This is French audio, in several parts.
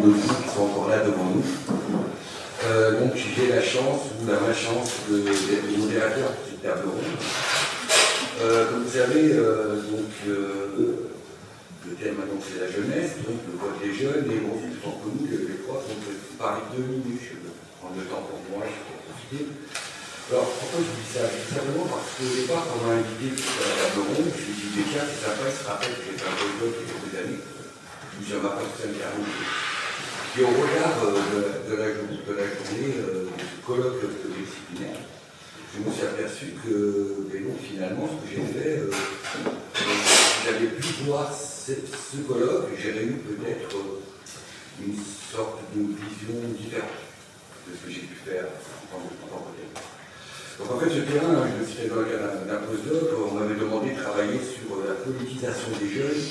membres de groupe qui sont encore là devant nous. Donc j'ai la chance ou la malchance d'être modérateur de cette table ronde. Comme vous savez, le thème c'est la jeunesse, donc le vote des jeunes, et bon, c'est tout connu que les trois sont parler 2 minutes, je vais prendre le temps pour moi, je vais profiter. Alors pourquoi je dis ça? Simplement parce qu'au départ, quand on m'a invité à la table ronde, je me suis dit, tiens, c'est sympa, il se rappelle que j'ai fait un boycott il y a quelques années, je me suis dit, pas tout ça carrément. Et au regard de la journée du colloque disciplinaire, je me suis aperçu que finalement, ce que j'ai fait, j'avais pu voir ce colloque, j'aurais eu peut-être une sorte de vision différente de ce que j'ai pu faire en tant que tel. Donc en fait, ce terrain, je le citais dans le cadre d'un postdoc, on m'avait demandé de travailler sur la politisation des jeunes.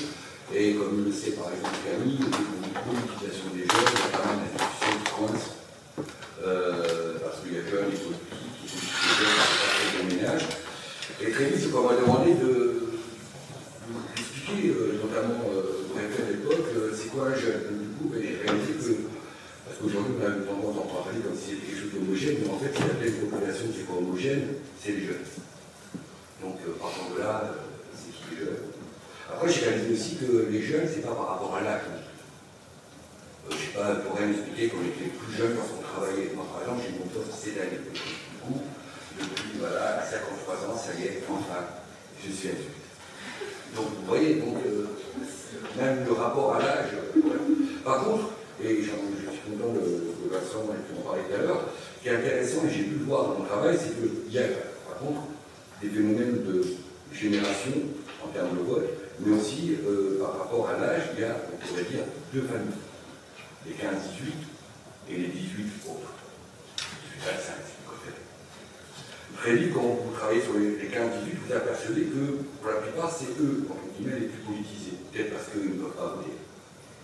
Et comme il le sait par exemple Camille, la politisation des jeunes, il y a pas mal d'institutions qui coincent, parce qu'il y a jeunes et politiques, qui sont des jeunes qui font pas de ménage. Et très vite, on m'a demandé d'expliquer, notamment au référent de l'époque, c'est quoi un jeune. Donc, du coup, j'ai réalisé que, parce qu'aujourd'hui on a eu tendance à en parler comme si c'était quelque chose d'homogène, mais en fait, il y a plein de populations qui n'est pas homogène, c'est les jeunes. Donc, partant de là, c'est qui les jeunes. Après, j'ai réalisé aussi que les jeunes, c'est pas par rapport à l'âge. Je sais pas, pour rien expliquer qu'on était plus jeunes quand on travaillait. Moi, par exemple, j'ai mon poste cette année. Du coup, depuis, voilà, à 53 ans, ça y est, enfin, je suis adulte. Donc, vous voyez, même le rapport à l'âge. Par contre, et je suis content de Vincent qui en parlait tout à l'heure, ce qui est intéressant, et j'ai pu le voir dans mon travail, c'est qu'il y a, par contre, des phénomènes de génération en termes de vote, mais aussi par rapport à l'âge, il y a, on pourrait dire, 2 familles. Les 15-18 et les 18 autres. 18-25, c'est quoi fait. Très vite, quand vous travaillez sur les 15-18, vous apercevez que, pour la plupart, c'est eux, entre guillemets, les plus politisés. Peut-être parce qu'ils ne peuvent pas voter,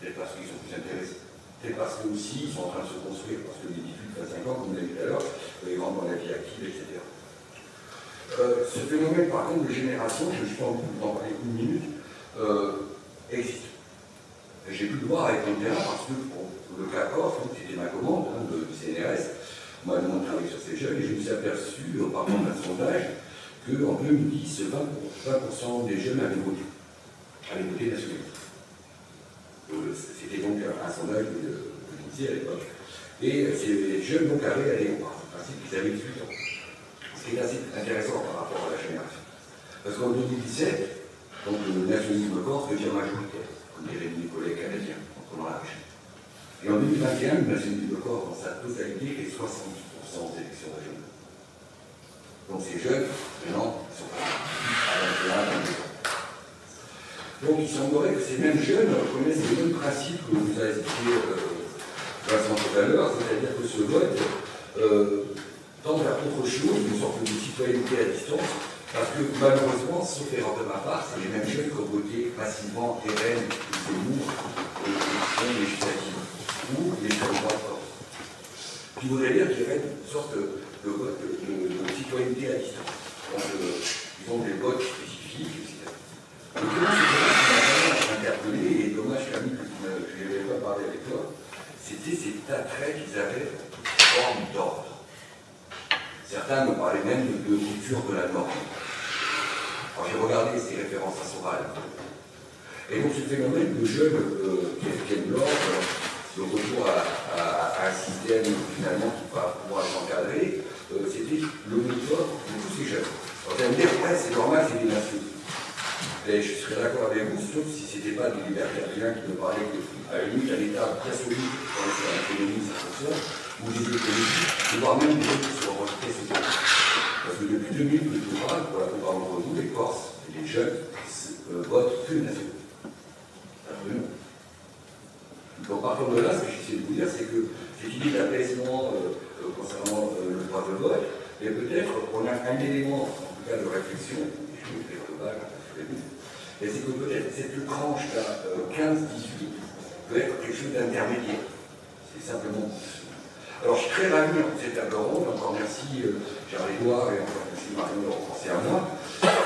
peut-être parce qu'ils sont plus intéressés, peut-être parce qu'eux aussi, ils sont en train de se construire, parce que les 18-25 ans, comme vous l'avez dit tout à l'heure, ils rentrent dans la vie active, etc. Ce phénomène, par contre, de génération, je suis en train d'en parler une minute, existe. J'ai pu le voir avec mon terrain parce que pour le CACOF, c'était ma commande du CNRS, on m'a demandé de travailler sur ces jeunes et je me suis aperçu, en parlant d'un sondage, qu'en 2010, 20% des jeunes avaient voté nationaliste. C'était donc un sondage de l'INSEE à l'époque. Et ces jeunes donc avaient allé au principe qu'ils avaient 18 ans. Ce qui est assez intéressant par rapport à la génération. Parce qu'en 2017, donc le nationalisme corse devient majoritaire, comme diraient mes collègues canadiens, en prenant la région. Et en 2021, le nationalisme corse, dans sa totalité, est 70% aux élections régionales. Donc ces jeunes, maintenant, ils sont à 21, 22 ans. Donc il semblerait que ces mêmes jeunes connaissent les mêmes principes que vous avez expliqué Vincent tout à l'heure, c'est-à-dire que ce vote tend vers autre chose, une sorte de citoyenneté à distance, parce que malheureusement, sauf erreur de ma part, c'est les mêmes jeunes qui ont voté massivement RN ou Zemmour aux élections législatives, ou les jeunes droits forts. Ce qui voudrait dire qu'il y aurait une sorte de vote de citoyenneté à distance. Donc, ils ont des votes spécifiques, etc. Et comment ce vote qui m'a vraiment interpellé, et dommage Camille que je n'avais pas parlé avec toi, c'était cet attrait qu'ils avaient en forme d'ordre. Certains me parlaient même de rupture de la norme. Alors j'ai regardé ces références à Soral. Et donc ce phénomène de jeunes qui aiment l'ordre, le retour à un système finalement qui va pouvoir les encadrer, c'était le moteur de tous ces jeunes. Alors vous allez me dire, ouais, c'est normal, c'est des nations. Et je serais d'accord avec vous, sauf si ce n'était pas des libertariens qui me parlaient qu'à la limite, un État très solide dans l'économie, ça fonctionne, ou des économies, voire même des gens qui sont rejetés ces gens. Parce que depuis 2000 que je vous parle, pour la plupart d'entre vous, les Corses et les jeunes votent que nationaux. Absolument. Donc partant de là, ce que j'essaie de vous dire, c'est que cette idée d'apaisement concernant le droit de vote, et peut-être on a un élément, en tout cas de réflexion, et je vais faire le bal, et c'est que peut-être cette tranche-là, 15-18, peut être quelque chose d'intermédiaire. C'est simplement. Alors je suis très ravi en cette table ronde, encore merci Gérard-Édouard et encore merci Marion de renforcer à moi.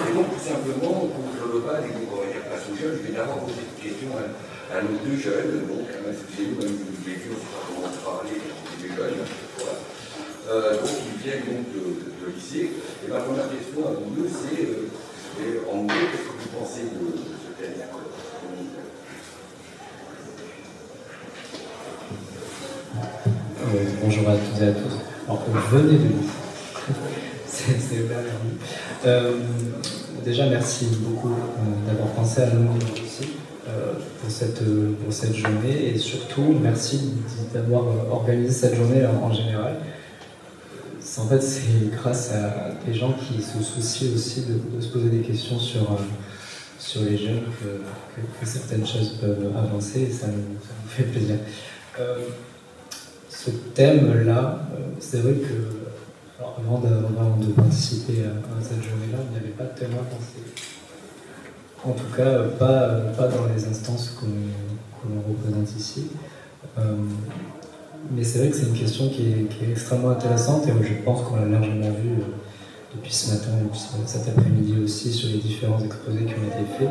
Et donc tout simplement, pour le bal et pour la place aux jeunes, je vais d'abord poser une question à à nos deux jeunes, donc à Masséchénou, même si nous l'étions, je ne sais pas comment parler, des jeunes, voilà. Donc ils viennent donc de lycée. Et ma première question à vous deux, c'est en gros, qu'est-ce que vous pensez de ce texte? Bonjour à toutes et à tous. Alors, venez de nous. C'est bien. Déjà, merci beaucoup d'avoir pensé à nous aussi pour cette journée, et surtout, merci d'avoir organisé cette journée en général. En fait, c'est grâce à des gens qui se soucient aussi de se poser des questions sur les jeunes que certaines choses peuvent avancer, et ça nous fait plaisir. Ce thème-là, c'est vrai que avant de participer à cette journée-là, on n'y avait pas tellement pensé. En tout cas, pas dans les instances que l'on représente ici. Mais c'est vrai que c'est une question qui est extrêmement intéressante, et je pense qu'on l'a largement vu depuis ce matin et puis cet après-midi aussi sur les différents exposés qui ont été faits.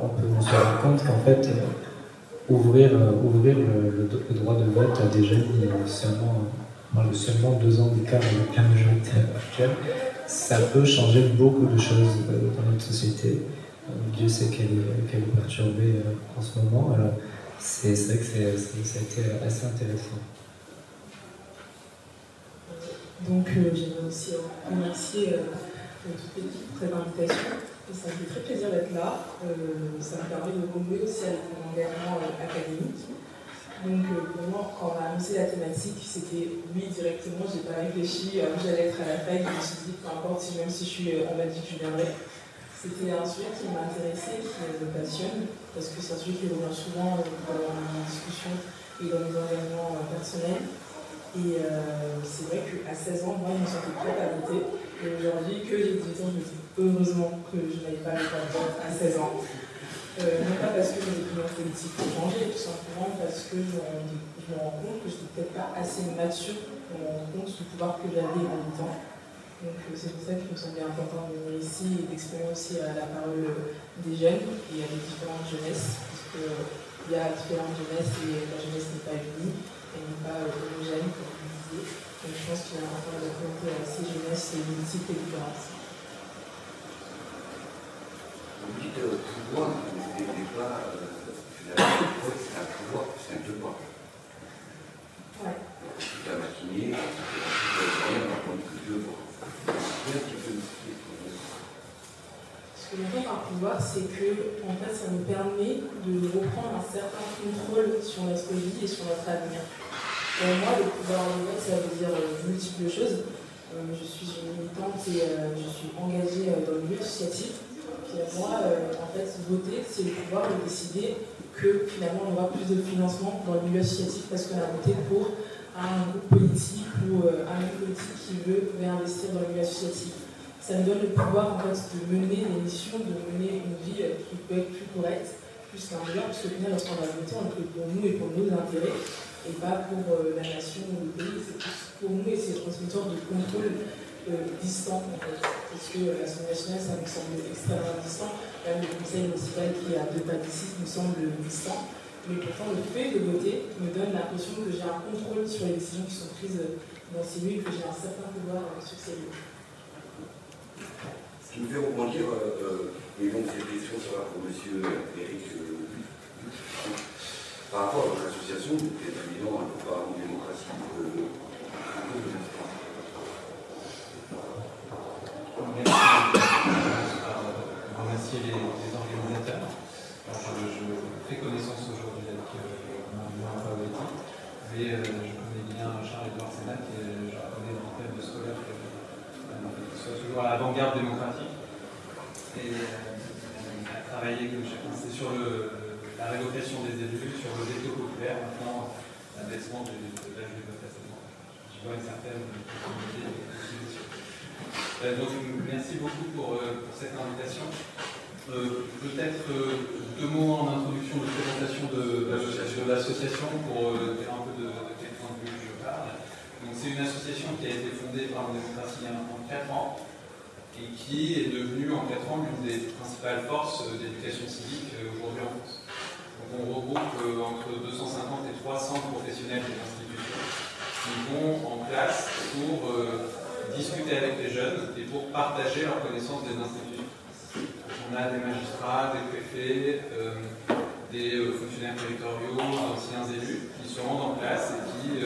On peut se rendre compte qu'en fait, ouvrir le droit de vote à des jeunes qui ont seulement 2 ans d'écart avec la majorité actuelle, ça peut changer beaucoup de choses dans notre société. Dieu sait qu'elle est perturbée en ce moment. Alors, c'est vrai que ça a été assez intéressant. Donc j'aimerais aussi remercier toute l'équipe pour cette invitation. Et ça me fait très plaisir d'être là. Ça me permet de renouer aussi avec mon engagement académique. Donc pour moi, quand on a annoncé la thématique, c'était oui directement, j'ai pas réfléchi, j'allais être à la fac, je me suis dit peu importe, même si je suis en Belgique, je viendrai. C'était un sujet qui m'a intéressée, qui me passionne, parce que c'est un sujet qui revient souvent dans mes discussions et dans mes engagements personnels. Et c'est vrai qu'à 16 ans, moi, je me sentais prête à voter. Et aujourd'hui, que j'ai 18 ans, je me dis heureusement que je n'avais pas le droit de vote à 16 ans. Non pas parce que mes opinions politiques ont changé, tout simplement parce que je me rends compte que je n'étais peut-être pas assez mature pour me rendre compte du pouvoir que j'avais en 8 ans. Donc c'est pour ça qu'il me semblait important de venir ici et d'exprimer aussi la parole des jeunes et des différentes jeunesses, parce qu'il y a différentes jeunesses et la jeunesse n'est pas unie, elle n'est pas homogène, comme vous disiez. Donc je pense qu'il est important de représenter ces jeunesses et multiples et différentes. Vous dites pouvoir, mais ce n'est pas finalement, c'est un pouvoir, c'est un devoir. Ouais. Toute la matinée, rien par contre que devoir. Ce que j'entends par pouvoir, c'est que en fait, ça nous permet de reprendre un certain contrôle sur notre vie et sur notre avenir. Pour moi, le pouvoir en vote, ça veut dire multiples choses. Je suis une militante et je suis engagée dans le milieu associatif. Puis moi, en fait, voter, c'est le pouvoir de décider que finalement, on aura plus de financement dans le milieu associatif parce qu'on a voté pour un groupe politique ou un groupe politique qui veut réinvestir dans le milieu associatif. Ça nous donne le pouvoir en fait, de mener des missions, de mener une vie qui peut être plus correcte, plus qu'un devoir, parce qu'au final, lorsqu'on va voter, on le fait pour nous et pour nos intérêts, et pas pour la nation ou le pays. C'est plus pour nous et c'est une sorte de contrôle distant, en fait. Parce que l'Assemblée nationale, ça nous semble extrêmement distant. Même le conseil municipal qui est à 2 pas d'ici nous semble distant. Mais pourtant, le fait de voter me donne l'impression que j'ai un contrôle sur les décisions qui sont prises dans ces lieux et que j'ai un certain pouvoir sur ces lieux. Ce qui me fait rebondir, et donc cette question sera pour M. Éric, par rapport à votre association, qui est évident un peu par une démocratie remercier les organisateurs. Alors, je fais connaissance aujourd'hui avec mon Paoletti, mais je connais bien Charles-Édouard Sénat, et je connais le thème de scolaire qui soit toujours à l'avant-garde démocratique. Et à travailler comme chacun, c'est sur la révocation des élus, sur le veto populaire, maintenant l'abaissement de l'âge de vote à 16 ans. Je vois une certaine continuité de motivation. Donc merci beaucoup pour cette invitation. Peut-être 2 mots en introduction de présentation de l'association pour dire un peu de quel point de vue je parle. Donc c'est une association qui a été fondée par la démocratie il y a maintenant 4 ans et qui est devenue en 4 ans l'une des principales forces d'éducation civique aujourd'hui en France. Donc on regroupe entre 250 et 300 professionnels des institutions qui vont en classe pour discuter avec les jeunes et pour partager leurs connaissances des institutions. On a des magistrats, des préfets, des fonctionnaires territoriaux, d'anciens élus qui se rendent en classe et qui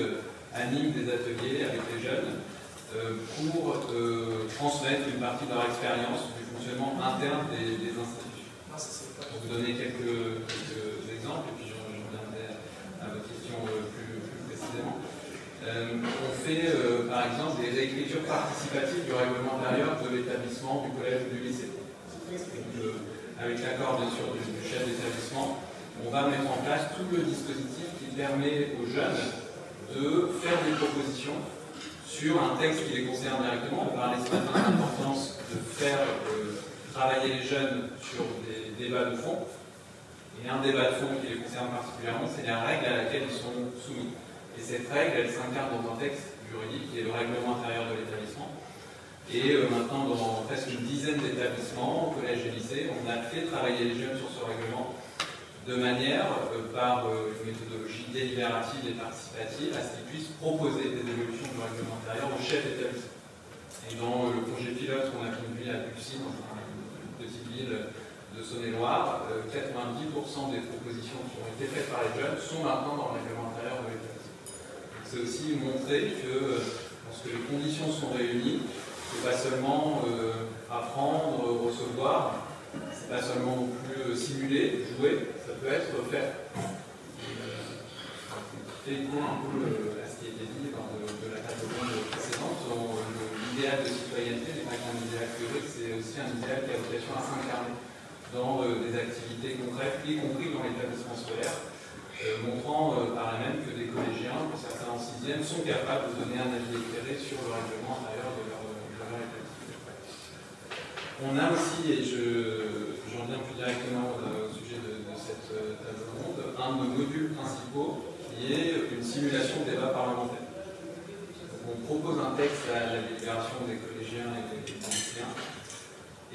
animent des ateliers avec les jeunes pour transmettre une partie de leur expérience du fonctionnement interne des institutions. Pour vous donner quelques exemples, et puis je reviendrai à votre question plus précisément. On fait par exemple des réécritures participatives du règlement intérieur de l'établissement, du collège ou du lycée. Donc, avec l'accord bien sûr du chef d'établissement, on va mettre en place tout le dispositif qui permet aux jeunes de faire des propositions sur un texte qui les concerne directement. On parlait ce matin de l'importance de faire travailler les jeunes sur des débats de fond. Et un débat de fond qui les concerne particulièrement, c'est la règle à laquelle ils sont soumis. Et cette règle, elle s'incarne dans un texte juridique qui est le règlement intérieur de l'établissement. Et maintenant, dans presque une dizaine d'établissements, collèges et lycées, on a fait travailler les jeunes sur ce règlement de manière, par une méthodologie délibérative et participative, à ce qu'ils puissent proposer des évolutions du règlement intérieur au chef d'établissement. Et dans le projet pilote qu'on a conduit à Buxy, dans une petite ville de Saône-et-Loire, 90% des propositions qui ont été faites par les jeunes sont maintenant dans le règlement intérieur de l'établissement. C'est aussi montrer que lorsque les conditions sont réunies, c'est pas seulement apprendre, recevoir, c'est pas seulement non plus simuler, jouer, ça peut être faire. Fait écho un peu à ce qui a été dit lors de la table ronde précédente, l'idéal de citoyenneté n'est pas qu'un idéal théorique, c'est aussi un idéal qui a vocation à s'incarner dans des activités concrètes, y compris dans l'établissement scolaire, montrant par là même que des collégiens, pour certains en 6e, sont capables de donner un avis éclairé sur le règlement intérieur de leur établissement. On a aussi, et j'en viens plus directement au sujet de cette table ronde, un de nos modules principaux qui est une simulation de débat parlementaire. Donc on propose un texte à la délibération des collégiens et des lycéens,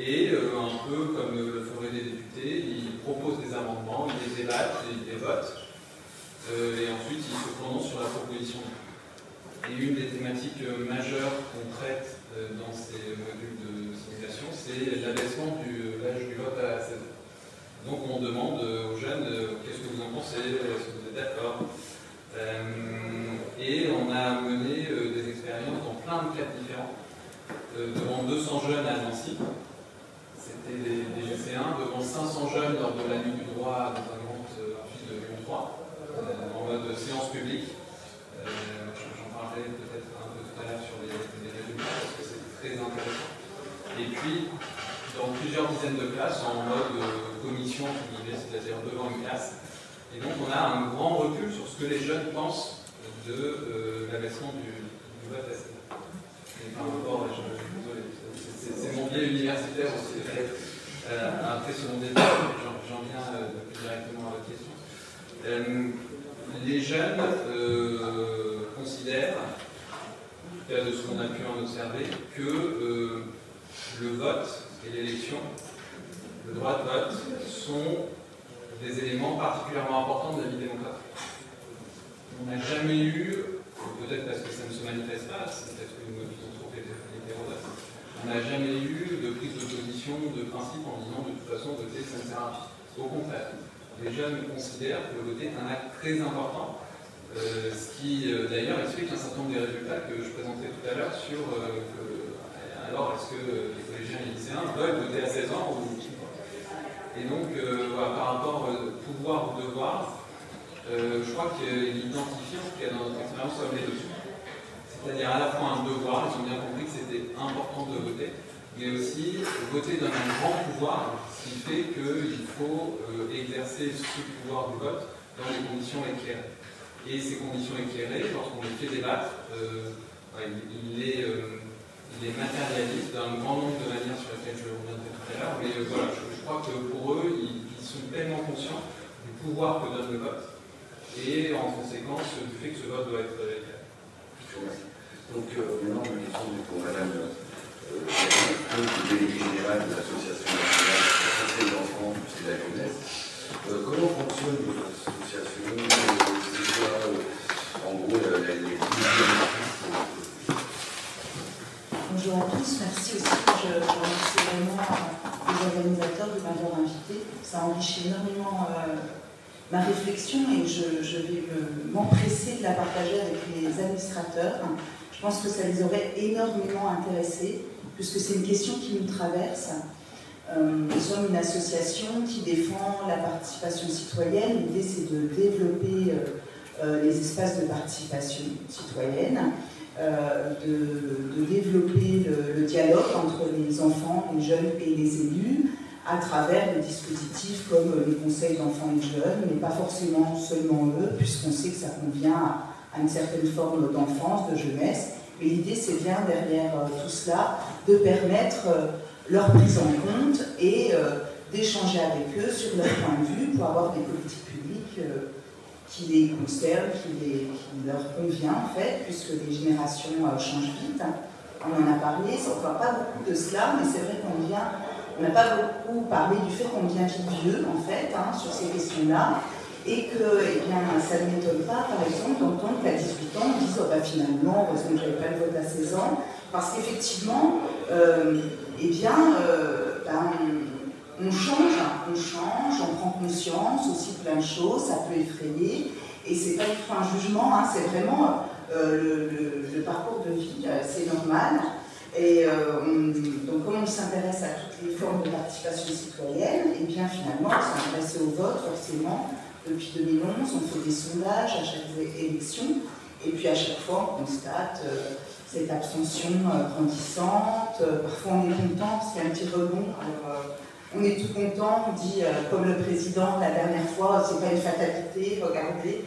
et un peu comme le feraient des députés, ils proposent des amendements, ils les débattent, ils les votent, et ensuite ils se prononcent sur la proposition. Et une des thématiques majeures qu'on traite dans ces modules de simulation, c'est l'abaissement de l'âge du vote à 16 ans. Donc on demande aux jeunes qu'est-ce que vous en pensez, est-ce que vous êtes d'accord. Et on a mené des expériences dans plein de cas différents. Devant 200 jeunes à Nancy, c'était des lycéens, devant 500 jeunes lors de la nuit du droit dans un grand amphi de Lyon 3, en mode séance publique. J'en parlerai peut-être un peu tout à l'heure sur les résultats parce que c'est très intéressant. Et puis, dans plusieurs dizaines de classes, en mode commission, c'est-à-dire devant une classe. Et donc, on a un grand recul sur ce que les jeunes pensent de l'abaissement du vote à 16 ans. Et par rapport, c'est mon biais universitaire aussi, après ce mon débat, j'en viens plus directement à votre question. Les jeunes considèrent, en tout cas de ce qu'on a pu en observer, que le vote et l'élection, le droit de vote, sont des éléments particulièrement importants de la vie démocratique. On n'a jamais eu, peut-être parce que ça ne se manifeste pas, c'est peut-être que nous faisons trop hétérodoxes, on n'a jamais eu de prise de position, de principe en disant de toute façon voter ça ne sert à rien. Au contraire, les jeunes considèrent que voter est un acte très important, ce qui d'ailleurs explique un certain nombre des résultats que je présentais tout à l'heure sur alors est-ce que les collégiens et les lycéens veulent voter à 16 ans ou... Et donc voilà, par rapport au pouvoir ou devoir, je crois qu'ils identifient, en tout cas dans notre expérience, comme les deux. C'est-à-dire à la fois un devoir, ils ont bien compris que c'était important de voter, mais aussi voter donne un grand pouvoir, ce qui fait qu'il faut exercer ce pouvoir du vote dans les conditions éclairées. Et ces conditions éclairées, lorsqu'on les fait débattre, il les matérialise d'un grand nombre de manières sur lesquelles je reviendrai tout à l'heure, mais voilà, je crois que pour eux, ils sont pleinement conscients du pouvoir que donne le vote, et en conséquence du fait que ce vote doit être éclairé. Je vous remercie. Donc maintenant, une question pour Madame le délégué général de l'Association nationale des enfants et de la jeunesse. Comment fonctionne Bonjour à tous, merci aussi. Je remercie vraiment les organisateurs de m'avoir invité. Ça enrichit énormément ma réflexion et je vais m'empresser de la partager avec les administrateurs. Je pense que ça les aurait énormément intéressés, puisque c'est une question qui nous traverse. Nous sommes une association qui défend la participation citoyenne. L'idée, c'est de développer les espaces de participation citoyenne, de développer le dialogue entre les enfants, les jeunes et les élus à travers des dispositifs comme les conseils d'enfants et de jeunes, mais pas forcément seulement eux, puisqu'on sait que ça convient à une certaine forme d'enfance, de jeunesse. Mais l'idée, c'est bien derrière tout cela de permettre leur prise en compte et d'échanger avec eux sur leur point de vue pour avoir des politiques publiques qui les concernent, qui leur convient en fait, puisque les générations changent vite. On en a parlé, on ne voit pas beaucoup de cela, mais c'est vrai on n'a pas beaucoup parlé du fait qu'on devient vieux en fait, sur ces questions-là, et que ça ne m'étonne pas, par exemple, d'entendre qu'à 18 ans, on dise finalement, heureusement que je n'avais pas le vote à 16 ans, parce qu'effectivement, on change, on prend conscience aussi de plein de choses, ça peut effrayer, et c'est pas du tout un jugement, c'est vraiment le parcours de vie, c'est normal. Et donc, comme on s'intéresse à toutes les formes de participation citoyenne, et bien finalement, on s'intéresse au vote, forcément. Depuis 2011, on fait des sondages à chaque élection, et puis à chaque fois, on constate cette abstention grandissante. Parfois, on est content, parce qu'il y a un petit rebond. Alors, on est tout content, on dit, comme le président la dernière fois, c'est pas une fatalité, regardez.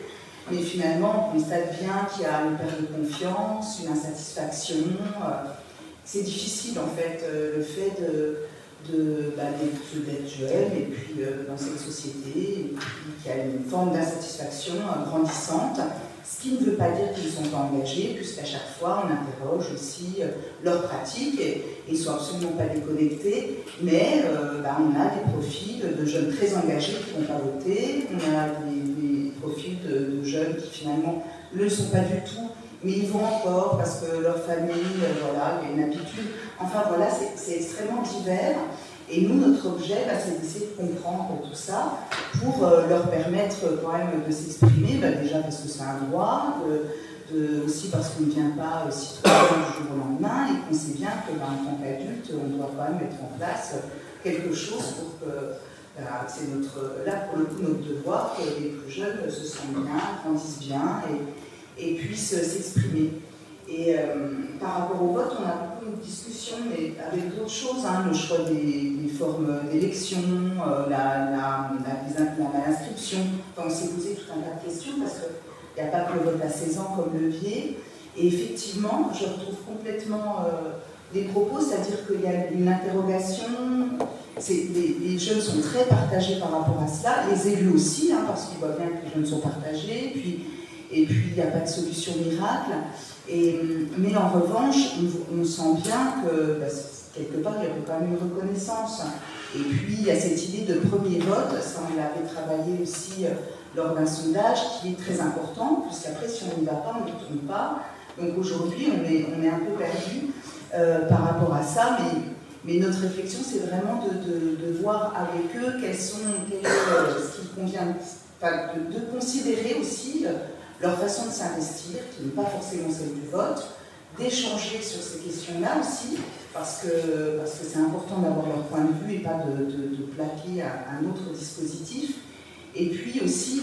Mais finalement, on constate bien qu'il y a une perte de confiance, une insatisfaction. C'est difficile en fait, le fait d'être jeune et puis dans cette société, et puis qu'il y a une forme d'insatisfaction grandissante, ce qui ne veut pas dire qu'ils ne sont pas engagés, puisqu'à chaque fois on interroge aussi leurs pratiques et ils ne sont absolument pas déconnectés, mais on a des profils de jeunes très engagés qui ne vont pas voter, on a des profils de jeunes qui finalement ne le sont pas du tout, mais ils vont encore parce que leur famille, il y a une habitude. Enfin voilà, c'est extrêmement divers. Et nous, notre objet, c'est d'essayer de comprendre tout ça pour leur permettre quand même de s'exprimer, déjà parce que c'est un droit, aussi parce qu'on ne vient pas citoyen du jour au lendemain et qu'on sait bien qu'en tant qu'adulte, on doit quand même mettre en place quelque chose pour que c'est là pour le coup notre devoir que les plus jeunes se sentent bien, grandissent bien et puissent s'exprimer. Et par rapport au vote, on a beaucoup de discussions, mais avec d'autres choses, le choix des formes d'élection, l'inscription. Enfin, on s'est posé tout un tas de questions parce qu'il n'y a pas que le vote à 16 ans comme levier. Et effectivement, je retrouve complètement les propos, c'est-à-dire qu'il y a une interrogation. Les jeunes sont très partagés par rapport à cela, les élus aussi, parce qu'ils voient bien que les jeunes sont partagés. Et puis, il n'y a pas de solution miracle. Mais en revanche, on sent bien que, quelque part, il y avait quand même une reconnaissance. Et puis, il y a cette idée de premier vote, ça on l'avait travaillé aussi lors d'un sondage, qui est très important, puisqu'après, si on n'y va pas, on ne tourne pas. Donc aujourd'hui, on est un peu perdu par rapport à ça, mais notre réflexion, c'est vraiment de voir avec eux ce qu'il convient, de considérer aussi leur façon de s'investir, qui n'est pas forcément celle du vote, d'échanger sur ces questions-là aussi, parce que c'est important d'avoir leur point de vue et pas de plaquer un autre dispositif. Et puis aussi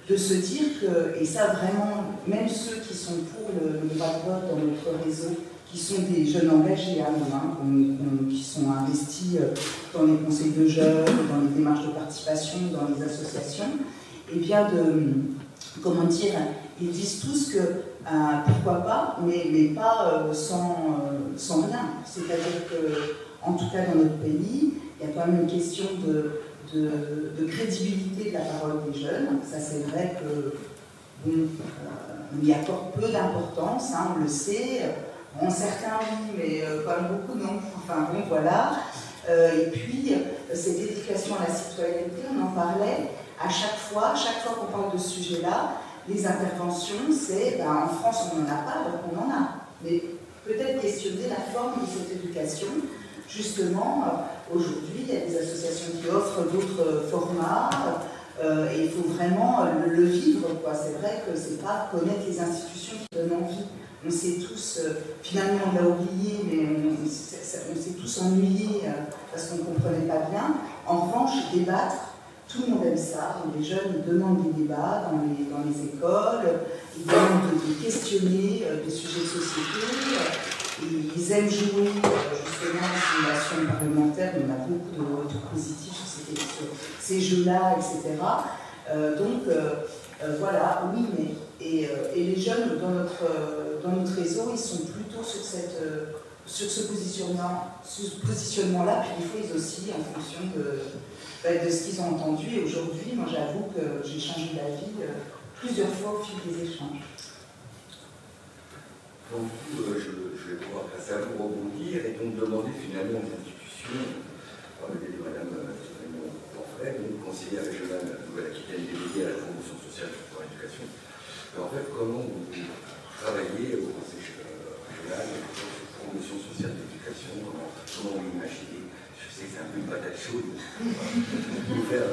de se dire que, et ça vraiment, même ceux qui sont pour le droit de vote dans notre réseau, qui sont des jeunes engagés à nous, qui sont investis dans les conseils de jeunes, dans les démarches de participation, dans les associations, et bien ils disent tous que pourquoi pas, mais pas sans rien. C'est-à-dire que, en tout cas dans notre pays, il y a quand même une question de crédibilité de la parole des jeunes. Ça, c'est vrai que on y accorde peu d'importance, on le sait. Certains oui, mais quand même beaucoup non. Enfin bon, voilà. Et puis, cette éducation à la citoyenneté, on en parlait. À chaque fois qu'on parle de ce sujet-là, les interventions, c'est en France on n'en a pas, donc on en a. Mais peut-être questionner la forme de d'éducation. Justement, aujourd'hui, il y a des associations qui offrent d'autres formats, et il faut vraiment le vivre, quoi. C'est vrai que c'est pas connaître les institutions qui donnent envie. On s'est tous, finalement on l'a oublié, mais on s'est tous ennuyés parce qu'on ne comprenait pas bien. En revanche, débattre, tout le monde aime ça. Les jeunes demandent des débats dans les écoles, ils demandent de questionner des sujets de société, ils aiment jouer justement à la simulation parlementaire. On a beaucoup de retours positifs sur ces jeux-là, etc. Voilà, oui, mais. Et les jeunes dans notre réseau, ils sont plutôt sur ce positionnement-là, puis des fois ils oscillent en fonction de ce qu'ils ont entendu. Et aujourd'hui, moi j'avoue que j'ai changé d'avis plusieurs fois au fil des échanges. Donc, je vais pouvoir passer à vous rebondir et donc demander finalement aux institutions, par le biais de Mme Panfray, donc conseillère régionale Nouvelle-Aquitaine déléguée à la promotion sociale pour l'éducation. En fait, comment vous travaillez au conseil régional sur cette promotion sociale d'éducation, comment vous l'imaginez? Je sais que c'est un peu une patate chaude. Vous faire,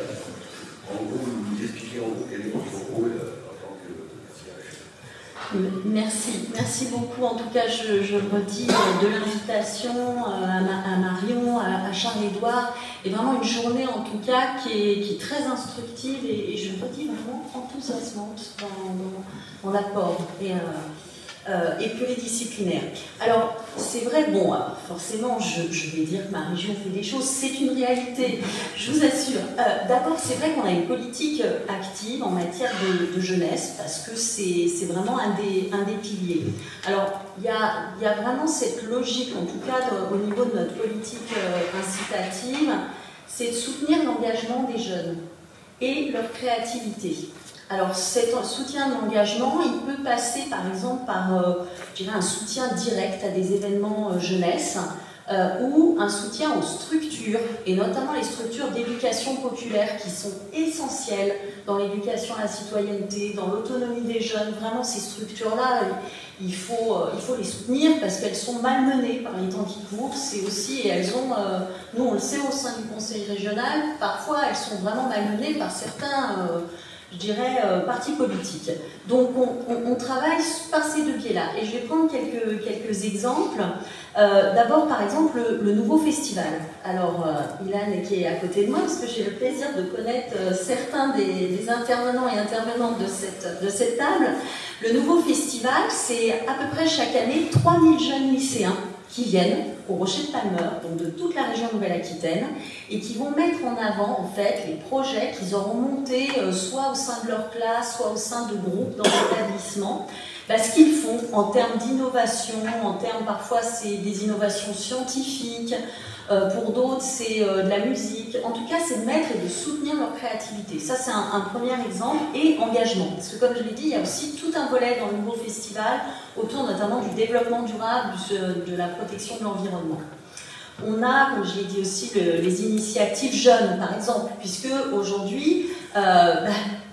en gros, vous expliquer en gros quel est votre rôle en tant que conseiller régional. Merci beaucoup. En tout cas, je redis de l'invitation à Marion, à Charles-Édouard, et vraiment une journée en tout cas qui est très instructive et je redis vraiment enthousiasmante dans l'apport et pluridisciplinaire. Alors, c'est vrai, bon, forcément, je vais dire que ma région fait des choses, c'est une réalité, je vous assure. D'abord, c'est vrai qu'on a une politique active en matière de jeunesse, parce que c'est vraiment un des piliers. Alors, il y a vraiment cette logique, en tout cas au niveau de notre politique incitative, c'est de soutenir l'engagement des jeunes et leur créativité. Alors, cet soutien de l'engagement, il peut passer par exemple par je dirais un soutien direct à des événements jeunesse ou un soutien aux structures, et notamment les structures d'éducation populaire qui sont essentielles dans l'éducation à la citoyenneté, dans l'autonomie des jeunes. Vraiment, ces structures-là, il faut les soutenir parce qu'elles sont malmenées par les temps qui courent. C'est aussi, et elles ont, nous on le sait au sein du conseil régional, parfois elles sont vraiment malmenées par certains je dirais, partis politiques. Donc on travaille par ces deux biais-là. Et je vais prendre quelques exemples. D'abord, par exemple, le nouveau festival. Alors, Ilan qui est à côté de moi, parce que j'ai le plaisir de connaître certains des intervenants et intervenantes de cette table. Le nouveau festival, c'est à peu près chaque année 3000 jeunes lycéens qui viennent au Rocher de Palmer, donc de toute la région Nouvelle-Aquitaine, et qui vont mettre en avant en fait les projets qu'ils auront montés soit au sein de leur classe, soit au sein de groupes dans l'établissement. Ce qu'ils font en termes d'innovation, en termes parfois c'est des innovations scientifiques, pour d'autres c'est de la musique. En tout cas, c'est de mettre et de soutenir leur créativité. Ça, c'est un premier exemple. Et engagement. Parce que comme je l'ai dit, il y a aussi tout un volet dans le nouveau festival autour notamment du développement durable, de la protection de l'environnement. On a, comme je l'ai dit aussi, les initiatives jeunes, par exemple, puisque aujourd'hui,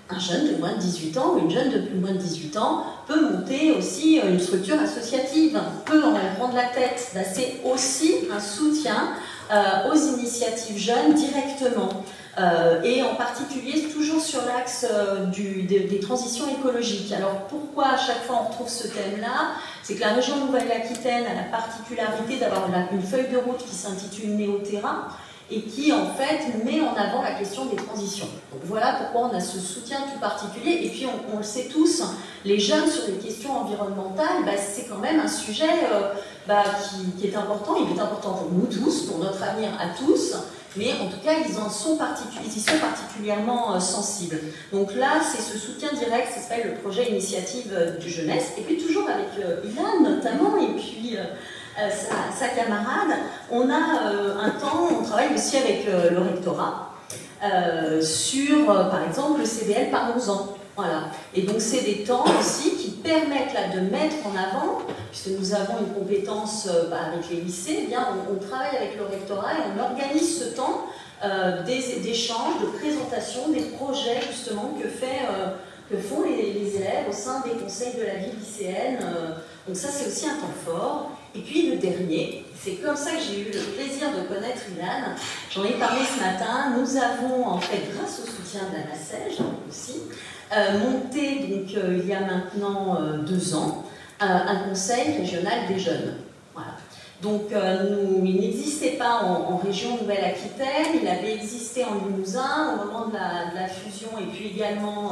un jeune de moins de 18 ans ou une jeune de plus de moins de 18 ans peut monter aussi une structure associative, peut en prendre la tête. C'est aussi un soutien aux initiatives jeunes directement. Et en particulier toujours sur l'axe des transitions écologiques. Alors pourquoi à chaque fois on retrouve ce thème-là? C'est que la région Nouvelle-Aquitaine a la particularité d'avoir une feuille de route qui s'intitule Néo-Terra et qui en fait met en avant la question des transitions. Donc voilà pourquoi on a ce soutien tout particulier. Et puis on le sait tous, les jeunes sur les questions environnementales, c'est quand même un sujet qui est important. Il est important pour nous tous, pour notre avenir à tous, mais en tout cas ils y sont particulièrement sensibles. Donc là, c'est ce soutien direct, ça s'appelle le projet initiative du jeunesse, et puis toujours avec Ilan notamment, et puis sa camarade, on a un temps, on travaille aussi avec le rectorat sur, par exemple, le CDL par 11 ans. Voilà. Et donc c'est des temps aussi qui permettent là, de mettre en avant, puisque nous avons une compétence avec les lycées, eh bien, on travaille avec le rectorat et on organise ce temps d'échanges, de présentation des projets justement que font les élèves au sein des conseils de la vie lycéenne Donc ça, c'est aussi un temps fort. Et puis le dernier, c'est comme ça que j'ai eu le plaisir de connaître Ilan. J'en ai parlé ce matin. Nous avons, en fait, grâce au soutien de la NACEJ aussi, monté, donc, il y a maintenant 2 ans, un conseil régional des jeunes. Voilà. Donc, il n'existait pas en région Nouvelle-Aquitaine, il avait existé en Limousin au moment de la fusion, et puis également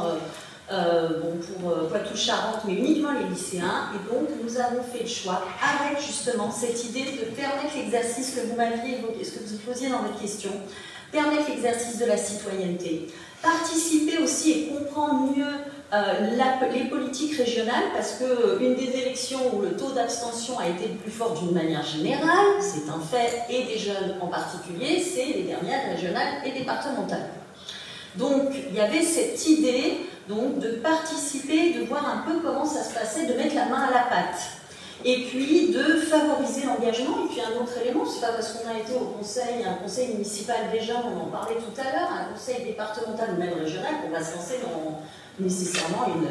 pour Poitou-Charentes, mais uniquement les lycéens. Et donc, nous avons fait le choix, avec justement cette idée de permettre l'exercice que vous m'aviez évoqué, ce que vous posiez dans votre question, permettre l'exercice de la citoyenneté, participer aussi et comprendre mieux les politiques régionales, parce qu'une des élections où le taux d'abstention a été le plus fort d'une manière générale, c'est un fait, et des jeunes en particulier, c'est les dernières régionales et départementales. Donc il y avait cette idée donc, de participer, de voir un peu comment ça se passait, de mettre la main à la pâte. Et puis de favoriser l'engagement. Et puis un autre élément, c'est pas parce qu'on a été au conseil, un conseil municipal déjà, on en parlait tout à l'heure, un conseil départemental ou même régional, qu'on va se lancer dans nécessairement une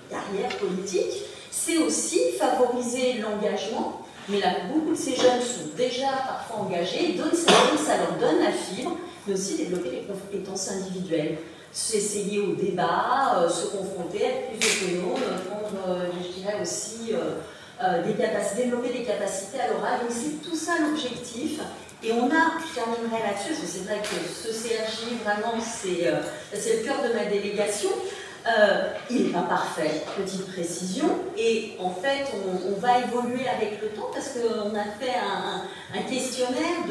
carrière politique. C'est aussi favoriser l'engagement. Mais là, beaucoup de ces jeunes sont déjà parfois engagés, ça leur donne la fibre, mais aussi développer les compétences individuelles. S'essayer au débat, se confronter, être plus autonome, prendre, je dirais aussi, développer des capacités à l'oral. Donc c'est tout ça l'objectif. Et on a, je terminerai là-dessus, parce que c'est vrai que ce CRJ, vraiment, c'est le cœur de ma délégation. Il n'est pas parfait, petite précision, et en fait on va évoluer avec le temps parce qu'on a fait un questionnaire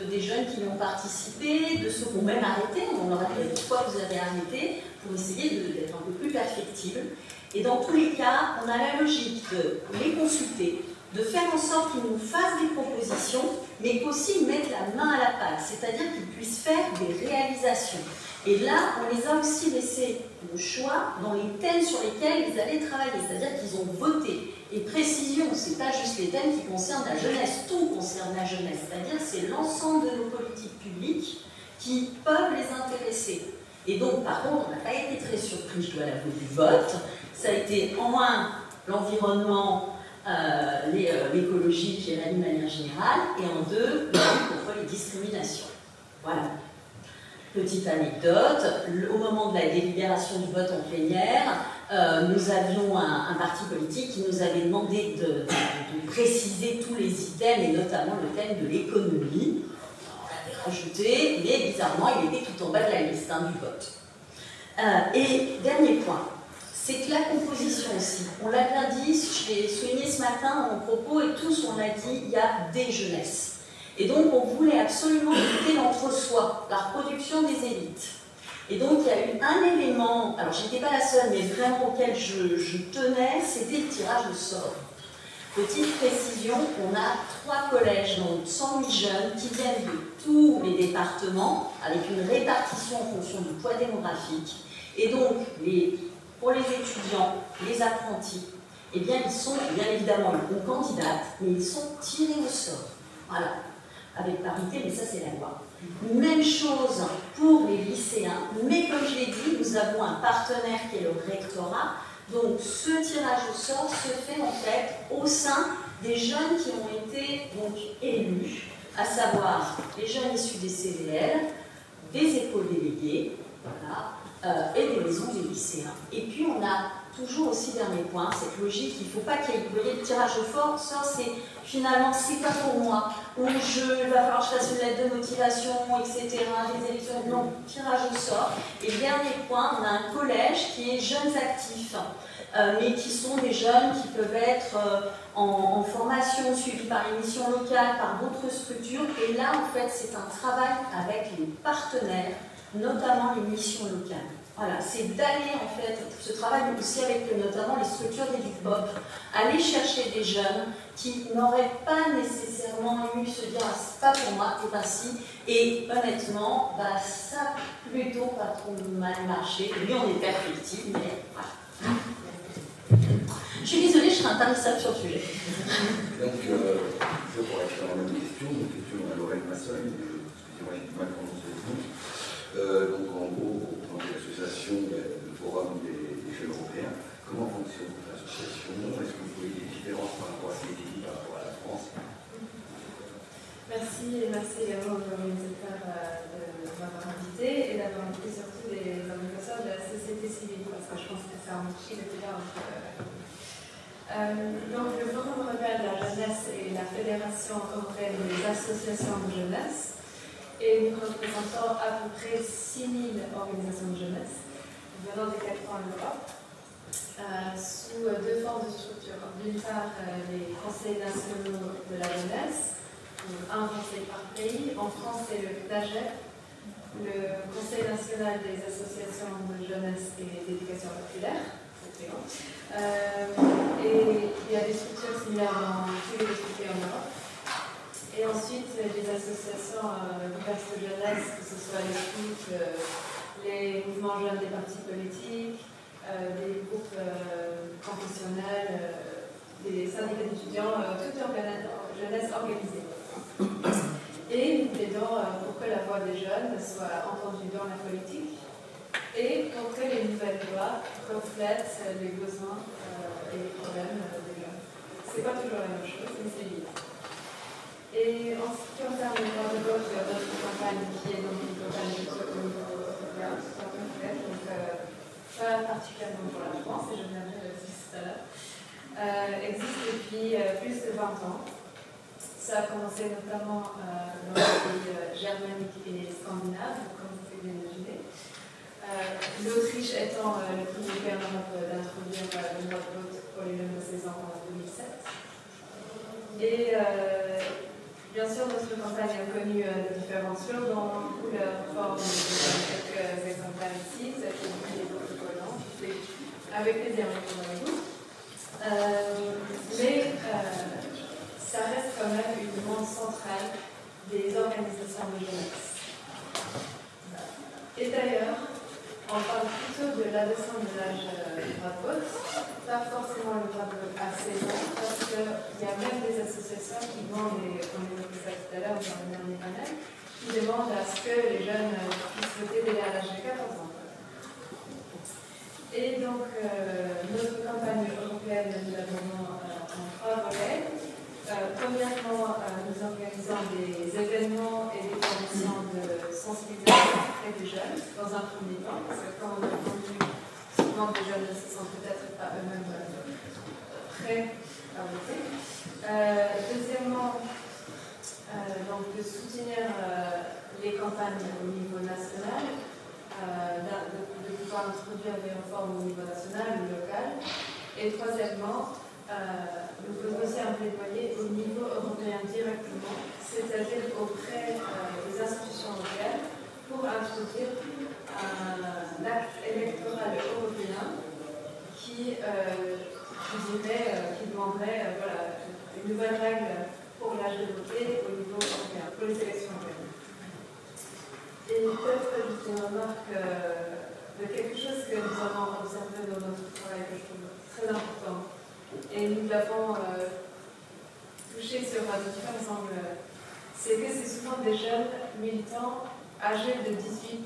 des jeunes qui y ont participé, de ceux qui ont même arrêté, on leur a dit pourquoi vous avez arrêté, pour essayer d'être un peu plus perfectible. Et dans tous les cas, on a la logique de les consulter, de faire en sorte qu'ils nous fassent des propositions, mais qu'aussi mettre la main à la pâte, c'est-à-dire qu'ils puissent faire des réalisations. Et là, on les a aussi laissé le choix dans les thèmes sur lesquels ils allaient travailler, c'est-à-dire qu'ils ont voté. Et précision, ce n'est pas juste les thèmes qui concernent la jeunesse, tout concerne la jeunesse, c'est-à-dire c'est l'ensemble de nos politiques publiques qui peuvent les intéresser. Et donc, par contre, on n'a pas été très surpris, je dois l'avouer, du vote. Ça a été en un, l'environnement, l'écologie, je dirais, d'une manière générale, et en deux, la lutte contre les discriminations. Voilà. Petite anecdote, au moment de la délibération du vote en plénière, nous avions un parti politique qui nous avait demandé de préciser tous les items, et notamment le thème de l'économie. On l'avait rajouté, mais bizarrement, il était tout en bas de la liste du vote. Et dernier point, c'est que la composition aussi, on l'a bien dit, je l'ai souligné ce matin dans mon propos, et tous on l'a dit, il y a des jeunesses. Et donc, on voulait absolument éviter l'entre-soi, la reproduction des élites. Et donc, il y a eu un élément, alors je n'étais pas la seule, mais vraiment auquel je tenais, c'était le tirage au sort. Petite précision, on a 3 collèges, donc 108 jeunes, qui viennent de tous les départements, avec une répartition en fonction du poids démographique. Et donc, pour les étudiants, les apprentis, eh bien, ils sont, bien évidemment, une candidate, mais ils sont tirés au sort. Voilà. Avec parité, mais ça c'est la loi. Même chose pour les lycéens, mais comme je l'ai dit, nous avons un partenaire qui est le rectorat, donc ce tirage au sort se fait en fait au sein des jeunes qui ont été donc élus, à savoir les jeunes issus des CVL, des écoles déléguées, voilà, et des maisons des lycéens. Et puis on a toujours aussi, dernier point, cette logique, il ne faut pas qu'il y ait, vous voyez, le tirage au sort, c'est finalement, c'est pas pour moi, où il va falloir que je fasse une lettre de motivation, etc., des élections, non, tirage au sort. Et dernier point, on a un collège qui est jeunes actifs, mais qui sont des jeunes qui peuvent être en formation, suivis par les missions locales, par d'autres structures, et là, en fait, c'est un travail avec les partenaires, notamment les missions locales. Voilà, c'est d'aller en fait, ce travail aussi avec notamment les structures d'EducPop, aller chercher des jeunes qui n'auraient pas nécessairement eu se dire ah, c'est pas pour moi, et bien si, et honnêtement, bah, ça a plutôt pas trop mal marché, oui on est perfectible, mais voilà. Je suis désolée, je serai intarissable sur le sujet. Donc, je pourrais faire la même question, une question à Lorraine Masson, excusez-moi, j'ai du mal à prononcer le nom. Donc, en gros, dans l'association, le Forum des jeunes européens, Comment fonctionne votre association? Est-ce que vous voyez des différences par rapport à ce qui est dit par rapport à la France? Merci et merci également aux organisateurs de m'avoir invité et d'avoir invité surtout les organisateurs de la société civile parce que je pense que c'est un outil de terrain. Donc le Forum européen de la jeunesse et la Fédération européenne des associations de jeunesse et nous représentons à peu près 6 000 organisations de jeunesse venant des 4 coins de l'Europe sous 2 formes de structure. D'une part les conseils nationaux de la jeunesse, un conseil par pays. En France, c'est le CNAGEP, le Conseil national des associations de jeunesse et d'éducation populaire. Et il y a des structures similaires dans tous les pays en Europe. Et ensuite, les associations diverses de jeunesse, que ce soit les scouts, les mouvements jeunes des partis politiques, des groupes confessionnels, des syndicats d'étudiants, toute jeunesse organisée. Et nous plaidons pour que la voix des jeunes soit entendue dans la politique et pour que les nouvelles lois reflètent les besoins et les problèmes des jeunes. C'est pas toujours la même chose, mais c'est lié. Et en ce qui concerne le droit de vote, notre campagne, qui est donc une campagne plutôt au niveau européen, donc pas particulièrement pour la France, et je viendrai dessus tout à l'heure, existe depuis plus de 20 ans. Ça a commencé notamment dans les pays germaniques et scandinaves, comme vous pouvez l'imaginer. L'Autriche étant le premier pays en Europe d'introduire le droit de vote pour les jeunes de 16 ans en 2007. Et bien sûr, notre campagne a connu différents slogans, couleurs, formes, quelques exemplaires ici, celles qui ont pris les autres collants. Avec plaisir, on avec vous. Mais ça reste quand même une demande centrale des organisations de jeunesse. Et d'ailleurs, on parle plutôt de l'abaissement de l'âge du droit de vote, pas forcément le droit de vote à 16 ans, parce qu'il y a même des associations qui demandent, comme on l'a dit tout à l'heure dans le dernier panel, qui demandent à ce que les jeunes puissent voter dès l'âge de 14 ans. Et donc, notre campagne européenne, nous l'avons en 3 volets. Premièrement, nous organisons des événements et des formations de sensibilisation auprès des jeunes, dans un premier temps, parce que comme on a entendu, souvent des jeunes ne se sentent peut-être pas eux-mêmes prêts à voter. Deuxièmement, donc de soutenir les campagnes au niveau national, de pouvoir introduire des réformes au niveau national ou local. Et troisièmement, nous faisons aussi un plaidoyer au niveau européen directement, c'est-à-dire auprès des institutions européennes pour introduire un acte électoral européen qui demanderait une nouvelle règle pour l'âge de voter au niveau européen, pour les élections européennes. Et peut-être ajouter une remarque de quelque chose que nous avons observé dans notre travail que je trouve très important. Et nous l'avons touché sur différents angles. C'est que c'est souvent des jeunes militants âgés de 18,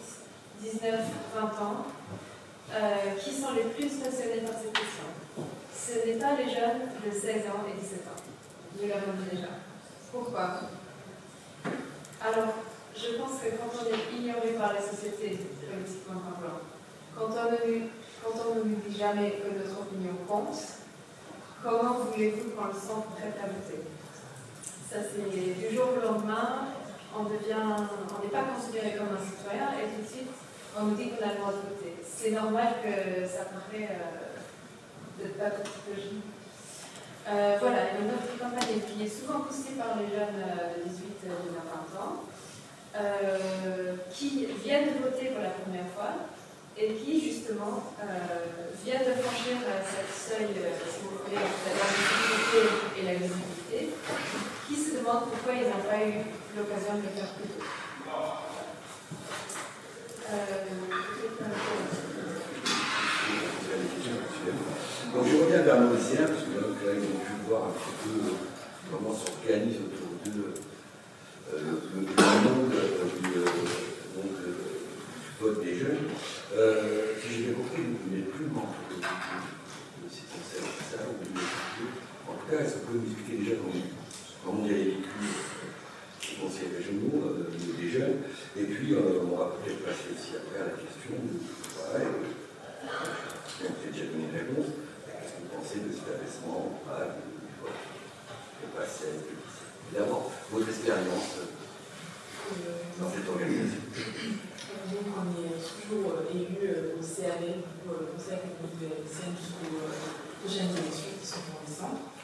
19, 20 ans qui sont les plus passionnés par cette question. Ce n'est pas les jeunes de 16 ans et 17 ans. Je l'avons dit déjà. Pourquoi? Alors, je pense que quand on est ignoré par la société, politiquement parlant, quand on ne nous dit jamais que notre opinion compte, comment voulez-vous qu'on le sente prêt à voter? Ça, c'est du jour au lendemain, on n'est pas considéré comme un citoyen et tout de suite, on nous dit qu'on a le droit de voter. C'est normal que ça paraît de pas de psychologie. Voilà, une autre campagne qui est souvent poussée par les jeunes de 18 à 20 ans, qui viennent de voter pour la première fois et qui, justement, viennent de franchir cette seuil, si vous voulez, entre la visibilité et la visibilité, qui se demandent pourquoi ils n'ont pas eu l'occasion de le faire plus tôt. Donc je reviens vers Mauricien, parce que là, ils ont pu voir un petit peu comment s'organise autour d'eux le monde du vote des jeunes. Si j'ai bien compris, vous n'êtes plus membre passer avec le lycée. Évidemment, votre expérience dans cette organisation. Donc, on est toujours élu au CAL, au Conseil académique de CNJ aux prochaines élections qui sont en décembre.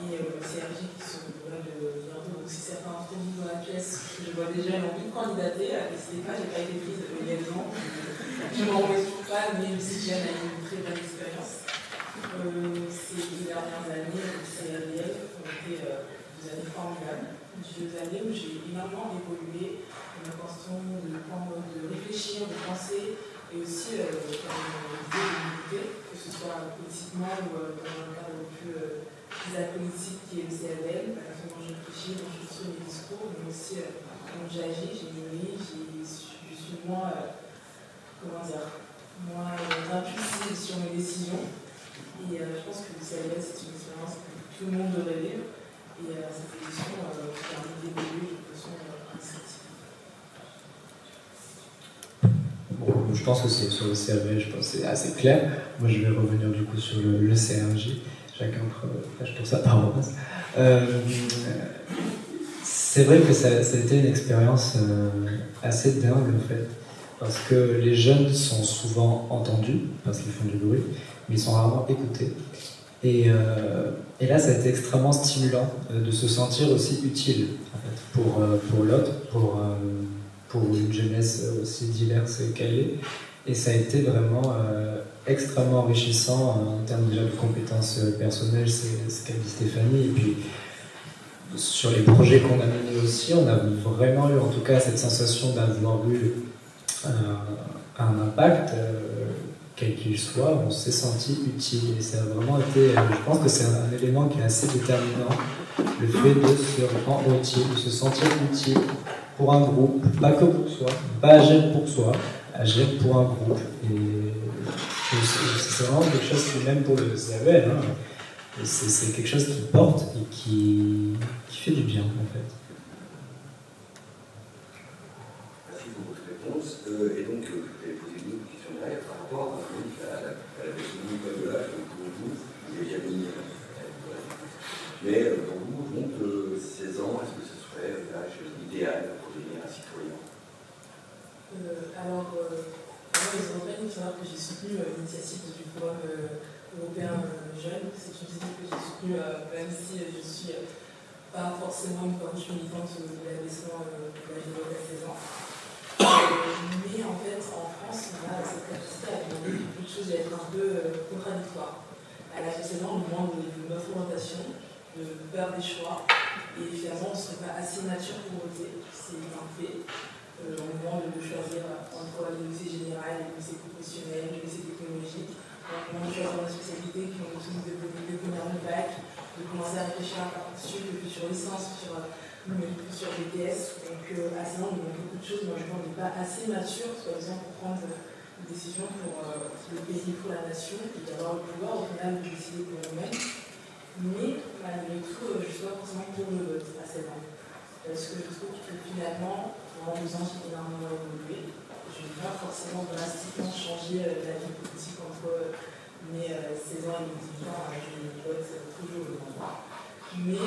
Et le CRJ qui se déroule bientôt. Donc, si certains d'entre vous dans la pièce, je vois déjà une envie de candidater, n'hésitez pas, je n'ai pas été prise il y a 2 ans. Je m'en remets toujours pas, mais le CGN a eu une très bonne expérience. Ces 2 dernières années, le CRDL ont été 2 années formidables. 2 années où j'ai énormément évolué dans ma façon de réfléchir, de penser, et aussi dans l'idée de militer, que ce soit politiquement ou dans un cadre plus apolitique qui est le CADL, la façon dont je réfléchis, dont je construis mes discours, mais aussi dont j'agis, j'ai mûri, je suis moins, moins impulsive sur mes décisions. Et je pense que le CADL, c'est une expérience que tout le monde devrait vivre. Et cette édition permet d'évoluer de façon instinctive. Bon, je pense que c'est sur le CAV, je pense que c'est assez clair. Moi, je vais revenir du coup sur le CRJ. Chacun prêche pour sa paroisse. C'est vrai que ça a été une expérience assez dingue en fait, parce que les jeunes sont souvent entendus parce qu'ils font du bruit, mais ils sont rarement écoutés. Et là, ça a été extrêmement stimulant de se sentir aussi utile en fait, pour l'autre, pour une jeunesse aussi diverse et calée. Et ça a été vraiment extrêmement enrichissant en termes déjà de compétences personnelles, c'est ce qu'a dit Stéphanie. Et puis, sur les projets qu'on a menés aussi, on a vraiment eu en tout cas cette sensation d'avoir eu un impact, quel qu'il soit, on s'est senti utile. Et ça a vraiment été, je pense que c'est un élément qui est assez déterminant, le fait de se rendre utile, de se sentir utile pour un groupe, pas que pour soi, pas agir pour soi, agir pour un groupe. Et c'est vraiment quelque chose qui, même pour le CAVL, hein, c'est quelque chose qui porte et qui fait du bien en fait. Merci pour votre réponse. Et donc, je vais poser une autre question derrière par rapport à la personne de l'âge pour vous, j'ai déjà mis. Mais pour vous, donc 16 ans, est-ce que ce serait l'âge idéal pour devenir un citoyen? Alors, les Européens, il faut savoir que j'ai soutenu l'initiative du Forum européen jeune. C'est une initiative que j'ai soutenue, même si je ne suis pas forcément une farouche militante de l'abaissement de l'âge de vote à 16 ans. Mais en fait, en France, on a cette capacité à demander beaucoup de choses et à être un peu contradictoire. À l'âge de 16 ans, on demande une orientation, de faire des choix, et finalement, on ne serait pas assez mature pour voter, c'est un fait. On demande de choisir entre le lycée général, le lycée professionnel, le lycée technologique. On demande de choisir une spécialité qui ont obtenu de première du bac, de commencer à réfléchir à Parcoursup, puis sur licence, sur BTS. Donc à ce moment, on demande beaucoup de choses. Moi, je pense qu'on n'est pas assez mature, soi-disant, pour prendre des décisions pour le pays, pour la nation, et d'avoir le pouvoir au final de décider pour nous-mêmes. Mais malgré tout, je suis pas forcément pour le vote à 16 ans. Parce que je trouve que finalement, en 2 ans, j'ai énormément évolué. Je n'ai pas forcément drastiquement changé la vie politique entre mes 16 ans et mes 18 ans. Je vote toujours le droit. Mais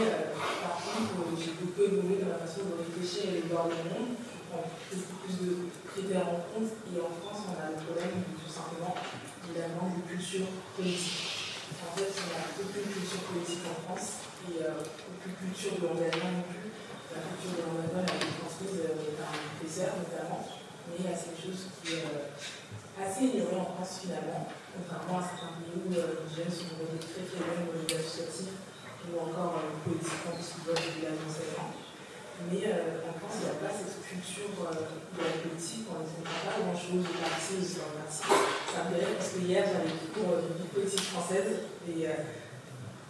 par contre, j'ai beaucoup évolué dans la façon de réfléchir et de voir le monde. Je prends beaucoup plus de critères en compte. Et en France, on a le problème de tout simplement de la manque de culture politique. En fait, on n'a aucune culture politique en France et aucune culture de l'engagement non plus. La culture de l'engagement a été transmise par un professeur notamment, mais c'est quelque chose qui est assez ignoré en France finalement, contrairement à certains pays où les jeunes sont devenus très très jeunes au niveau associatif ou encore politiquement parce qu'ils doivent vivre dans 16 ans. Mais en France, il n'y a pas cette culture de la politique, on ne comprend pas grand-chose de parti ou sur un parti. Ça m'intéresse parce que hier, j'avais des cours de vie politique française et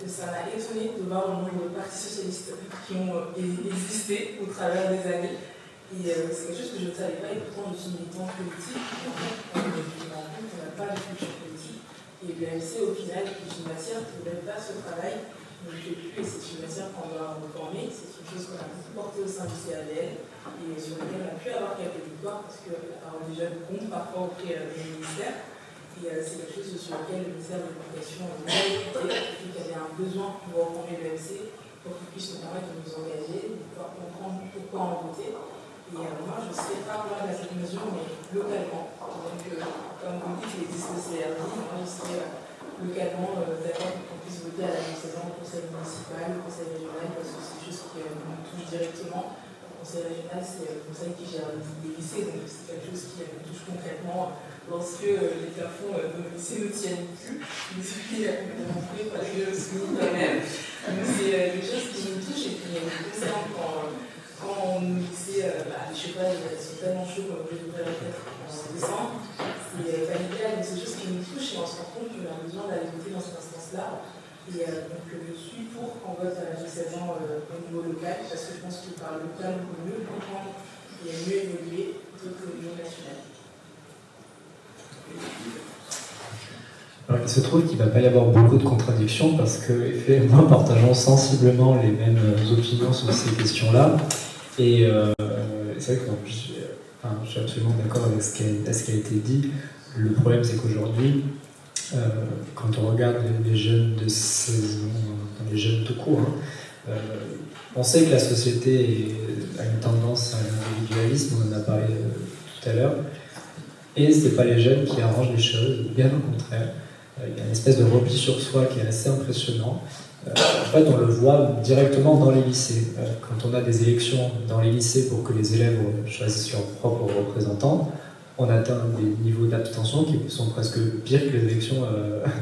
ça m'a étonné de voir le nombre de partis socialistes qui ont existé au travers des années. Et c'est quelque chose que je ne savais pas, et pourtant je suis militante politique. Et en fait, je me rends compte qu'on n'a pas de culture politique. Et l'UMC, au final, qui est une matière qui ne fait pas ce travail, ne le fait plus, et c'est une matière qu'on doit reformer. C'est une chose qu'on a beaucoup portée au sein du CADL, et sur laquelle on a pu avoir quelques victoires, parce que la parole des jeunes compte parfois auprès des ministères. Et c'est quelque chose sur lequel le ministère de l'Éducation a écouté, qu'il y avait un besoin pour reformer l'UMC. pour qu'ils puissent nous permettre de nous engager, de pouvoir comprendre pourquoi on votait. Et moi, je serais favorable à cette mesure, mais localement. Donc, comme vous dites, il existe le CRD, moi, je serais localement d'accord pour qu'on puisse voter à la mi-saison au conseil municipal, au conseil régional, parce que c'est juste qui nous touche directement. Le conseil régional, c'est le conseil qui gère les lycées, donc c'est quelque chose qui nous touche concrètement lorsque les plafonds de nos lycées ne tiennent plus. Désolé de montrer parce que je suis quand même. Mais c'est quelque chose qui nous touche et qui nous concerne quand on nous lycée, je sais pas, ils sont tellement chauds qu'on est obligé d'ouvrir la tête en décembre. C'est familial, mais c'est juste qui nous touche et on se rend compte qu'on a besoin d'aller voter dans cette instance-là. Et donc je suis pour qu'on vote à la mi-saison au niveau local, parce que je pense que par le local, on peut mieux comprendre et mieux évoluer plutôt qu'au niveau national. Alors, il se trouve qu'il ne va pas y avoir beaucoup de contradictions parce que, effectivement, partageons sensiblement les mêmes opinions sur ces questions-là. Et c'est vrai que je suis absolument d'accord avec ce qui a été dit. Le problème, c'est qu'aujourd'hui, quand on regarde les jeunes de saison, les jeunes tout court, on sait que la société a une tendance à l'individualisme, on en a parlé tout à l'heure, et ce n'est pas les jeunes qui arrangent les choses, bien au contraire. Il y a une espèce de repli sur soi qui est assez impressionnant. En fait, on le voit directement dans les lycées. Quand on a des élections dans les lycées pour que les élèves choisissent leurs propres représentants, on atteint des niveaux d'abstention qui sont presque pires que les élections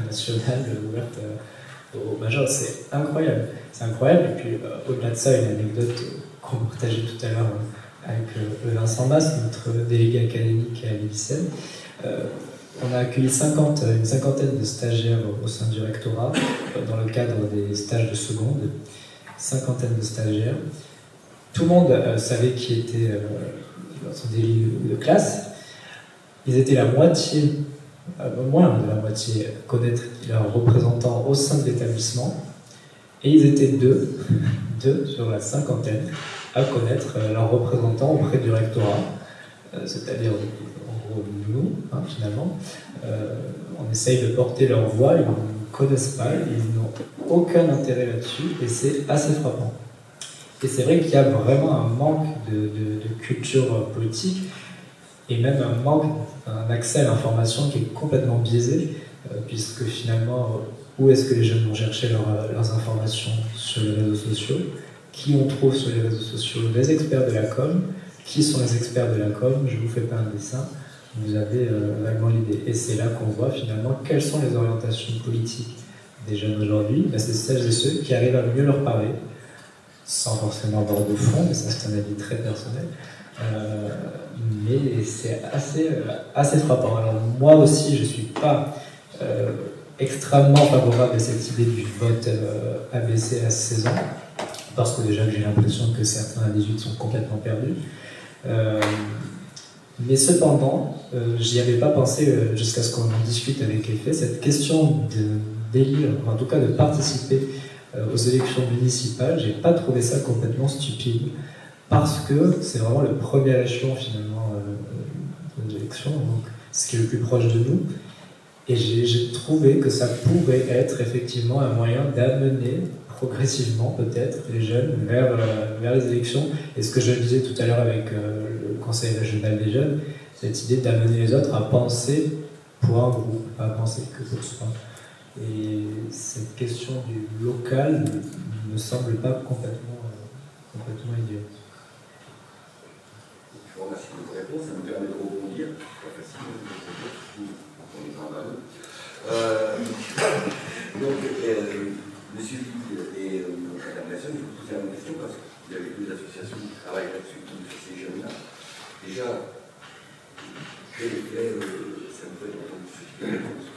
nationales ouvertes aux majeurs. C'est incroyable. C'est incroyable. Et puis, au-delà de ça, une anecdote qu'on partageait tout à l'heure avec Vincent Mas, notre délégué académique à l'Elyséenne. On a accueilli une cinquantaine de stagiaires au sein du rectorat dans le cadre des stages de seconde. Cinquantaine de stagiaires. Tout le monde savait qui était dans son délit de classe. Ils étaient la moitié, moins de la moitié, à connaître leurs représentants au sein de l'établissement. Et ils étaient deux sur la cinquantaine, à connaître leurs représentants auprès du rectorat. C'est-à-dire, en gros, nous, finalement. On essaye de porter leur voix, ils ne connaissent pas, ils n'ont aucun intérêt là-dessus, et c'est assez frappant. Et c'est vrai qu'il y a vraiment un manque de culture politique, et même un accès à l'information qui est complètement biaisé, puisque finalement, où est-ce que les jeunes vont chercher leurs informations sur les réseaux sociaux? Qui on trouve sur les réseaux sociaux? Les experts de la com. Qui sont les experts de la com? Je ne vous fais pas un dessin, vous avez vaguement l'idée. Et c'est là qu'on voit finalement quelles sont les orientations politiques des jeunes aujourd'hui. C'est celles et ceux qui arrivent à mieux leur parler, sans forcément avoir de fond, mais ça c'est un avis très personnel. Mais c'est assez frappant. Alors moi aussi, je ne suis pas extrêmement favorable à cette idée du vote ABC à 16 ans, parce que déjà j'ai l'impression que certains à 18 sont complètement perdus. Mais cependant, j'y avais pas pensé jusqu'à ce qu'on en discute avec Effet, cette question d'élire, en tout cas de participer aux élections municipales, j'ai pas trouvé ça complètement stupide, parce que c'est vraiment le premier échelon finalement de l'élection, donc ce qui est le plus proche de nous, et j'ai trouvé que ça pouvait être effectivement un moyen d'amener progressivement peut-être les jeunes vers les élections. Et ce que je disais tout à l'heure avec le conseil régional des jeunes, cette idée d'amener les autres à penser pour un groupe, pas à penser que pour soi. Et cette question du local ne me semble pas complètement idiote. Je vous remercie de votre réponse, ça me permet de rebondir. C'est pas facile de rebondir, surtout quand on est en ballon. Donc, Monsieur et Madame Masson, je vous pose la même question parce qu'il y avait deux associations qui travaillent là-dessus, qui nous font ces jeunes-là. Déjà, quel effet ça me fait d'entendre ce type de réponse?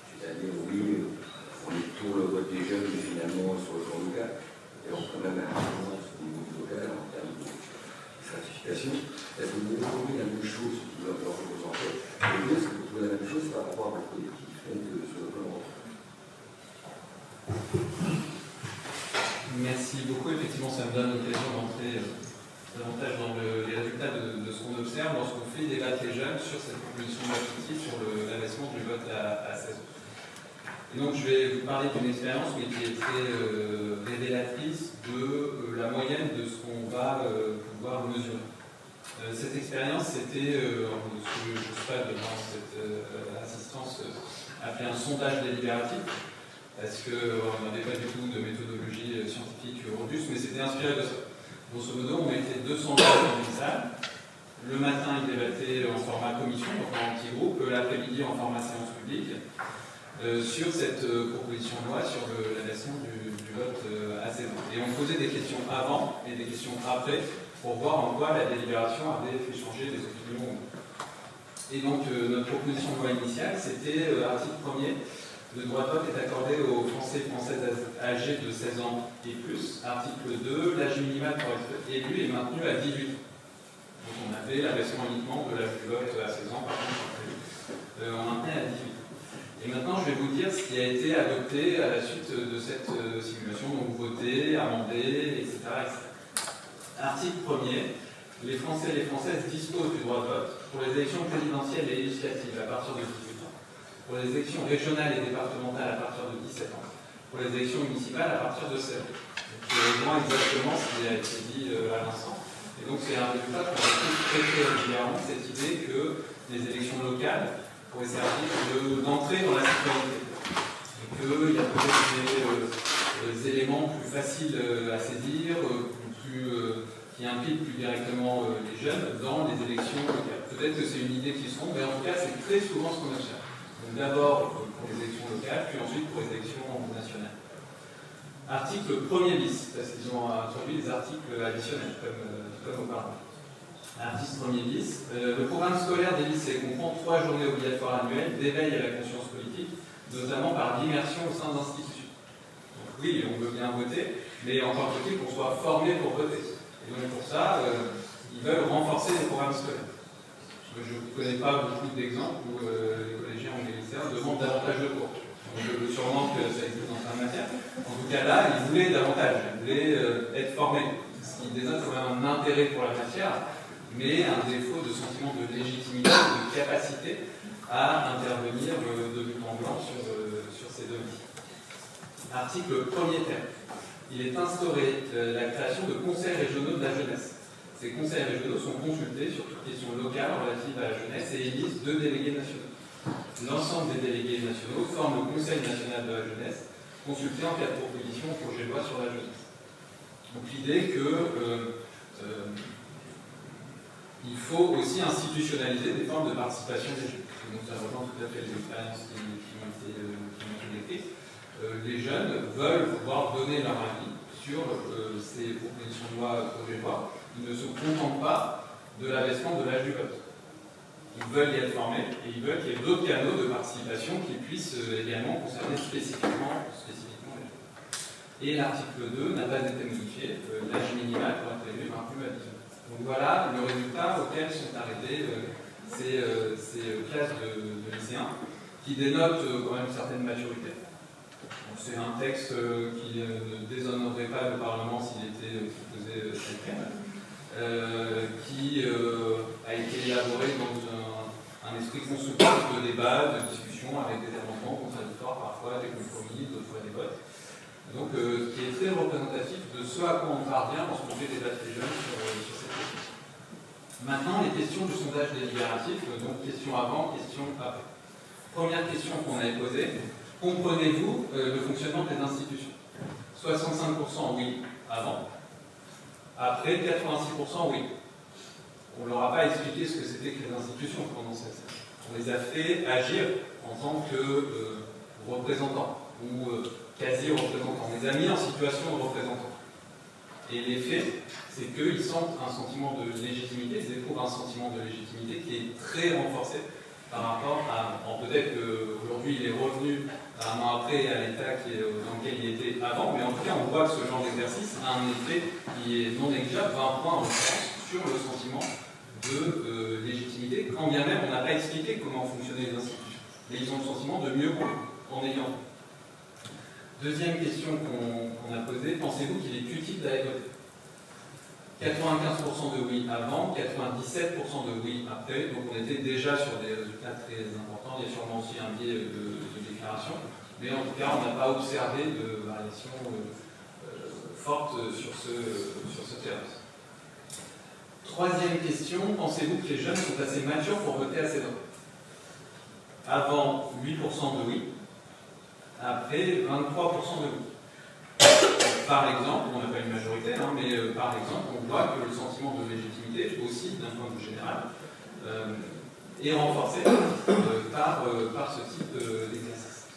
C'est-à-dire, oui, on est pour le vote des jeunes, mais finalement sur le plan local. Et on a quand même un influence au niveau local en termes de stratification. Est-ce que vous trouvez la même chose lors de vos enquêtes? Et vous, est-ce que vous trouvez la même chose par rapport à votre collectif, donc sur le plan local? Merci beaucoup. Effectivement, ça me donne l'occasion d'entrer davantage dans les résultats de ce qu'on observe lorsqu'on fait débattre les jeunes sur cette proposition de la justice sur l'abaissement du vote à 16 ans. Et donc je vais vous parler d'une expérience mais qui est très révélatrice de la moyenne de ce qu'on va pouvoir mesurer. Cette expérience, c'était ce que je sais devant cette assistance appelé un sondage délibératif, parce qu'on n'avait pas du tout de méthodologie scientifique robuste, mais c'était inspiré de ça. Grosso modo, on mettait 200 gens dans une salle. Le matin, ils débattaient en format commission, donc en petit groupe, l'après-midi en format séance publique, sur cette proposition de loi sur la version du vote à 16 ans. Et on posait des questions avant et des questions après pour voir en quoi la délibération avait fait changer les opinions. Et donc notre proposition de loi initiale, c'était article 1er, le droit de vote est accordé aux Français et Françaises âgés de 16 ans et plus. Article 2, l'âge minimal pour être élu est maintenu à 18 ans. Donc on avait l'abaissement uniquement de l'âge du vote à 16 ans, par contre, on maintenait à 18 ans. Et maintenant, je vais vous dire ce qui a été adopté à la suite de cette simulation, donc voté, amendé, etc., etc. Article 1er, les Français et les Françaises disposent du droit de vote pour les élections présidentielles et législatives à partir de 18 ans, pour les élections régionales et départementales à partir de 17 ans, pour les élections municipales à partir de 16 ans. Donc, je rejoins exactement ce qui a été dit à l'instant. Et donc, c'est un résultat qu'on retrouve très régulièrement, cette idée que les élections locales pourraient servir d'entrée dans la citoyenneté. Et qu'il y a peut-être des éléments plus faciles à saisir, qui impliquent plus directement les jeunes dans les élections locales. Peut-être que c'est une idée qui se trompe, mais en tout cas, c'est très souvent ce qu'on observe. Donc d'abord pour les élections locales, puis ensuite pour les élections nationales. Article 1er bis, parce qu'ils ont introduit des articles additionnels, comme auparavant. Article 1er bis, le programme scolaire des lycées comprend 3 journées obligatoires annuelles d'éveil à la conscience politique, notamment par l'immersion au sein d'institutions. Donc oui, on veut bien voter, mais encore faut-il qu'on soit formé pour voter. Et donc pour ça, ils veulent renforcer les programmes scolaires. Je ne connais pas beaucoup d'exemples où les collégiens ou les lycéens demandent davantage de cours. Donc sûrement que ça existe dans plein de matières. En tout cas là, ils voulaient davantage, ils voulaient être formés. Ce qui dénote quand même un intérêt pour la matière, mais un défaut de sentiment de légitimité, de capacité à intervenir de but en blanc sur ces domaines. Article 1er terme. Il est instauré la création de conseils régionaux de la jeunesse. Ces conseils régionaux sont consultés sur toutes questions locales relatives à la jeunesse et élisent 2 délégués nationaux. L'ensemble des délégués nationaux forment le Conseil national de la jeunesse, consulté en cas de proposition au projet de loi sur la jeunesse. Donc l'idée que il faut aussi institutionnaliser des formes de participation des jeunes. Donc ça rejoint tout à fait les expériences qui m'ont été décrites. Les jeunes veulent pouvoir donner leur avis sur ces propositions de loi, projet de loi. Ils ne se contentent pas de l'abaissement de l'âge du vote. Ils veulent y être formés et ils veulent qu'il y ait d'autres canaux de participation qui puissent également concerner spécifiquement les jeunes. Et l'article 2 n'a pas été modifié. L'âge minimal pour être élu est maintenu à 18 ans. Donc voilà le résultat auquel sont arrêtées ces classes de lycéens qui dénotent quand même une certaine maturité. C'est un texte qui ne déshonorerait pas le Parlement s'il était proposé tel quel, qui a été élaboré dans un esprit constructif de débat, de discussion, avec des amendements contradictoires, parfois des compromis, d'autres fois des votes. Donc, qui est très représentatif de ce à quoi on parvient lorsqu'on fait débattre les jeunes sur cette question. Maintenant, les questions du sondage délibératif, donc question avant, question après. Première question qu'on avait posée. Comprenez-vous le fonctionnement des institutions? 65% oui, avant. Après, 86% oui. On ne leur a pas expliqué ce que c'était que les institutions pendant cette séance. On les a fait agir en tant que représentants ou quasi-représentants. On les a mis en situation de représentants. Et l'effet, c'est qu'ils sentent un sentiment de légitimité, ils éprouvent un sentiment de légitimité qui est très renforcé par rapport à... peut-être qu'aujourd'hui il est revenu un an après à l'état dans lequel il était avant, mais en tout cas on voit que ce genre d'exercice a un effet qui est non négligeable, 20 points en l'occurrence, sur le sentiment de légitimité, quand bien même on n'a pas expliqué comment fonctionnaient les institutions. Mais ils ont le sentiment de mieux en ayant. Deuxième question qu'on a posée, pensez-vous qu'il est utile d'aller voter? 95% de oui avant, 97% de oui après, donc on était déjà sur des résultats très importants. Il y a sûrement aussi un biais de déclaration. Mais en tout cas, on n'a pas observé de variation forte sur ce terrain. Troisième question, pensez-vous que les jeunes sont assez matures pour voter à 16 ans? Avant, 8% de oui. Après, 23% de oui. Par exemple, on n'a pas une majorité, hein, mais par exemple, on voit que le sentiment de légitimité, aussi d'un point de vue général, est renforcé par ce type d'exercice.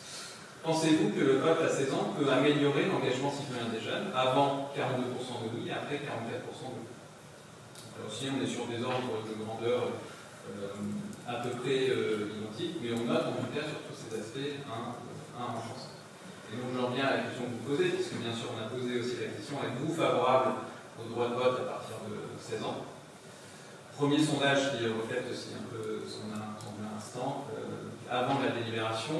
Pensez-vous que le vote à 16 ans peut améliorer l'engagement citoyen des jeunes? Avant, 42% de oui, après 44% de oui. Alors aussi, on est sur des ordres de grandeur à peu près identiques, mais on note en tout cas sur tous ces aspects un renforcement. Et donc j'en reviens à la question que vous posez, puisque bien sûr on a posé aussi la question, êtes-vous favorable au droit de vote à partir de 16 ans? Premier sondage qui reflète aussi un peu son instant, avant la délibération,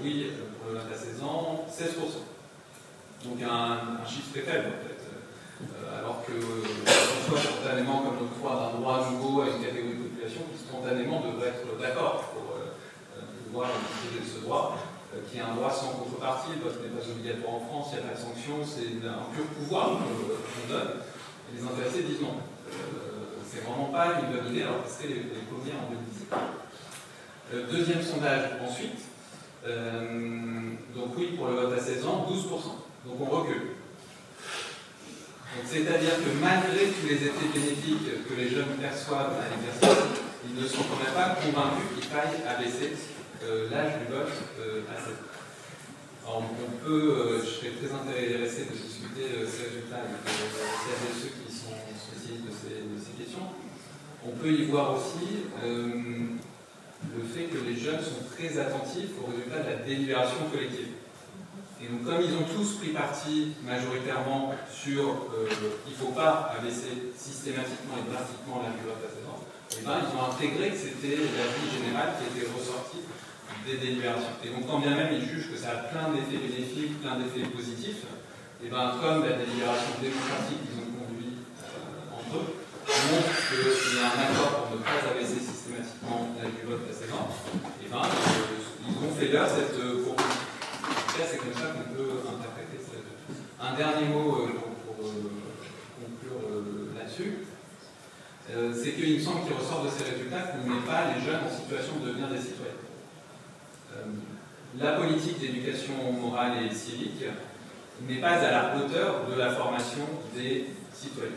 oui pour le vote à 16 ans, 16%. Donc un chiffre très faible en fait. Alors que on soit spontanément, comme l'octroi d'un droit nouveau à une catégorie de population qui spontanément devrait être d'accord pour pouvoir utiliser ce droit, qui est un droit sans contrepartie. Le vote n'est pas obligatoire en France, il n'y a pas de sanction, c'est un pur pouvoir qu'on donne. Et les intéressés disent non. C'est vraiment pas une bonne idée, alors que c'était les premiers en 2017. Deuxième sondage ensuite. Donc oui, pour le vote à 16 ans, 12%. Donc on recule. C'est-à-dire que malgré tous les effets bénéfiques que les jeunes perçoivent à l'exercice, ils ne sont quand même pas convaincus qu'il faille abaisser l'âge du vote à 16 ans. Alors on peut, je serais très intéressé de discuter ces résultats avec celles et ceux qui sont spécialistes de ces questions. On peut y voir aussi le fait que les jeunes sont très attentifs aux résultats de la délibération collective. Et donc, comme ils ont tous pris parti majoritairement sur il ne faut pas abaisser systématiquement et drastiquement l'âge du vote à 16 ans, et ben, ils ont intégré que c'était l'avis général qui était ressorti des délibérations. Et donc, quand bien même ils jugent que ça a plein d'effets bénéfiques, plein d'effets positifs, et ben, comme la délibération démocratique qu'ils ont conduit entre eux montre qu'il y a un accord pour ne pas abaisser systématiquement l'âge du vote à 16 ans, et ben, ils ont fait leur cette proposition. C'est comme ça qu'on peut interpréter ça. Un dernier mot pour conclure là-dessus, c'est qu'il me semble qu'il ressort de ces résultats qu'on ne met pas les jeunes en situation de devenir des citoyens. La politique d'éducation morale et civique n'est pas à la hauteur de la formation des citoyens.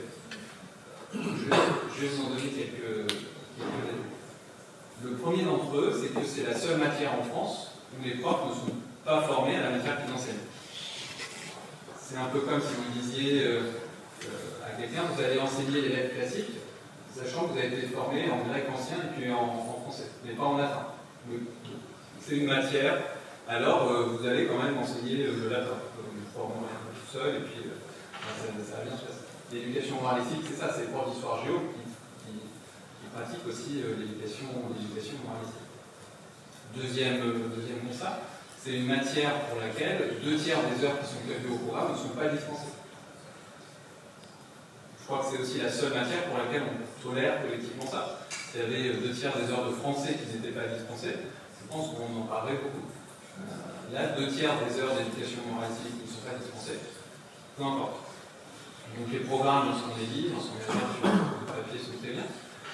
Je vais vous en donner quelques éléments. Le premier d'entre eux, c'est que c'est la seule matière en France où les profs ne sont pas formés à la matière qu'ils enseignent. C'est un peu comme si vous disiez à quelqu'un, vous allez enseigner les lettres classiques, sachant que vous avez été formé en grec ancien et puis en français, mais pas en latin. C'est une matière, alors vous allez quand même enseigner le latin. Vous formez tout seul et puis ça va bien se passer. L'éducation morale et civique, c'est ça, c'est le prof d'histoire géo qui pratique aussi l'éducation morale et civique. Deuxième constat, c'est une matière pour laquelle 2 tiers des heures qui sont prévues au programme ne sont pas dispensées. Je crois que c'est aussi la seule matière pour laquelle on tolère collectivement ça. S'il y avait 2 tiers des heures de français qui n'étaient pas dispensées, je pense qu'on en parlerait beaucoup. Là, 2 tiers des heures d'éducation morale et civique qui ne sont pas dispensées, peu importe. Donc les programmes, lorsqu'on les lit, lorsqu'on les regarde sur le papier, sont très bien,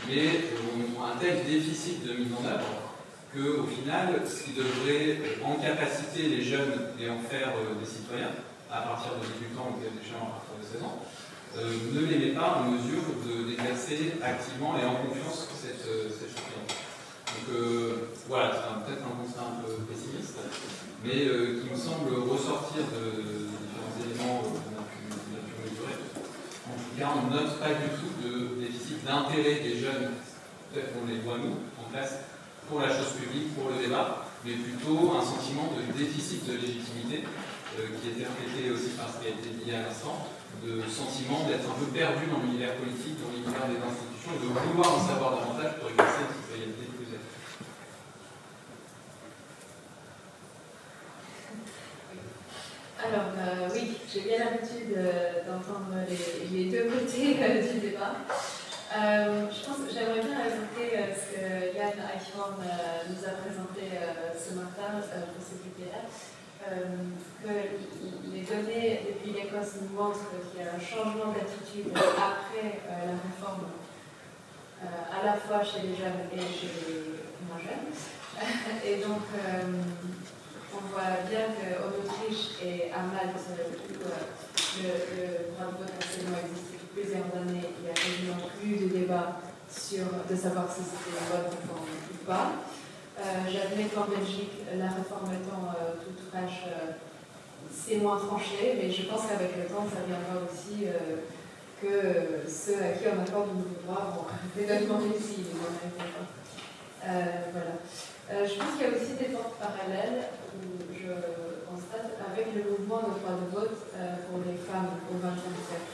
mais on a un tel déficit de mise en œuvre qu'au final, ce qui devrait incapaciter les jeunes et en faire des citoyens, à partir de 18 ans ou des gens à partir de 16 ans, ne les met pas en mesure d'exercer activement et en confiance cette citoyenneté. Donc voilà, c'est peut-être un constat un peu pessimiste, mais qui me semble ressortir de différents éléments qu'on a pu mesurer. En tout cas, on ne note pas du tout de déficit d'intérêt des jeunes, peut-être qu'on les voit nous, en classe, pour la chose publique, pour le débat, mais plutôt un sentiment de déficit de légitimité qui était reflété aussi par ce qui a été dit à l'instant, de sentiment d'être un peu perdu dans l'univers politique, dans l'univers des institutions, et de vouloir en savoir davantage pour exercer une citoyenneté plus active. Alors, oui, j'ai bien l'habitude d'entendre les deux côtés du débat. Je pense que j'aimerais bien ajouter ce que Yann Eichhorn nous a présenté ce matin pour ce budget-là. que les données depuis l'Écosse nous montrent qu'il y a un changement d'attitude après la réforme, à la fois chez les jeunes et chez les moins jeunes. Et donc, on voit bien qu'en Autriche et à Malte, où le droit de vote actuellement existe depuis plusieurs années, il n'y a quasiment plus de débat de savoir si c'était une bonne réforme ou pas. J'admets qu'en Belgique, la réforme étant toute fraîche, c'est moins tranché, mais je pense qu'avec le temps, ça viendra aussi que ceux à qui on accorde de nouveaux droits vont également réussir. Voilà. Je pense qu'il y a aussi des portes parallèles où je constate avec le mouvement de droit de vote pour les femmes au XXe siècle,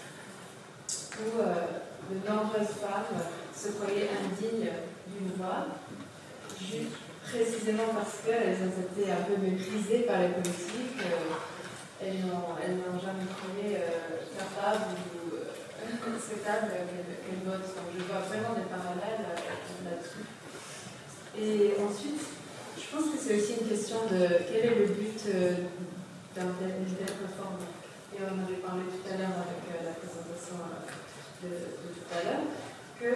où de nombreuses femmes se croyaient indignes d'une voix, juste précisément parce qu'elles ont été un peu méprisées par les politiques. Elles n'ont jamais trouvé capable ou souhaitable qu'elles votent. Donc je vois vraiment des parallèles là-dessus. Et ensuite, je pense que c'est aussi une question de quel est le but d'une telle réforme. Et on en avait parlé tout à l'heure avec la présentation de tout à l'heure, que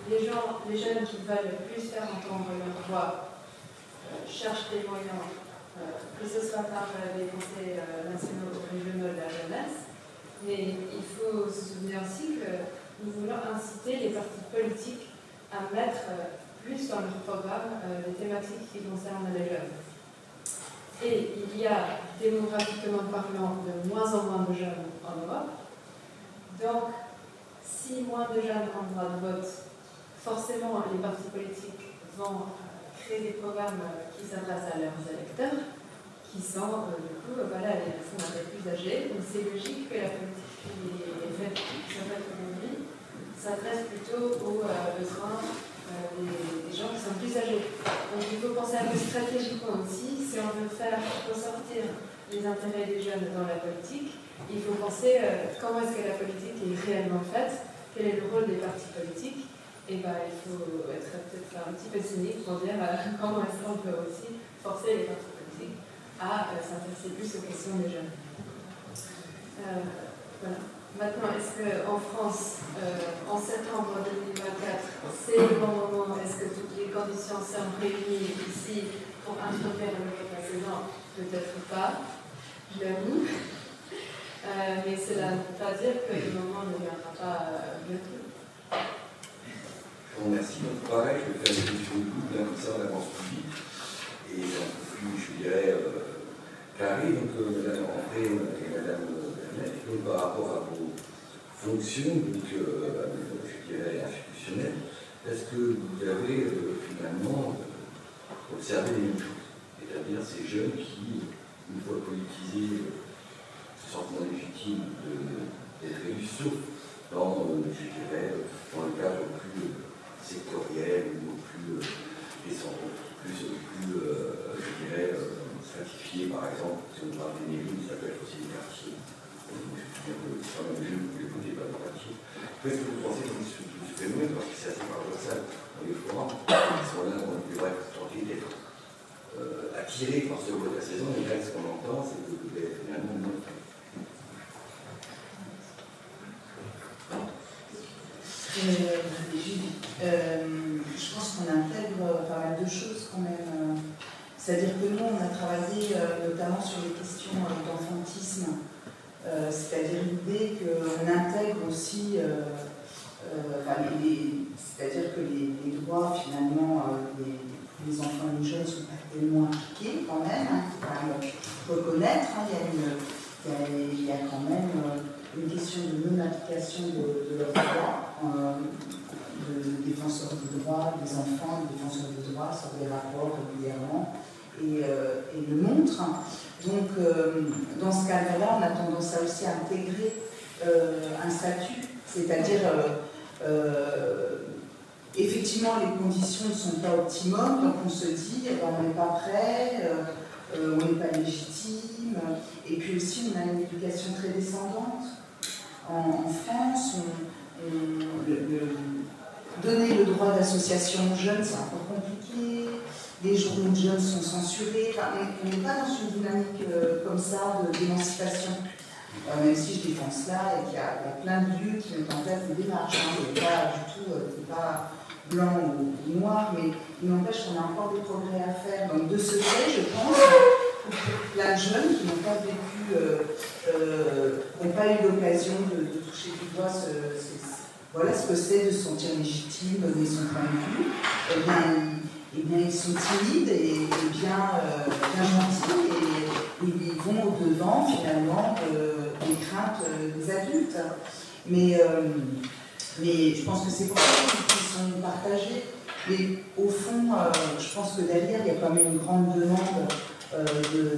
les jeunes qui veulent plus faire entendre leur voix cherchent des moyens, que ce soit par les conseils nationaux ou régionaux de la jeunesse, mais il faut se souvenir aussi que nous voulons inciter les partis politiques à mettre plus dans leur programme des thématiques qui concernent les jeunes. Et il y a, démographiquement parlant, de moins en moins de jeunes en Europe. Donc, si moins de jeunes ont droit de vote, forcément, les partis politiques vont créer des programmes qui s'adressent à leurs électeurs, qui sont, du coup, voilà, les personnes un peu plus âgées. Donc, c'est logique que la politique qui est faite aujourd'hui s'adresse plutôt aux besoins des gens qui sont plus âgés. Donc, il faut penser un peu stratégiquement aussi. Si on veut faire ressortir les intérêts des jeunes dans la politique, il faut penser comment est-ce que la politique est réellement faite, quel est le rôle des partis politiques. Et ben, il faut être peut-être un petit peu cynique pour dire comment est-ce qu'on peut aussi forcer les partis politiques à s'intéresser plus aux questions des jeunes. Voilà. Maintenant, est-ce qu'en France, en septembre 2024, c'est le bon moment? Est-ce que toutes les conditions sont réunies ici pour introduire le vote précédent? Peut-être pas, je l'avoue. Mais cela ne veut pas dire que le moment ne viendra pas bientôt. Je vous remercie. Donc, pareil, je vais faire des questions doubles, comme ça, on avance plus vite. Et un peu plus, je dirais, carré. Donc, Madame André et Madame Bernett, donc, par rapport à vos fonctions, donc, je dirais, institutionnelles, est-ce que vous avez finalement observé les mêmes choses? C'est-à-dire ces jeunes qui, une fois politisés, se sentent moins légitimes d'être élus, sauf dans, je dirais, dans le cadre plus sectoriel ou plus je dirais, stratifié, par exemple, si on parle des mairies, ça peut être aussi des quartiers. Je me souviens que quand même, je ne voulais pas des quartiers. Qu'est-ce que vous pensez de ce phénomène? Parce que c'est assez paradoxal dans les forums, qui sont là, on devrait tenter d'être attirés par ce vote à saison, et là, ce qu'on entend, c'est que vous êtes finalement non. Je pense qu'on intègre pas mal de choses quand même. C'est-à-dire que nous, on a travaillé notamment sur les questions d'enfantisme, c'est-à-dire l'idée qu'on intègre aussi, c'est-à-dire que les droits, finalement, les enfants et les jeunes ne sont pas tellement impliqués quand même, il faut quand même reconnaître, il y a quand même une question de non-application de leurs droits, de défenseurs des droits, des enfants, des défenseurs des droits sur des rapports régulièrement et le montrent. Donc, dans ce cadre-là, on a tendance à aussi intégrer un statut, c'est-à-dire effectivement les conditions ne sont pas optimum, donc on se dit on n'est pas prêt, on n'est pas légitime, et puis aussi on a une éducation très descendante. En France, donner le droit d'association aux jeunes, c'est un peu compliqué. les journaux de jeunes sont censurés. Enfin, on n'est pas dans une dynamique comme ça d'émancipation. Même si je défends cela et qu'il y a plein de lieux qui mettent en place des démarches. Il n'est pas du tout, pas blanc ou noir, mais il n'empêche qu'on a encore des progrès à faire. Donc de ce fait, je pense, pour plein de jeunes qui n'ont pas vécu, n'ont pas eu l'occasion de toucher du doigt voilà ce que c'est de se sentir légitime, donner son point de vue, eh bien ils sont timides et bien gentils et ils vont au-devant finalement des craintes des adultes. Mais je pense que c'est pour ça qu'ils sont partagés. Mais au fond, je pense que derrière, il y a quand même une grande demande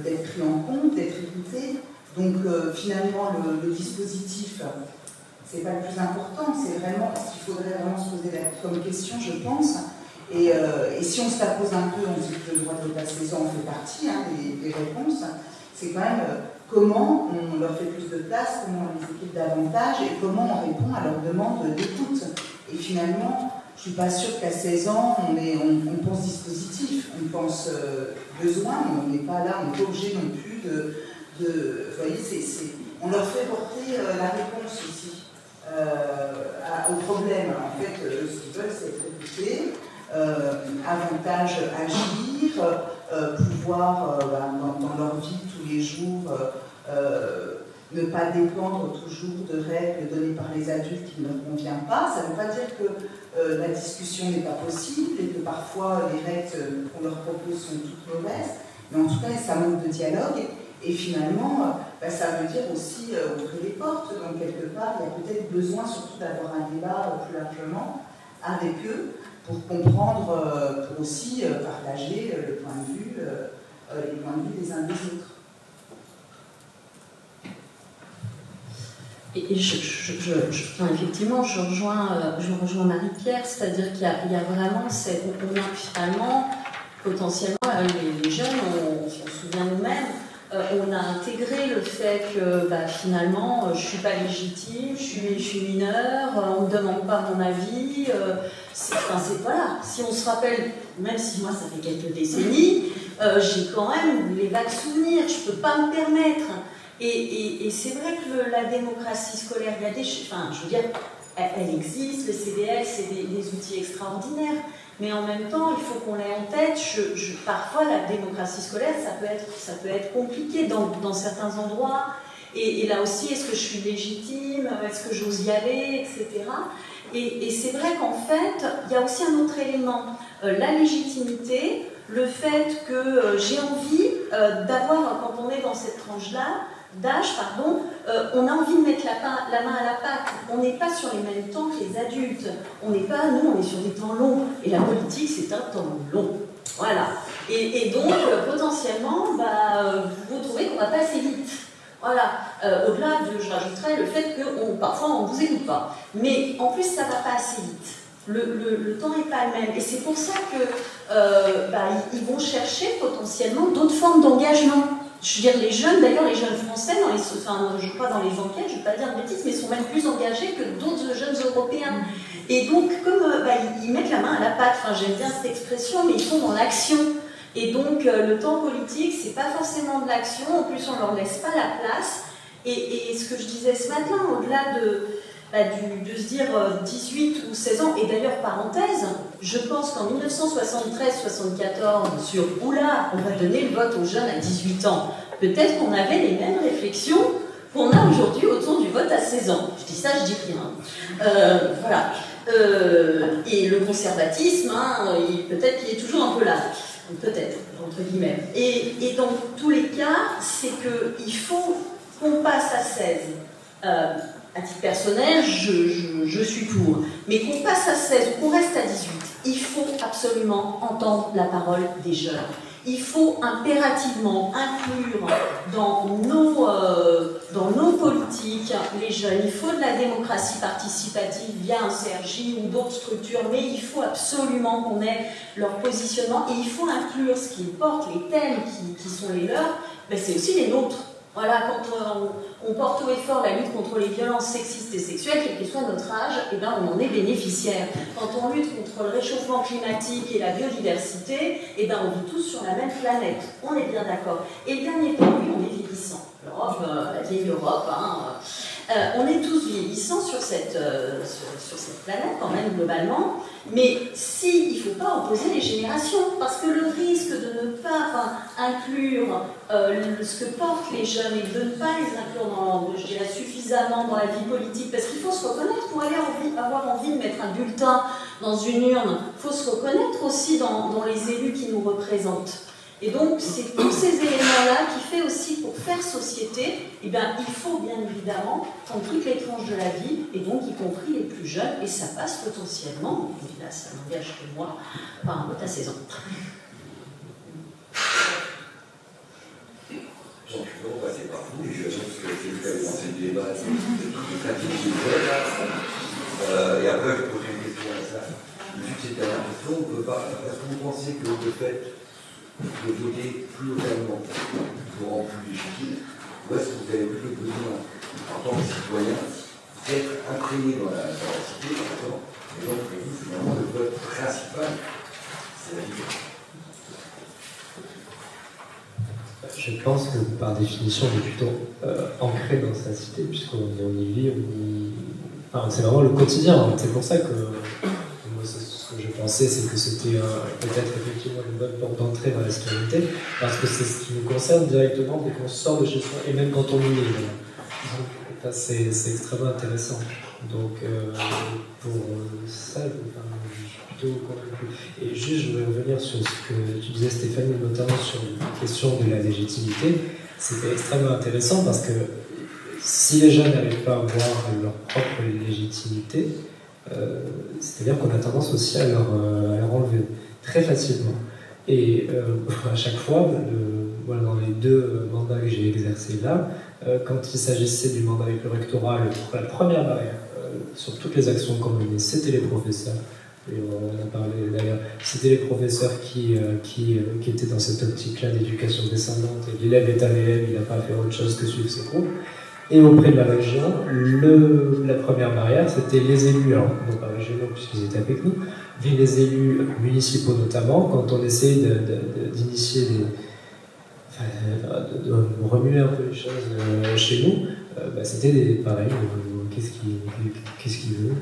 d'être pris en compte, d'être écouté. Donc finalement, le dispositif, c'est pas le plus important, c'est vraiment ce qu'il faudrait vraiment se poser comme question, je pense. Et si on se la pose un peu, on dit que le droit de la saison en fait partie, des réponses, c'est quand même comment on leur fait plus de place, comment on les équipe davantage et comment on répond à leurs demandes d'écoute. Et finalement, je ne suis pas sûre qu'à 16 ans, on pense dispositif, on pense besoin, mais on n'est pas là, on n'est pas obligé non plus vous voyez, on leur fait porter la réponse aussi au problème. En fait, ce qu'ils veulent, c'est être écoutés, avantage agir, pouvoir, dans leur vie de tous les jours, ne pas dépendre toujours de règles données par les adultes qui ne leur conviennent pas. Ça ne veut pas dire que la discussion n'est pas possible et que parfois les règles qu'on leur propose sont toutes mauvaises, mais en tout cas, ça manque de dialogue. Et finalement, ça veut dire aussi ouvrir les portes. Donc, quelque part, il y a peut-être besoin surtout d'avoir un débat plus largement avec eux pour comprendre, pour aussi partager les points de vue des uns des autres. Et effectivement, je rejoins Marie-Pierre, c'est-à-dire qu'il y a vraiment finalement, potentiellement, les jeunes, on se souvient nous-mêmes, on a intégré le fait que finalement, je ne suis pas légitime, je suis mineure, on ne me demande pas mon avis. Voilà. Si on se rappelle, même si moi ça fait quelques décennies, j'ai quand même les vagues souvenirs, je ne peux pas me permettre. Et c'est vrai que la démocratie scolaire, il y a des choses, je veux dire, elle existe, le CDL, c'est des outils extraordinaires. Mais en même temps, il faut qu'on l'ait en tête. Parfois, la démocratie scolaire, ça peut être compliqué dans certains endroits. Et là aussi, est-ce que je suis légitime? Est-ce que j'ose y aller? Etc. Et c'est vrai qu'en fait, il y a aussi un autre élément. La légitimité, le fait que j'ai envie d'avoir, quand on est dans cette tranche-là, d'âge, on a envie de mettre la main à la pâte. On n'est pas sur les mêmes temps que les adultes. On est sur des temps longs. Et la politique, c'est un temps long. Voilà. Et donc, potentiellement, vous trouvez qu'on va pas assez vite. Voilà. Au-delà je rajouterais le fait que parfois, on ne vous écoute pas. Mais en plus, ça ne va pas assez vite. Le temps n'est pas le même. Et c'est pour ça qu'ils vont chercher potentiellement d'autres formes d'engagement. Je veux dire, les jeunes français, je crois dans les enquêtes, je ne vais pas dire de bêtises, mais sont même plus engagés que d'autres jeunes européens. Et donc, comme ils mettent la main à la pâte, j'aime bien cette expression, mais ils sont dans l'action. Et donc, le temps politique, c'est pas forcément de l'action, en plus, on ne leur laisse pas la place. Et ce que je disais ce matin, au-delà de se dire 18 ou 16 ans, et d'ailleurs, parenthèse, je pense qu'en 1973-74, sur « Oula, on va donner le vote aux jeunes à 18 ans », peut-être qu'on avait les mêmes réflexions qu'on a aujourd'hui autour du vote à 16 ans. Je dis ça, je dis rien. Voilà. Et le conservatisme, peut-être qu'il est toujours un peu là. Peut-être, entre guillemets. Et dans tous les cas, c'est qu'il faut qu'on passe à 16. À titre personnel, je suis pour. Mais qu'on passe à 16 ou qu'on reste à 18, il faut absolument entendre la parole des jeunes. Il faut impérativement inclure dans nos politiques les jeunes. Il faut de la démocratie participative via un CRJ ou d'autres structures, mais il faut absolument qu'on ait leur positionnement et il faut inclure ce qu'ils portent, les thèmes qui sont les leurs, c'est aussi les nôtres. Voilà, quand on porte haut et fort la lutte contre les violences sexistes et sexuelles, quel que soit notre âge, eh ben, on en est bénéficiaire. Quand on lutte contre le réchauffement climatique et la biodiversité, eh ben, on vit tous sur la même planète. On est bien d'accord. Et le dernier point, oui, on est vieillissant. L'Europe, la vieille Europe, on est tous vieillissants sur cette planète quand même globalement, mais il ne faut pas opposer les générations, parce que le risque de ne pas inclure ce que portent les jeunes et de ne pas les inclure je dirais, suffisamment dans la vie politique, parce qu'il faut se reconnaître pour avoir envie de mettre un bulletin dans une urne, il faut se reconnaître aussi dans les élus qui nous représentent. Et donc, c'est tous ces éléments-là qui fait aussi, pour faire société, eh bien, il faut bien évidemment prendre toutes les tranches de la vie, et donc y compris les plus jeunes, et ça passe potentiellement, et là ça n'engage que moi, par un vote à 16 ans. Donc, on va passer par vous, et je pense que c'est vous qui avez lancé le débat de toutes les pratiques qui sont faites. Et après, je poserai une question à ça. Vu que c'est une question, on ne peut pas. Est-ce que vous pensez que le fait de voter plus localement vous rend plus légitime, ou est-ce que vous avez plus le besoin, en tant que citoyen, d'être imprégné dans la cité, exactement. Et donc, pour vous, finalement, le vote principal, c'est la liberté. Je pense que par définition, on est plutôt ancré dans sa cité, puisqu'on y vit, Enfin, c'est vraiment le quotidien. C'est pour ça que moi, ce que je pensais, c'est que c'était peut-être effectivement une bonne porte d'entrée dans la citoyenneté, parce que c'est ce qui nous concerne directement dès qu'on sort de chez soi, et même quand on y est. Donc, c'est extrêmement intéressant. Donc, pour ça, je suis plutôt convaincu. Et juste, je voulais revenir sur ce que tu disais, Stéphanie, notamment sur la question de la légitimité. C'était extrêmement intéressant parce que si les jeunes n'arrivent pas à avoir leur propre légitimité, c'est-à-dire qu'on a tendance aussi à leur enlever très facilement. Et à chaque fois, voilà, dans les 2 mandats que j'ai exercés là, quand il s'agissait du mandat avec le rectorat, la première barrière sur toutes les actions qu'on menait, c'était les professeurs. Et on en a parlé d'ailleurs, c'était les professeurs qui étaient dans cette optique-là d'éducation descendante, et l'élève est un élève, il n'a pas à faire autre chose que suivre ses cours. Et auprès de la région, la première barrière, c'était les élus, alors non pas régionaux puisqu'ils étaient avec nous, mais les élus municipaux notamment, quand on essayait d'initier de remuer un peu les choses chez nous, c'était pareil, qu'est-ce qu'il veut.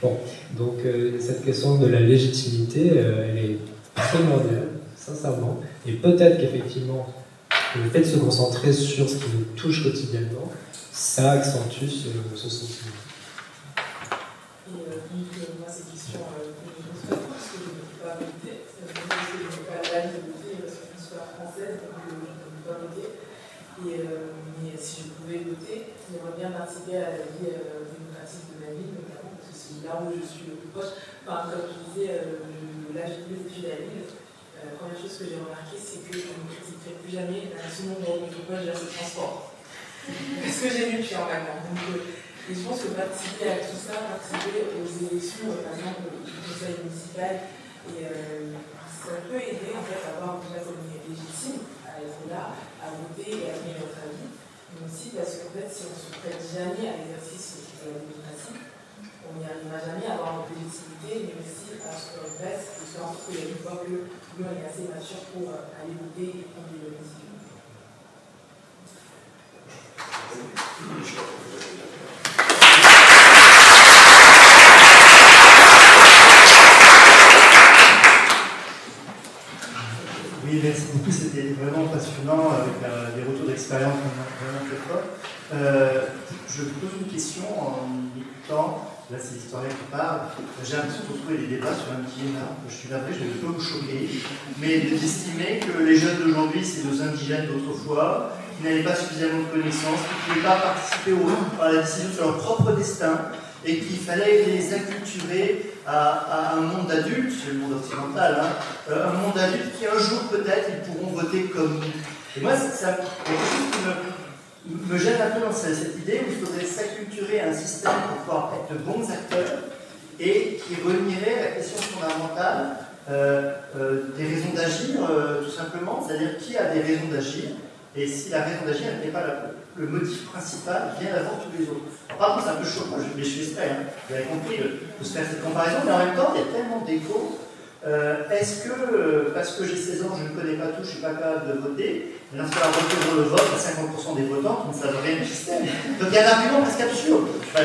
Bon, donc cette question de la légitimité, elle est primordiale, sincèrement, et peut-être qu'effectivement, le fait de se concentrer sur ce qui nous touche quotidiennement, ça accentue ce sentiment. Et donc, moi, ces questions que je ne pose pas parce que je ne peux pas voter. C'est-à-dire que je n'ai pas la balle de voter parce que je suis française, donc je ne peux pas voter. Mais si je pouvais voter, j'aimerais bien participer à la vie démocratique de ma ville, notamment parce que c'est là où je suis le plus proche. Enfin, comme je disais, là, j'ai fait des études à Lille. La première chose que j'ai remarqué, c'est que je ne critiquerai plus jamais la seconde où je peux gérer ce transport. Parce que j'ai lu, je suis en vacances. Et je pense que participer à tout ça, participer aux élections, par exemple, du conseil municipal, et ça peut aider en fait à avoir déjà comme on est légitime à être là, à voter et à donner notre avis. Mais aussi parce qu'en fait, si on ne se prête jamais à l'exercice de la démocratie, on n'y arrivera jamais à avoir notre légitimité, mais aussi à ce qu'on reste, et faire en sorte qu'il y a une fois que l'on est assez mature pour aller voter et prendre des décisions. Oui, merci beaucoup, c'était vraiment passionnant avec des retours d'expérience vraiment très forts. Je vous pose une question en écoutant, là c'est l'historien qui parle, j'ai l'impression de retrouver des débats sur un petit énorme, je suis navré, je vais un peu vous choquer, mais d'estimer que les jeunes d'aujourd'hui c'est nos indigènes d'autrefois, qui n'avaient pas suffisamment de connaissances, qui ne pouvaient pas participer à la décision sur leur propre destin, et qu'il fallait les acculturer à un monde d'adulte, c'est le monde occidental, un monde d'adulte qui un jour peut-être ils pourront voter comme nous. Et moi, ça me gêne un peu dans cette idée où il faudrait s'acculturer à un système pour pouvoir être de bons acteurs et qui renierait la question fondamentale des raisons d'agir, tout simplement, c'est-à-dire qui a des raisons d'agir Et si la raison d'agir n'est pas le motif principal, bien avant tous les autres. Alors, par contre, c'est un peu choquant, mais je suis exprès, hein. Vous avez compris de se faire cette comparaison, mais en même temps, il y a tellement d'échos. Est-ce que, parce que j'ai 16 ans, je ne connais pas tout, je ne suis pas capable de voter, mais dans ce cas-là, retour le vote à 50% des votants qui ne savent rien du système. Donc il y a un argument presque absurde. Enfin,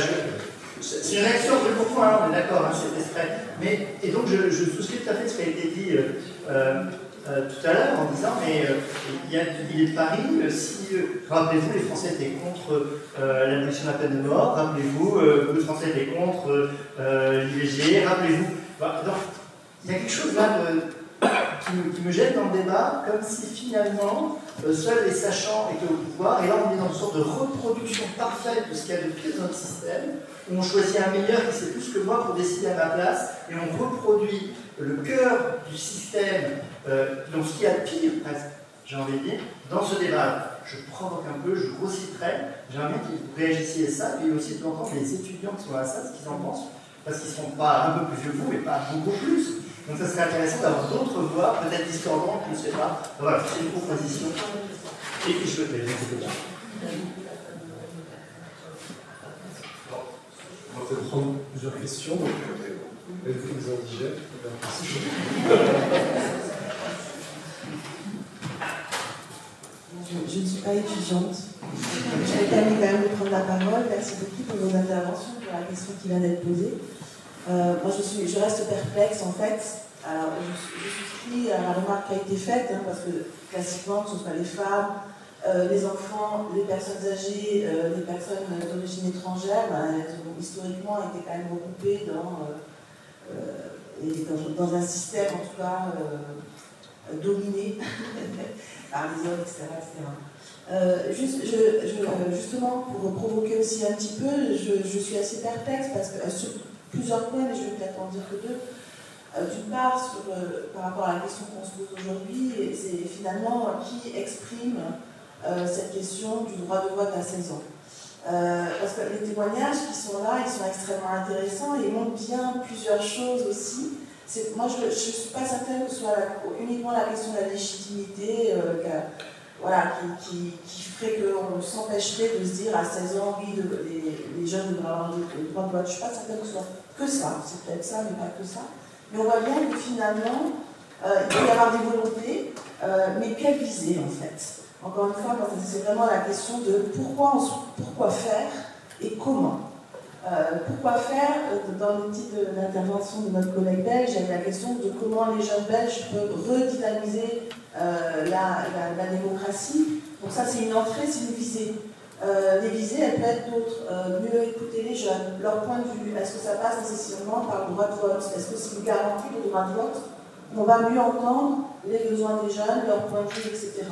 c'est une réaction de pourquoi, hein, on est d'accord, hein, c'est extrait. Et donc je souscris tout à fait ce qui a été dit tout à l'heure en disant, mais il est de Paris, si, rappelez-vous, les Français étaient contre l'abolition de la peine de mort, rappelez-vous, les Français étaient contre l'IVG, rappelez-vous. Bah, donc, il y a quelque chose là qui me gêne dans le débat, comme si finalement, seuls les sachants étaient au pouvoir, et là on est dans une sorte de reproduction parfaite de ce qu'il y a de pire dans notre système, où on choisit un meilleur qui sait plus que moi pour décider à ma place, et on reproduit le cœur du système, donc ce qu'il y a de pire, j'ai envie de dire, dans ce débat. Je provoque un peu, je grossis le trait, j'aimerais bien que vous réagissiez à ça, et aussi de temps en temps les étudiants qui sont à ça, ce qu'ils en pensent, parce qu'ils ne sont pas un peu plus vieux que vous, mais pas beaucoup plus. Donc ça serait intéressant d'avoir d'autres voix, peut-être discordantes, je ne sais pas. Donc voilà, c'est une proposition. Et puis je veux On va peut-être prendre plusieurs questions. Donc, êtes-vous les indigènes? Je ne suis pas étudiante. Je vais quand même de prendre la parole. Merci beaucoup pour vos interventions, pour la question qui vient d'être posée. Moi, je reste perplexe en fait. Alors, je souscris à la remarque qui a été faite, hein, parce que classiquement, que ce soit les femmes, les enfants, les personnes âgées, les personnes d'origine étrangère, elles ont historiquement été quand même regroupées dans un système, en tout cas, dominé par les hommes, etc. Justement, pour provoquer aussi un petit peu, je suis assez perplexe parce que sur plusieurs points, mais je vais peut-être en dire que deux. D'une part, par rapport à la question qu'on se pose aujourd'hui, c'est finalement qui exprime cette question du droit de vote à 16 ans. Parce que les témoignages qui sont là, ils sont extrêmement intéressants et montrent bien plusieurs choses aussi. Moi, je ne suis pas certaine que ce soit uniquement la question de la légitimité qui ferait qu'on s'empêcherait de se dire à 16 ans, oui, les jeunes devraient avoir le droit de vote. Je ne suis pas certaine que ce soit que ça. C'est peut-être ça, mais pas que ça. Mais on voit bien que finalement, il peut y avoir des volontés, mais quelle visée en fait? Encore une fois, c'est vraiment la question de pourquoi faire et comment. Pourquoi faire, dans le titre de l'intervention de notre collègue belge, il y a la question de comment les jeunes belges peuvent redynamiser la démocratie. Donc ça, c'est une entrée, c'est une visée. Les visées, elles peuvent être d'autres. Mieux écouter les jeunes, leur point de vue. Est-ce que ça passe nécessairement par le droit de vote? Est-ce que c'est une garantie de droit de vote? On va mieux entendre les besoins des jeunes, leur point de vue, etc.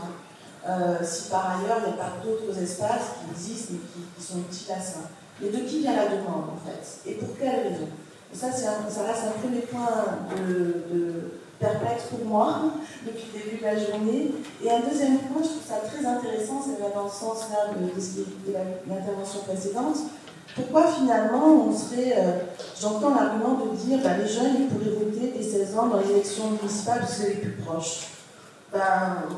Si par ailleurs, il n'y a pas d'autres espaces qui existent et qui sont utiles à ça. Mais de qui vient la demande, en fait? Et pour quelles raisons? Et ça reste un premier point de perplexe pour moi, depuis le début de la journée. Et un deuxième point, je trouve ça très intéressant, c'est dans le sens là de ce qui était l'intervention précédente. Pourquoi finalement on serait... J'entends l'argument de dire les jeunes ils pourraient voter dès 16 ans dans les élections municipales parce que c'est les plus proches. Moi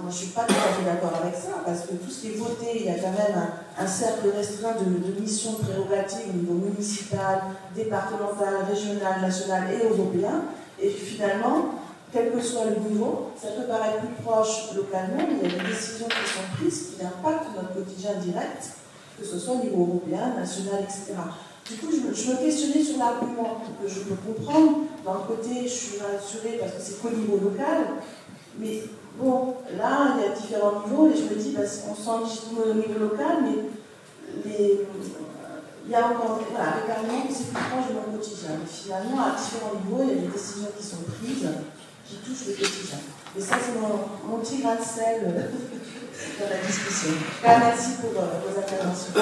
je ne suis pas tout à fait d'accord avec ça, parce que tout ce qui est voté, il y a quand même un cercle restreint de missions de prérogatives au niveau municipal, départemental, régional, national et européen. Et finalement, quel que soit le niveau, ça peut paraître plus proche localement, mais il y a des décisions qui sont prises qui impactent notre quotidien direct, que ce soit au niveau européen, national, etc. Du coup, je me questionnais sur l'argument que je peux comprendre. D'un côté, je suis rassurée parce que c'est qu'au niveau local, mais bon, là, il y a différents niveaux, et je me dis, on sent légitimement au niveau local, mais il y a encore, carrément, c'est plus proche de mon quotidien. Mais finalement, à différents niveaux, il y a des décisions qui sont prises, qui touchent le quotidien. Et ça, c'est mon petit grain de sel dans la discussion. Merci pour vos interventions.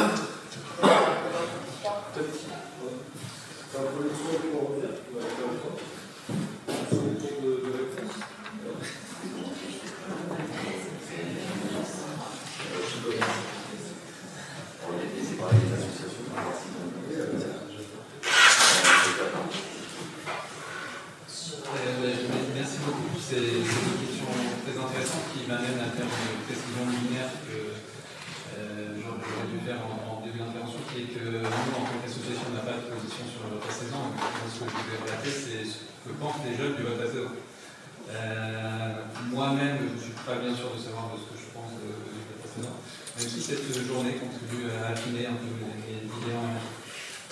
Merci beaucoup. C'est une question très intéressante qui m'amène à faire une précision linéaire que l'association n'a pas de position sur le vote à 16 ans. Ce que je vais relater, c'est ce que pensent les jeunes du vote à 16 ans. Moi-même, je ne suis pas bien sûr de savoir ce que je pense du vote à 16 ans, même si cette journée contribue à affiner un peu mes idées en même.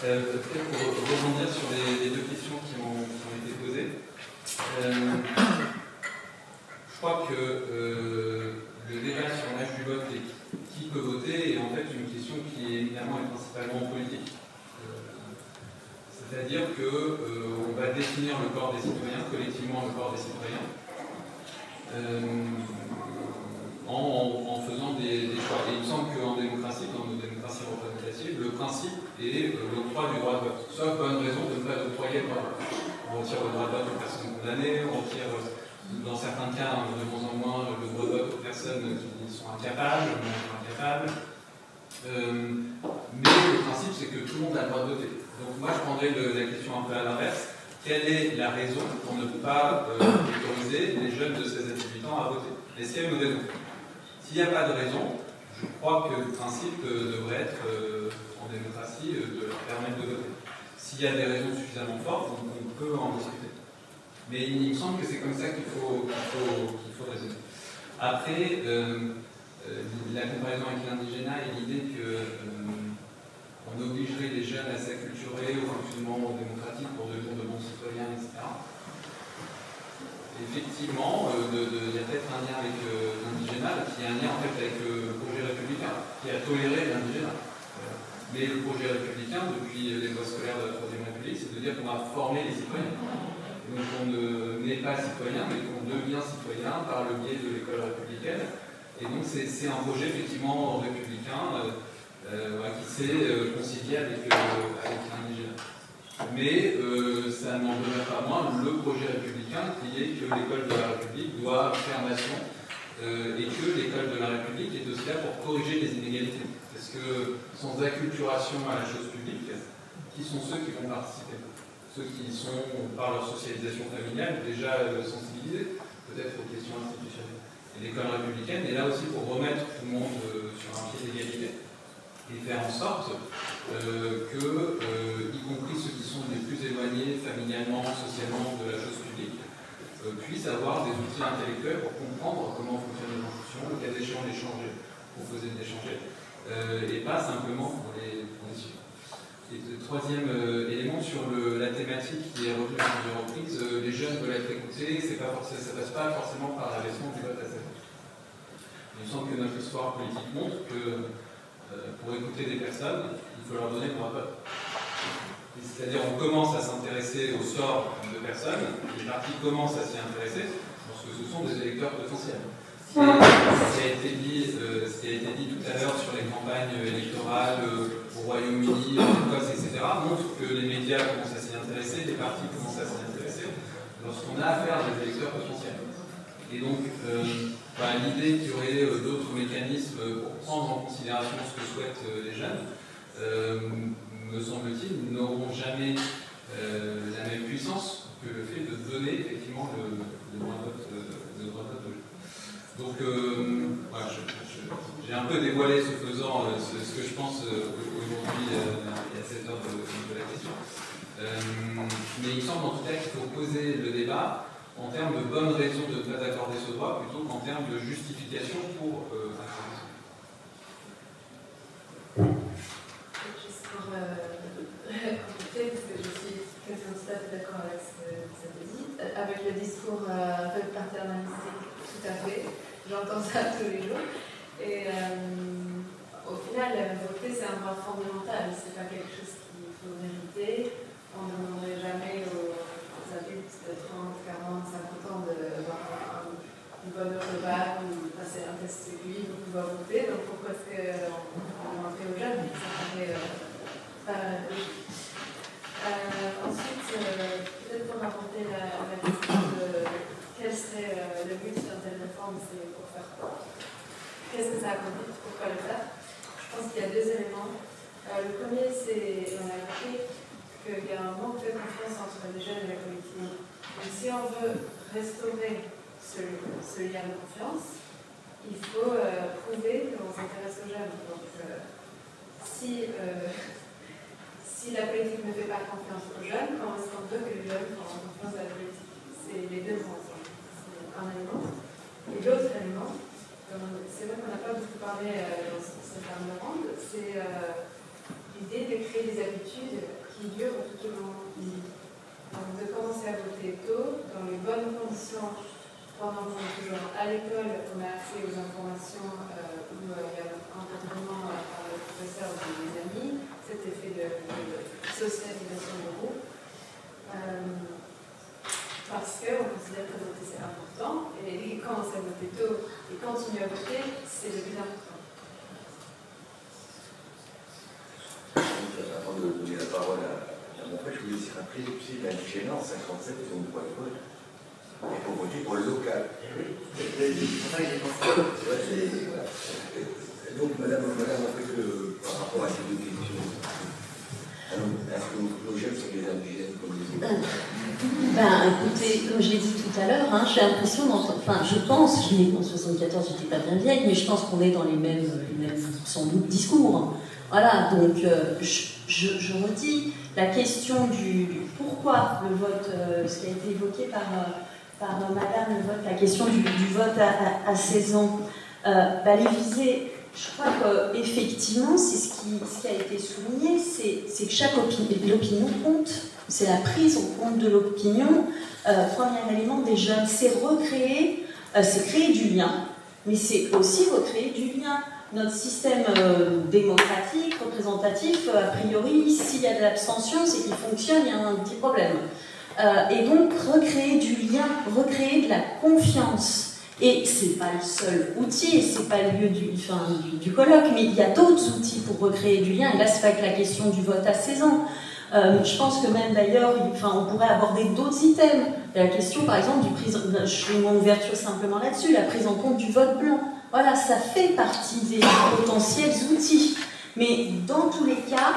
Peut-être pour rebondir sur les deux questions qui ont été posées. Je crois que le débat sur l'âge du vote et qui peut voter est en fait une question qui est évidemment et principalement politique. C'est-à-dire qu'on va définir le corps des citoyens, collectivement le corps des citoyens, en faisant des choix. Et il me semble qu'en démocratie, dans nos démocraties représentatives, le principe est l'octroi du droit de vote. Sauf bonne raison de ne pas octroyer le droit de vote. On retire le droit de vote aux personnes condamnées, on retire, dans certains cas, de moins en moins, le droit de vote aux personnes qui sont incapables, ou non incapables. Mais le principe, c'est que tout le monde a le droit de voter. Donc moi, je prendrais la question un peu à l'inverse. Quelle est la raison pour ne pas autoriser les jeunes de 16 à 18 ans à voter? Est-ce qu'il y a une raison? S'il n'y a pas de raison, je crois que le principe devrait être, en démocratie, de leur permettre de voter. S'il y a des raisons suffisamment fortes, on peut en discuter. Mais il me semble que c'est comme ça qu'il faut raisonner. Après, la comparaison avec l'indigénat et l'idée qu'on obligerait les jeunes à s'acculturer au fonctionnement démocratique pour devenir de bons citoyens, etc. Effectivement, il y a peut-être un lien avec l'indigénat, qui est un lien en fait avec le projet républicain, qui a toléré l'indigénat. Mais le projet républicain, depuis les lois scolaires de la Troisième République, c'est de dire qu'on va former les citoyens. Donc on n'est pas citoyen, mais qu'on devient citoyen par le biais de l'école républicaine. Et donc c'est un projet effectivement républicain qui s'est concilié avec l'indigénat. Mais ça n'en demeure pas moins le projet républicain qui est que l'école de la République doit faire nation et que l'école de la République est aussi là pour corriger les inégalités. Parce que sans acculturation à la chose publique, qui sont ceux qui vont participer? Ceux qui sont, par leur socialisation familiale, déjà sensibilisés, peut-être aux questions institutionnelles. Et l'école républicaine est là aussi pour remettre tout le monde sur un pied d'égalité et faire en sorte y compris ceux qui sont les plus éloignés familialement, socialement de la chose publique, puissent avoir des outils intellectuels pour comprendre comment fonctionnent les institutions, le cas échéant d'échanger, proposer d'échanger, et pas simplement pour les suivre. Et le troisième élément sur la thématique qui est revenue à plusieurs reprises, les jeunes veulent être écoutés, ça passe pas forcément par la leçon du vote à 16 ans. Il me semble que notre histoire politique montre que pour écouter des personnes, il faut leur donner le droit de vote. C'est-à-dire on commence à s'intéresser au sort de personnes, les partis commencent à s'y intéresser parce que ce sont des électeurs potentiels. Et ce qui a été dit tout à l'heure sur les campagnes électorales au Royaume-Uni, en Écosse, etc., montre que les médias commencent à s'y intéresser, les partis commencent à s'y intéresser, lorsqu'on a affaire à des électeurs potentiels. Et donc, l'idée qu'il y aurait d'autres mécanismes pour prendre en considération ce que souhaitent les jeunes, me semble-t-il, n'auront jamais la même puissance que le fait de donner effectivement le droit de vote aux jeunes. Donc, j'ai un peu dévoilé ce faisant ce que je pense aujourd'hui et à cette heure de la question. Mais il semble en tout cas qu'il faut poser le débat en termes de bonnes raisons de ne pas accorder ce droit plutôt qu'en termes de justification pour accorder ce droit. Juste pour compléter, parce que je suis quasiment tout à fait d'accord avec ce que ça te dit, avec le discours un peu paternalistique, tout à fait. J'entends ça tous les jours. Et au final, voter, c'est un droit fondamental. C'est pas quelque chose qu'il faut mériter. On ne demanderait jamais aux adultes de 30, 40, 50 ans d'avoir une bonne heure de bac ou de passer un test aiguille pour pouvoir voter. Donc pourquoi est-ce qu'on demanderait aux jeunes? Ça paraît pas logique. Ensuite, peut-être pour apporter la question de quel serait le but d'une telle réforme, c'est pour faire quoi? Qu'est-ce que ça accomplit? Pourquoi le faire? Je pense qu'il y a deux éléments. Le premier, c'est, on a écrit qu'il y a un manque de confiance entre les jeunes et la collectivité. Donc si on veut restaurer ce lien de confiance, il faut prouver qu'on s'intéresse aux jeunes. Donc si si la politique ne fait pas confiance aux jeunes, comment est-ce qu'on veut que les jeunes fassent confiance à la politique? C'est les deux ensemble. C'est un élément. Et l'autre élément, c'est vrai qu'on n'a pas beaucoup parlé dans cette table ronde, c'est l'idée de créer des habitudes qui durent tout au long de vie. Donc de commencer à voter tôt, dans les bonnes conditions, pendant qu'on est toujours à l'école, on a accès aux informations où il y a un encadrement par le professeur ou des amis, cet effet de socialisation de groupe. Parce qu'on considère que voter c'est important, et commencer à voter tôt et continuer à voter, c'est le plus important. Avant de donner la parole à mon frère, je voulais aussi rappeler que l'indigénat en 57, ils ont le droit de vote. Et pour voter pour le local. Donc, madame, en fait, par rapport à ces deux questions, est-ce que nos jeunes sont des indigènes comme les autres? Écoutez, comme je l'ai dit tout à l'heure, j'ai l'impression je pense, je n'ai en 74, j'étais pas bien vieille, mais je pense qu'on est dans les mêmes sans doute discours. Voilà, donc je redis, la question du pourquoi le vote, ce qui a été évoqué par madame, le vote, la question du vote à 16 ans, les visées, je crois qu'effectivement, c'est ce qui a été souligné, c'est que chaque l'opinion compte, c'est la prise en compte de l'opinion. Premier élément des jeunes, c'est recréer, c'est créer du lien, mais c'est aussi recréer du lien. Notre système démocratique, représentatif, a priori, s'il y a de l'abstention, c'est qu'il fonctionne, il y a un petit problème. Et donc, recréer du lien, recréer de la confiance. Et ce n'est pas le seul outil, et ce n'est pas le lieu du colloque, mais il y a d'autres outils pour recréer du lien. Et là, ce n'est pas que la question du vote à 16 ans. Je pense que même d'ailleurs, on pourrait aborder d'autres items. La question, par exemple, je fais mon ouverture simplement là-dessus, la prise en compte du vote blanc. Voilà, ça fait partie des potentiels outils. Mais dans tous les cas,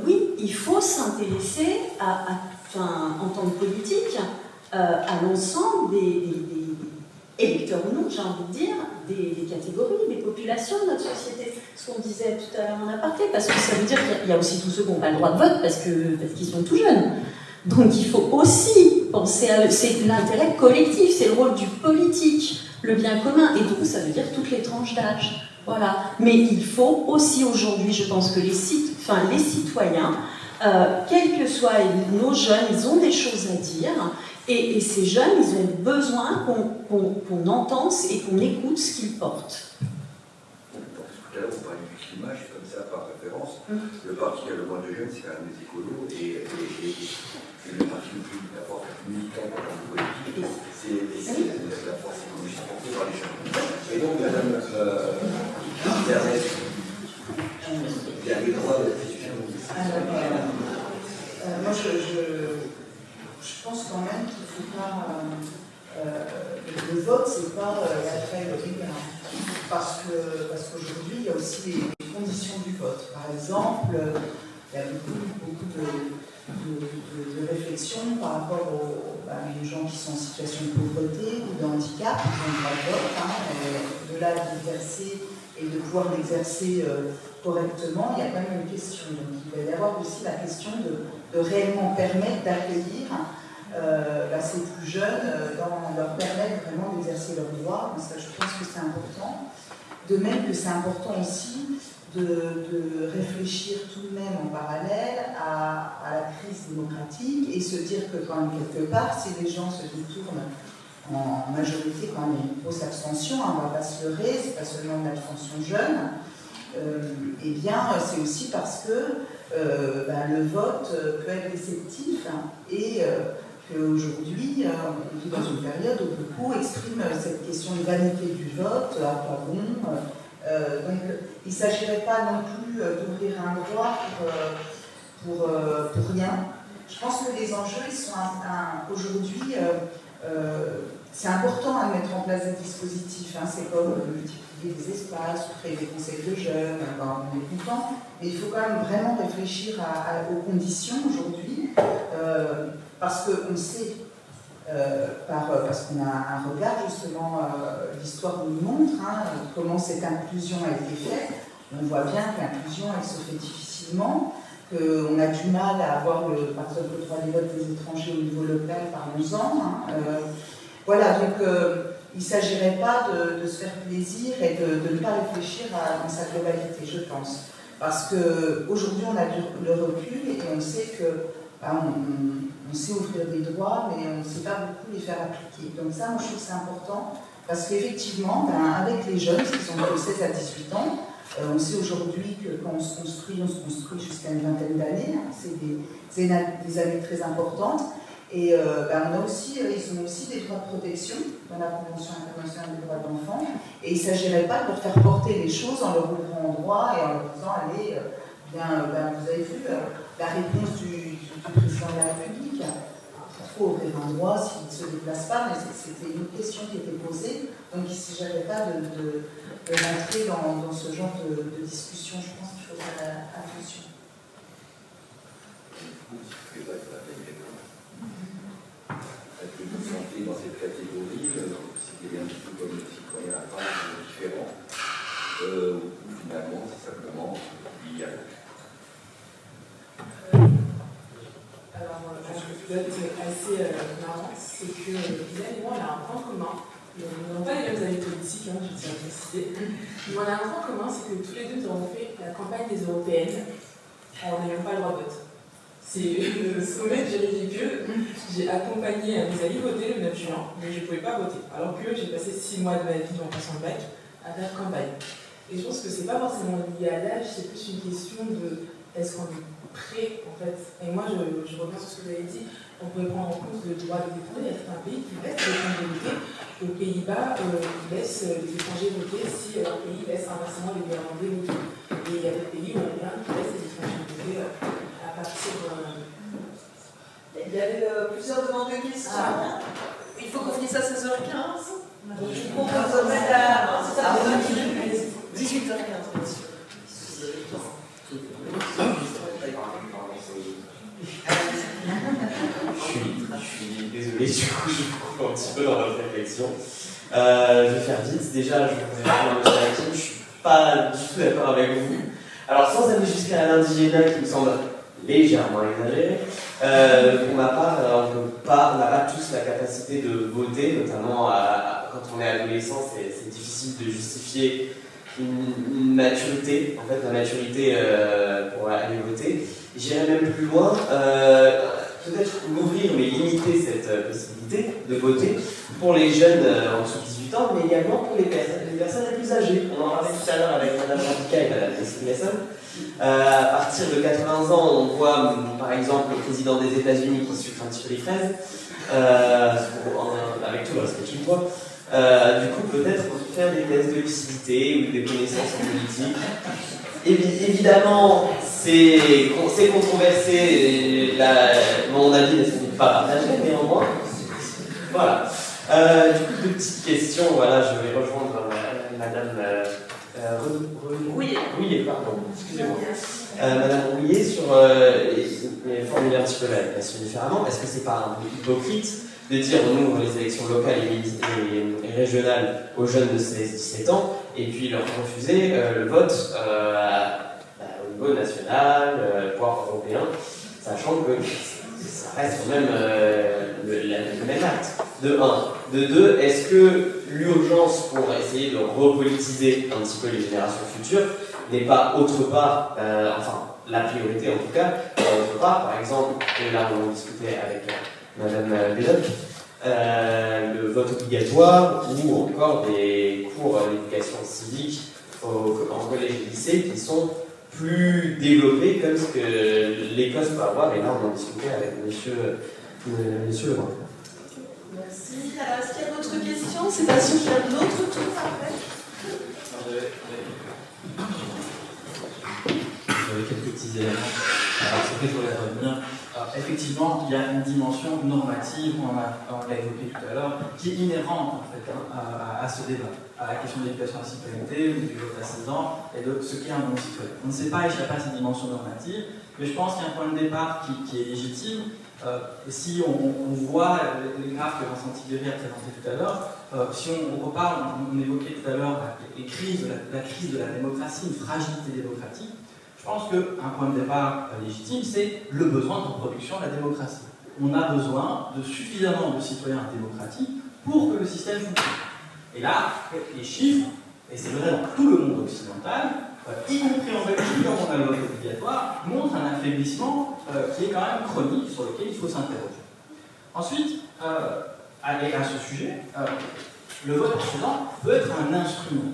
oui, il faut s'intéresser en tant que politique, à l'ensemble des électeurs ou non, j'ai envie de dire, des catégories, des populations de notre société. Ce qu'on disait tout à l'heure en aparté, parce que ça veut dire qu'il y a aussi tous ceux qui n'ont pas le droit de vote parce qu'ils sont tout jeunes. Donc il faut aussi penser c'est l'intérêt collectif, c'est le rôle du politique, le bien commun, et donc ça veut dire toutes les tranches d'âge. Voilà. Mais il faut aussi aujourd'hui, je pense que les citoyens, quels que soient nos jeunes, ils ont des choses à dire, et ces jeunes, ils ont besoin qu'on entende et qu'on écoute ce qu'ils portent. Tout à l'heure, on parlait du climat, c'est comme ça par référence. Le parti qui a le moins de jeunes, c'est quand même les écolos, et le parti le plus fort militant en tant que politique, c'est la force écologiste portée par les jeunes. Et donc, madame Thérèse, il y a les droits de la question. Moi, je pense quand même qu'il ne faut pas. Le vote, c'est pas l'affaire libérale. Parce qu'aujourd'hui, il y a aussi les conditions du vote. Par exemple, il y a beaucoup de réflexions par rapport aux gens qui sont en situation de pauvreté ou de handicap, qui ont le droit de vote, de là d'exercer et de pouvoir l'exercer correctement, il y a quand même une question. Donc il va y avoir aussi la question de réellement permettre d'accueillir ces plus jeunes, leur permettre vraiment d'exercer leurs droits. Ça, je pense que c'est important. De même que c'est important aussi de réfléchir tout de même en parallèle à la crise démocratique et se dire que quand même quelque part, si les gens se détournent en majorité quand même il y a une grosse abstention, on ne va pas se leurrer, c'est pas seulement une abstention jeune, eh bien c'est aussi parce que le vote peut être déceptif et qu'aujourd'hui on vit dans une période où beaucoup expriment cette question de vanité du vote, à quoi bon. Donc il ne s'agirait pas non plus d'ouvrir un droit pour rien. Je pense que les enjeux, ils sont aujourd'hui, c'est important de mettre en place des dispositifs. C'est comme multiplier des espaces, ou créer des conseils de jeunes, on est content. Mais il faut quand même vraiment réfléchir aux conditions aujourd'hui, parce qu'on sait, parce qu'on a un regard justement, l'histoire nous montre comment cette inclusion a été faite. On voit bien que l'inclusion, elle se fait difficilement. qu'on a du mal à avoir, par exemple, le droit des votes des étrangers au niveau local, parlons-en. Voilà, donc il ne s'agirait pas de se faire plaisir et de ne pas réfléchir dans sa globalité, je pense. Parce qu'aujourd'hui, on a le recul et on sait que on sait ouvrir des droits, mais on ne sait pas beaucoup les faire appliquer. Donc ça, moi, je trouve que c'est important, parce qu'effectivement, avec les jeunes, qui sont de 16 à 18 ans, on sait aujourd'hui que quand on se construit jusqu'à une vingtaine d'années, c'est des années très importantes, et ils ont aussi des droits de protection dans la Convention internationale des droits de l'enfant, et il ne s'agirait pas de leur faire porter les choses en leur ouvrant en droit et en leur disant, allez, vous avez vu la réponse du président de la République, il faut ouvrir un droit s'il ne se déplace pas, mais c'était une question qui était posée, donc il ne s'agirait pas de rentrer dans ce genre de discussion. Je pense qu'il faut faire attention. Est-ce que vous sentez dans cette catégorie, c'est un petit peu comme le citoyen à part, différent, ou finalement c'est simplement il y a. Alors, ce qui est assez marrant, c'est que Bilal et moi, on a un point commun. Nous n'avons pas les mêmes années politiques, je tiens à préciser. Mais on a un point commun, c'est que tous les deux, nous avons fait la campagne des européennes en n'ayant pas le droit de vote. C'est le sommet du ridicule. J'ai accompagné mes amis voter le 9 juin, mais je ne pouvais pas voter. Alors que j'ai passé 6 mois de ma vie en passant le bac à faire campagne. Et je pense que ce n'est pas forcément lié à l'âge, c'est plus une question de est-ce qu'on est prêt en fait. Et moi je reviens sur ce que vous avez dit, on pourrait prendre en compte le droit des étrangers. Il y a certains pays qui laissent les étrangers voter. Aux Pays-Bas, ils laissent les étrangers voter si leur pays laisse inversement les Néerlandais voter. Et il y a des pays européens qui laissent les étrangers voter à partir de. Il y avait plusieurs demandes de questions. Il faut qu'on finisse à 16h15. Donc je vous propose de mettre à 18h15, bien sûr. Je suis désolé, du coup, je vous coupe un petit peu dans votre réflexion. Je vais faire vite. Déjà, je vous répondre à M. Hakim, je ne suis pas du tout d'accord avec vous. Alors, sans aller jusqu'à l'indigénat qui me semble légèrement exagéré, pour ma part, on n'a pas tous la capacité de voter, notamment quand on est adolescent, c'est difficile de justifier une maturité, en fait, la maturité pour aller voter. J'irais même plus loin, peut-être l'ouvrir, mais limiter cette possibilité de voter pour les jeunes en dessous de 18 ans, mais également pour les personnes les plus âgées. On en parlait tout à l'heure avec Mme Radica et Mme Nesson. À partir de 80 ans, on voit par exemple le président des États-Unis qui sucre un petit peu les fraises, avec tout le respect qu'il voit. Du coup, peut-être faire des tests de lucidité ou des connaissances en politique. Évidemment, c'est controversé, et mon avis n'est sans doute pas partagé, néanmoins. Voilà. Du coup, deux petites questions. Voilà, je vais rejoindre Madame Rouillet, pardon, excusez-moi. Madame Rouillet, formuler un petit peu la question différemment. Est-ce que c'est pas un peu hypocrite de dire on ouvre les élections locales et régionales aux jeunes de 16-17 ans et puis leur refuser le vote au niveau national, voire européen, sachant que ça reste quand même le même acte, de 1. De 2, est-ce que l'urgence pour essayer de repolitiser un petit peu les générations futures n'est pas autre part, enfin la priorité en tout cas, autre part, par exemple, et là on discutait avec Madame Bédoc, le vote obligatoire ou encore des cours d'éducation civique en collège et lycée qui sont plus développés comme ce que l'Écosse peut avoir, et là on en discutait avec monsieur Lebrun. Merci. Alors, est-ce qu'il y a d'autres questions? C'est pas sûr qu'il y a d'autres tours après. J'avais quelques petits éléments. Alors, c'est vrai que je voulais revenir. Alors, effectivement, il y a une dimension normative, on l'a évoqué tout à l'heure, qui est inhérente en fait, à ce débat, à la question de l'éducation à la citoyenneté, du vote à 16 ans, et de ce qu'est un bon citoyen. On ne sait pas échapper à cette dimension normative, mais je pense qu'il y a un point de départ qui est légitime. Et si on voit les graphes que Vincent Tiberi a présenté tout à l'heure, si on reparle, on évoquait tout à l'heure la crise de la démocratie, une fragilité démocratique, Je pense qu'un point de départ légitime, c'est le besoin de reproduction de la démocratie. On a besoin de suffisamment de citoyens démocratiques pour que le système fonctionne. Et là, les chiffres, et c'est vrai dans tout le monde occidental, y compris en Belgique, quand on a le vote obligatoire, montrent un affaiblissement qui est quand même chronique, sur lequel il faut s'interroger. Ensuite, à ce sujet, le vote précédent peut être un instrument.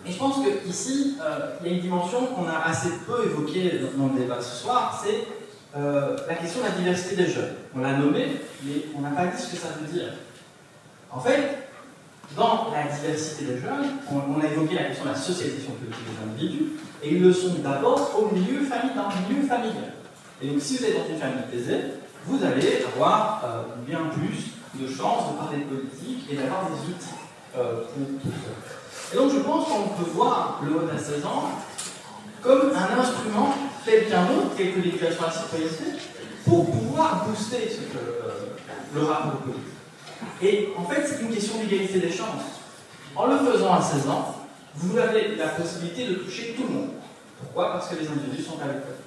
Et je pense qu'ici, il y a une dimension qu'on a assez peu évoquée dans le débat ce soir, c'est la question de la diversité des jeunes. On l'a nommé, mais on n'a pas dit ce que ça veut dire. En fait, dans la diversité des jeunes, on a évoqué la question de la socialisation politique des individus, et ils le sont d'abord dans le milieu familial. Et donc, si vous êtes dans une famille aisée, vous allez avoir bien plus de chances de parler de politique et d'avoir des outils pour tout ça. Et donc, je pense qu'on peut voir le vote à 16 ans comme un instrument tel qu'un autre, tel que l'éducation à la citoyenneté, pour pouvoir booster le rapport politique. Et en fait, c'est une question d'égalité des chances. En le faisant à 16 ans, vous avez la possibilité de toucher tout le monde. Pourquoi? Parce que les individus sont à l'école.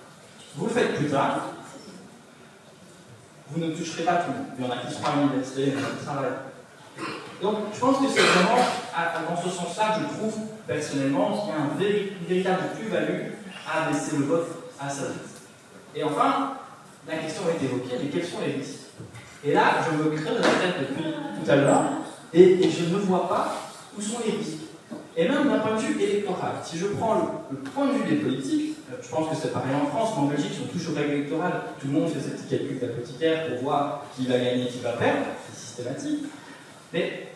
Vous le faites plus tard, vous ne toucherez pas tout le monde. Il y en a qui seront à l'université, il y en a qui travaillent. Donc, je pense que c'est vraiment dans ce sens-là que je trouve, personnellement, qu'il y a une véritable plus-value à baisser le vote à 16 ans. Et enfin, la question a été évoquée, mais quels sont les risques? Et là, je me crée de la tête depuis tout à l'heure, et je ne vois pas où sont les risques. Et même d'un point de vue électoral, si je prends le point de vue des politiques, je pense que c'est pareil en France, mais en Belgique, ils sont tous aux règles électorales, tout le monde fait ses petits calculs d'apothicaire pour voir qui va gagner, qui va perdre, c'est systématique. Mais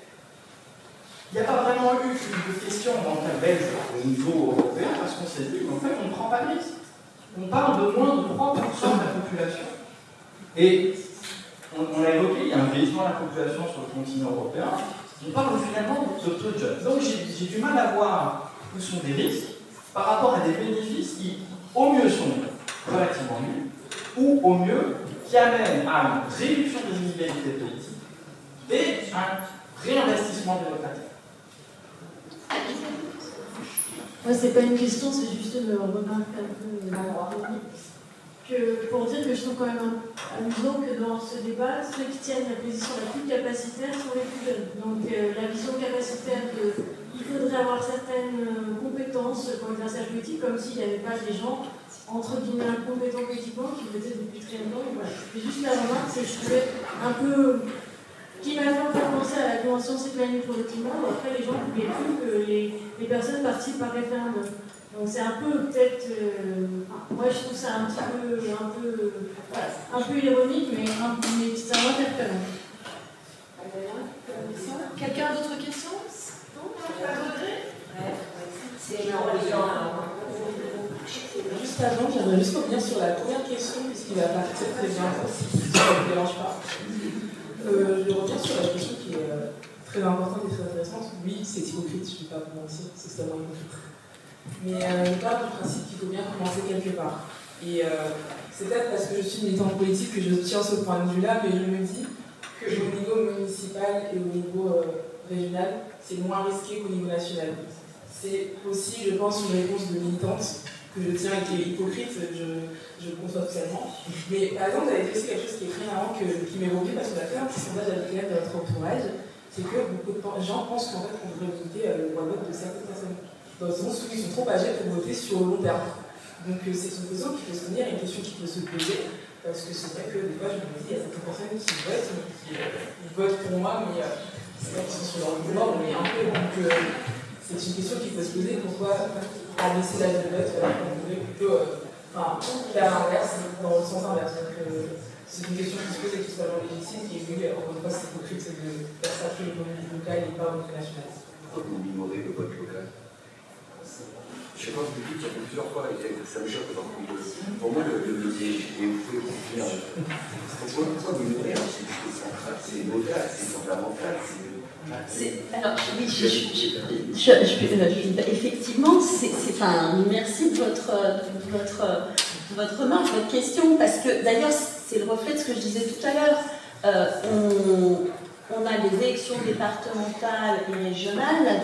il n'y a pas vraiment eu de question dans le cas belge au niveau européen, parce qu'on s'est dit qu'en fait, on ne prend pas de risque. On parle de moins de 3% de la population. Et on l'a évoqué, il y a un vieillissement de la population sur le continent européen. On parle finalement de peu de jeunes. Donc j'ai du mal à voir où sont des risques par rapport à des bénéfices qui, au mieux, sont relativement nuls, ou au mieux, qui amènent à une réduction des inégalités politiques et un réinvestissement démocratique. Moi, c'est pas une question, c'est juste une remarque un peu que pour dire que je trouve quand même amusant que dans ce débat, ceux qui tiennent la position la plus capacitaire sont les plus jeunes. Donc la vision capacitaire qu'il faudrait avoir certaines compétences pour l'exercice politique, comme s'il n'y avait pas des gens, entre guillemets, incompétents politiquement, qui le faisaient depuis très longtemps. Voilà. C'est juste la remarque que je trouvais un peu... qui m'a fait un peu penser à la Convention citoyenne pour le climat, où après les gens ne voulaient plus que les personnes participent par référendum. Donc c'est un peu peut-être, moi je trouve ça un peu ironique, mais ça m'interpelle. Quelqu'un d'autre question? Non? Pas de regret? Juste avant, j'aimerais juste revenir sur la première question, puisqu'il va partir très bien, si ça ne vous dérange pas. Je vais revenir sur la question qui est très importante et très intéressante. Oui, c'est hypocrite, je ne vais pas vous mentir, c'est extrêmement hypocrite. Mais je parle du principe qu'il faut bien commencer quelque part. Et c'est peut-être parce que je suis militante politique que je tiens ce point de vue-là, mais je me dis qu'au niveau municipal et au niveau régional, c'est moins risqué qu'au niveau national. C'est aussi, je pense, une réponse de militante que je tiens et qui est hypocrite, je le conçois totalement. Mais par exemple, vous avez dit aussi quelque chose qui est très marrant, qui m'évoquait, parce qu'on a fait un petit sondage avec les de notre entourage, c'est que beaucoup de gens pensent qu'en fait, on devrait limiter le droit de vote de certaines personnes. Dans le sens où ils sont trop âgés pour voter sur le long terme. Donc c'est une question qui peut se tenir, une question qui peut se poser, parce que c'est vrai que des fois je me dis, il y a certaines personnes qui votent, qui votent pour moi, mais c'est vrai qu'ils sont sur leur bord, mais un peu. Donc c'est une question qui peut se poser, pourquoi abaisser l'âge de vote alors qu'on devrait plutôt faire l'inverse, dans le sens inverse. Donc c'est une question qui se pose et qui soit vraiment légitime, qui est venue, encore une fois c'est hypocrite, c'est de faire ça que le vote local et pas au niveau national. Pourquoi vous ignorez le vote local? Je pense que il y a plusieurs fois, et ça me choque dans le pour moi, vous pouvez continuer. Pourquoi vous ignorez? C'est local, c'est fondamental. Alors, oui, effectivement, merci de votre remarque, votre question, parce que d'ailleurs, c'est le reflet de ce que je disais tout à l'heure. on a des élections départementales et régionales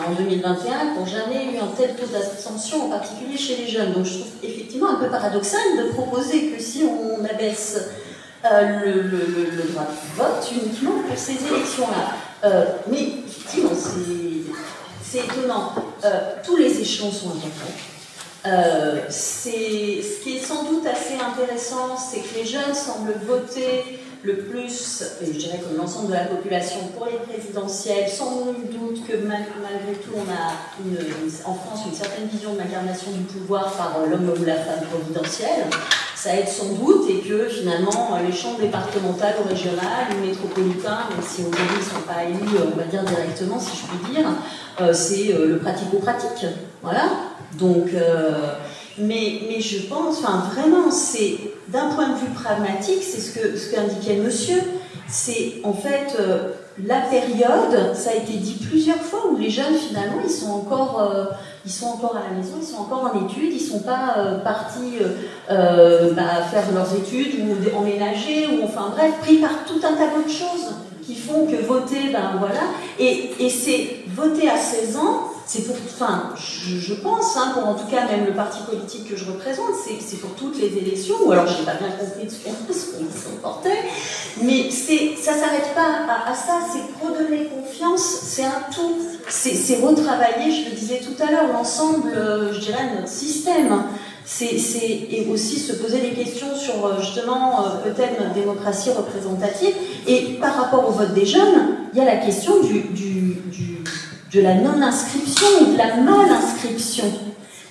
en 2021 qui n'ont jamais eu un tel taux d'abstention, en particulier chez les jeunes. Donc je trouve effectivement un peu paradoxal de proposer que si on abaisse le droit de vote uniquement pour ces élections-là. Mais effectivement, c'est étonnant. Tous les échelons sont importants. Ce qui est sans doute assez intéressant, c'est que les jeunes semblent voter le plus, et je dirais comme l'ensemble de la population, pour les présidentielles, sans nul doute que malgré tout, on a en France une certaine vision de l'incarnation du pouvoir par l'homme ou la femme providentielle. Ça aide sans doute, et que finalement, les chambres départementales ou régionales ou métropolitains, même si aujourd'hui ils ne sont pas élus, on va dire directement, si je puis dire, c'est le pratico-pratique. Voilà. Donc, mais je pense, enfin vraiment, c'est d'un point de vue pragmatique, c'est ce qu'indiquait monsieur, c'est en fait la période, ça a été dit plusieurs fois, où les jeunes finalement ils sont encore à la maison, ils sont encore en études, ils ne sont pas partis faire leurs études ou emménager, ou enfin bref, pris par tout un tas d'autres choses qui font que voter, ben voilà, et c'est voter à 16 ans. C'est pour, enfin, je pense, hein, pour en tout cas même le parti politique que je représente, c'est pour toutes les élections, ou alors je n'ai pas bien compris ce qu'on portait, mais ça ne s'arrête pas à ça, c'est redonner confiance, c'est un tout, c'est retravailler, je le disais tout à l'heure, l'ensemble, je dirais, de notre système. Et aussi se poser des questions sur justement peut-être notre démocratie représentative. Et par rapport au vote des jeunes, il y a la question de la non-inscription ou de la mal-inscription.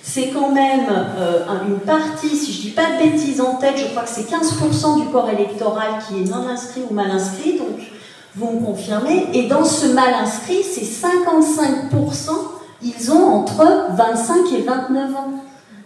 C'est quand même une partie, si je ne dis pas de bêtises en tête, je crois que c'est 15% du corps électoral qui est non-inscrit ou mal-inscrit, donc vous me confirmez. Et dans ce mal-inscrit, c'est 55%, ils ont entre 25 et 29 ans.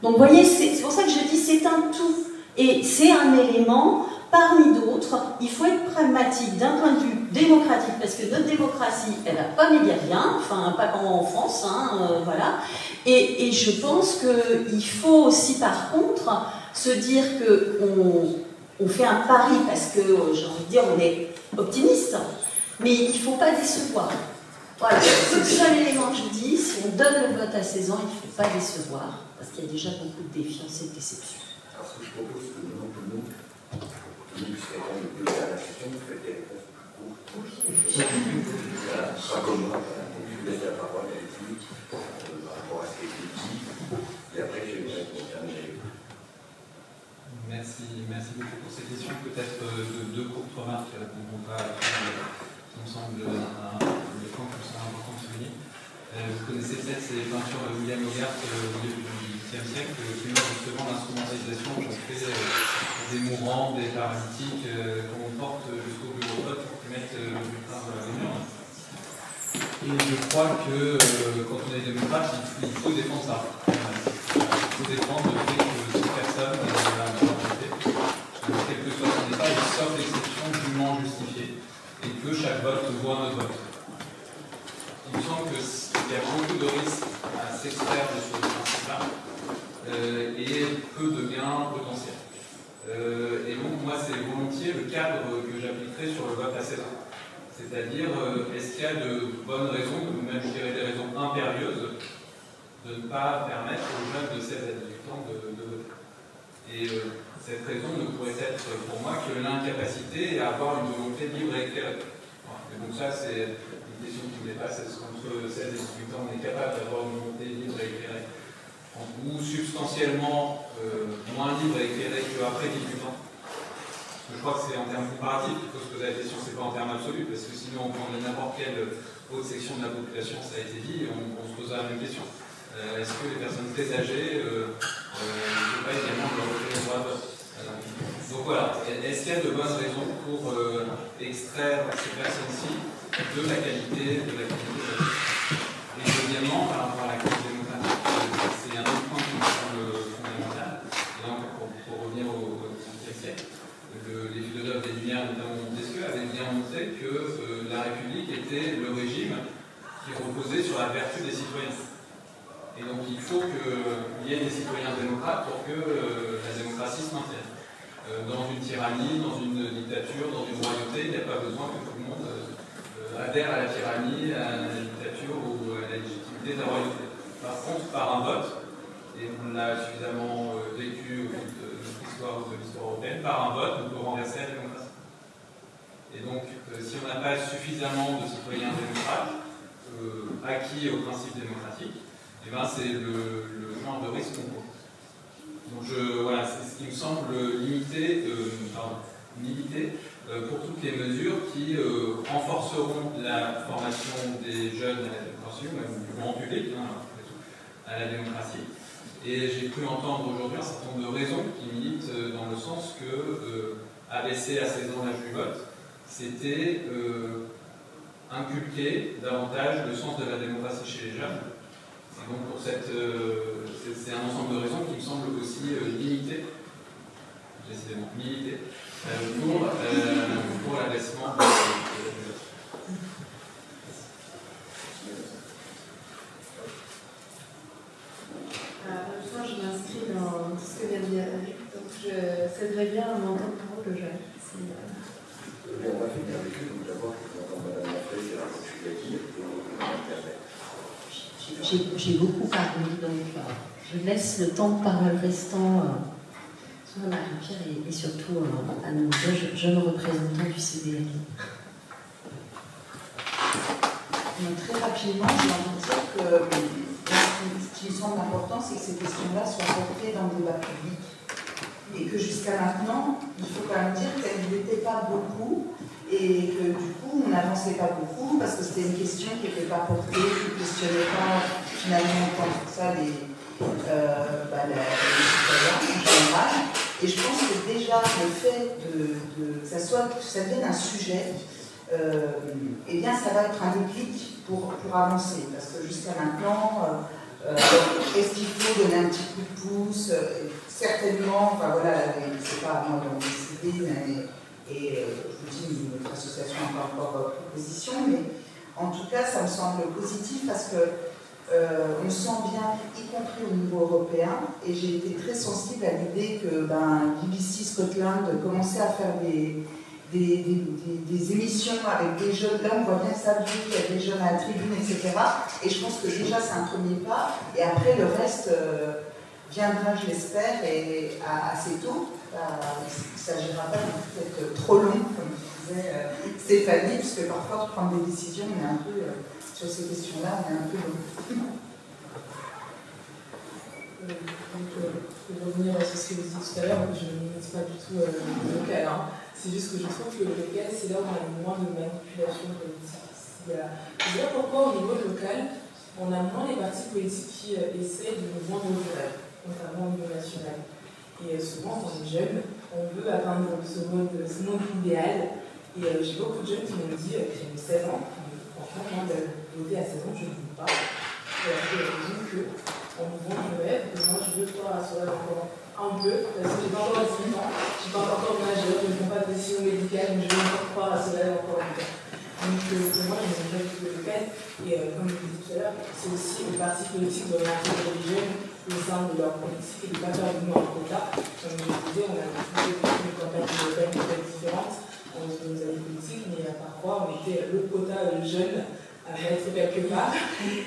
Donc vous voyez, c'est pour ça que je dis c'est un tout. Et c'est un élément parmi d'autres. Il faut être pragmatique d'un point de vue démocratique, parce que notre démocratie, elle n'a pas méga bien, enfin pas comme en France, hein, voilà. Et je pense qu'il faut aussi par contre se dire qu'on fait un pari, parce que j'ai envie de dire on est optimiste, mais il ne faut pas décevoir. Voilà, c'est le seul élément que je dis, si on donne le vote à 16 ans, il ne faut pas décevoir, parce qu'il y a déjà beaucoup de défiance et de déception. Alors ce que je propose, c'est que maintenant tout le monde puisse répondre un peu à la question, vous faites des réponses plus courtes. Voilà, pas comme moi, je vous laisse la parole à l'équipe par rapport à ce qui est dit, et après je vais terminer. Merci beaucoup pour ces questions. Peut-être deux courtes remarques qui répondront pas à tout, qui me semble des points qui sont importants de souligner. Vous connaissez peut-être ces peintures de William Hogarth au début du XXe siècle, qui ont justement l'instrumentalisation qu'on fait des mourants, des paralytiques, qu'on porte jusqu'au bureau de vote pour qu'ils mettent le bulletin dans la réunion. Et je crois que quand on est démocrate, il faut défendre ça. Il faut défendre le fait que toute personne a la majorité, quel que soit son état, sauf l'exception dûment justifiée, et que chaque vote vaut un autre vote. Il me semble qu'il y a beaucoup de risques à s'extraire de ce principe-là et peu de gains potentiels. Et donc, moi, c'est volontiers le cadre que j'appliquerai sur le vote à 16 ans. C'est-à-dire, est-ce qu'il y a de bonnes raisons, ou même je dirais des raisons impérieuses, de ne pas permettre aux jeunes de 16 à 18 ans de voter. Et cette raison ne pourrait être pour moi que l'incapacité à avoir une volonté libre et éclairée. Et donc ça, c'est une question qui me dépasse. Est-ce qu'entre 16 et 18 ans, on est capable d'avoir une volonté libre et éclairée, ou substantiellement moins libre et éclairée qu'après 18 ans? Je crois que c'est en termes comparatifs qu'il faut se poser la question, c'est pas en termes absolus, parce que sinon on prend n'importe quelle haute section de la population, ça a été dit, et on se pose la même question. Est-ce que les personnes très âgées, ne sont pas également de leur retirer le droit de vote? Donc voilà, est-ce qu'il y a de bonnes raisons pour extraire ces personnes-ci de la qualité de la vie? Et deuxièmement, par rapport à la crise démocratique, c'est un autre point qui me semble fondamental, et donc pour revenir au XVIIIe siècle. Les philosophes des Lumières, notamment Montesquieu, avaient bien montré que la République était le régime qui reposait sur la vertu des citoyens. Et donc il faut qu'il y ait des citoyens démocrates pour que la démocratie se maintienne. Dans une tyrannie, dans une dictature, dans une royauté, il n'y a pas besoin que tout le monde adhèrent à la tyrannie, à la dictature ou à la légitimité de la royauté. Par contre, par un vote, et on l'a suffisamment vécu au fil de notre histoire ou de l'histoire européenne, par un vote, on peut renverser la démocratie. Et donc, si on n'a pas suffisamment de citoyens démocrates acquis au principe démocratique, eh ben, c'est le genre de risque qu'on court. Donc voilà, c'est ce qui me semble limité pour toutes les mesures qui renforceront la formation des jeunes à la démocratie, ou même du grand public, à la démocratie. Et j'ai cru entendre aujourd'hui un certain nombre de raisons qui militent dans le sens que abaisser à 16 ans l'âge du vote, c'était inculquer davantage le sens de la démocratie chez les jeunes. Et donc pour c'est un ensemble de raisons qui me semble aussi limité, décidément limité, pour l'abaissement de l'âge du vote. Je m'inscris dans tout ce que vient de dire Eric, donc je céderai bien à mon temps de parole aux jeunes. On va finir avec eux, donc d'abord, je vous entends Mme Lafay, qui a raconté Internet. J'ai beaucoup parlé, donc je laisse le temps de parole restant à Marie-Pierre et surtout à nos deux jeunes représentants du CDL. Très rapidement, j'ai envie de dire que ce qui me semble important, c'est que ces questions-là soient portées dans le débat public. Et que jusqu'à maintenant, il faut quand même dire qu'elles n'étaient pas beaucoup et que du coup, on n'avançait pas beaucoup parce que c'était une question qui n'était pas portée, qui ne questionnait pas finalement tant que ça les citoyens en général. Et je pense que déjà, le fait que ça devienne un sujet, eh bien, ça va être un déclic pour avancer. Parce que jusqu'à maintenant, est-ce qu'il faut donner un petit coup de pouce? Certainement, enfin voilà, c'est pas à moi d'en décider, et je vous dis, notre association n'a pas encore proposition, mais en tout cas, ça me semble positif parce que on sent bien, y compris au niveau européen, et j'ai été très sensible à l'idée que BBC Scotland commençait à faire des émissions avec des jeunes. Là, on voit bien ça, il y a des jeunes à la tribune, etc. Et je pense que déjà, c'est un premier pas. Et après, le reste viendra, je l'espère, et assez tôt. Il ne s'agira pas d'être trop long, comme disait Stéphanie, puisque parfois, pour prendre des décisions, on est un peu, sur ces questions-là, on est un peu long. Pour revenir à ce que vous disiez tout à l'heure, je ne limite pas du tout le local. C'est juste que je trouve que le local, c'est là où on a moins de manipulation politique. C'est là pourquoi au niveau local, on a moins les partis politiques qui essayent de nous vendre le rêve, notamment au niveau national. Et souvent, quand on est jeune, on veut atteindre ce monde idéal. Et j'ai beaucoup de jeunes qui m'ont dit, qui ont 16 ans, franchement, moi, voter à 16 ans, je ne veux pas. Et après, je dis qu'on me vend le rêve, que moi, je veux pouvoir assurer encore un peu, parce que je n'ai pas encore 18 ans, je ne suis pas encore majeur, je ne prends pas de décision médicale, mais je veux encore croire à ce rêve encore un peu. Donc, pour moi, je n'aime pas du tout le local. Et comme je vous disais tout à l'heure, c'est aussi les partis politiques doivent intégrer les jeunes au sein de leur politique et de ne pas faire de nous un quota. Comme je vous disais, on a une campagne européenne peut-être différente entre nos amis politiques, mais parfois, on était le quota jeune à mettre quelque part.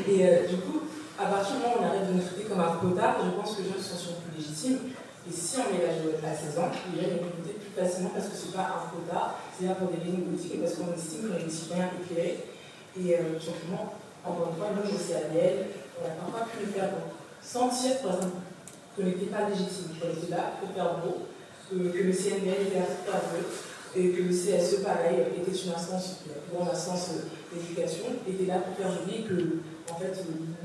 Et du coup, à partir du moment où on arrête de nous traiter comme un quota, je pense que les jeunes sont plus légitimes. Et si on met l'âge à 16 ans, les jeunes vont voter plus facilement parce que ce n'est pas un quota, c'est là pour des raisons politiques et parce qu'on estime qu'on est des citoyens éclairés. Et tout simplement, encore une fois, nous, au CADL, on a parfois pu le faire sentir, par exemple, qu'on n'était pas légitime, qu'on était là pour faire beau, que le CNBL était là pour faire beau, et que le CSE, pareil, était une instance, la plus grande instance d'éducation, était là pour faire oublier que, en fait,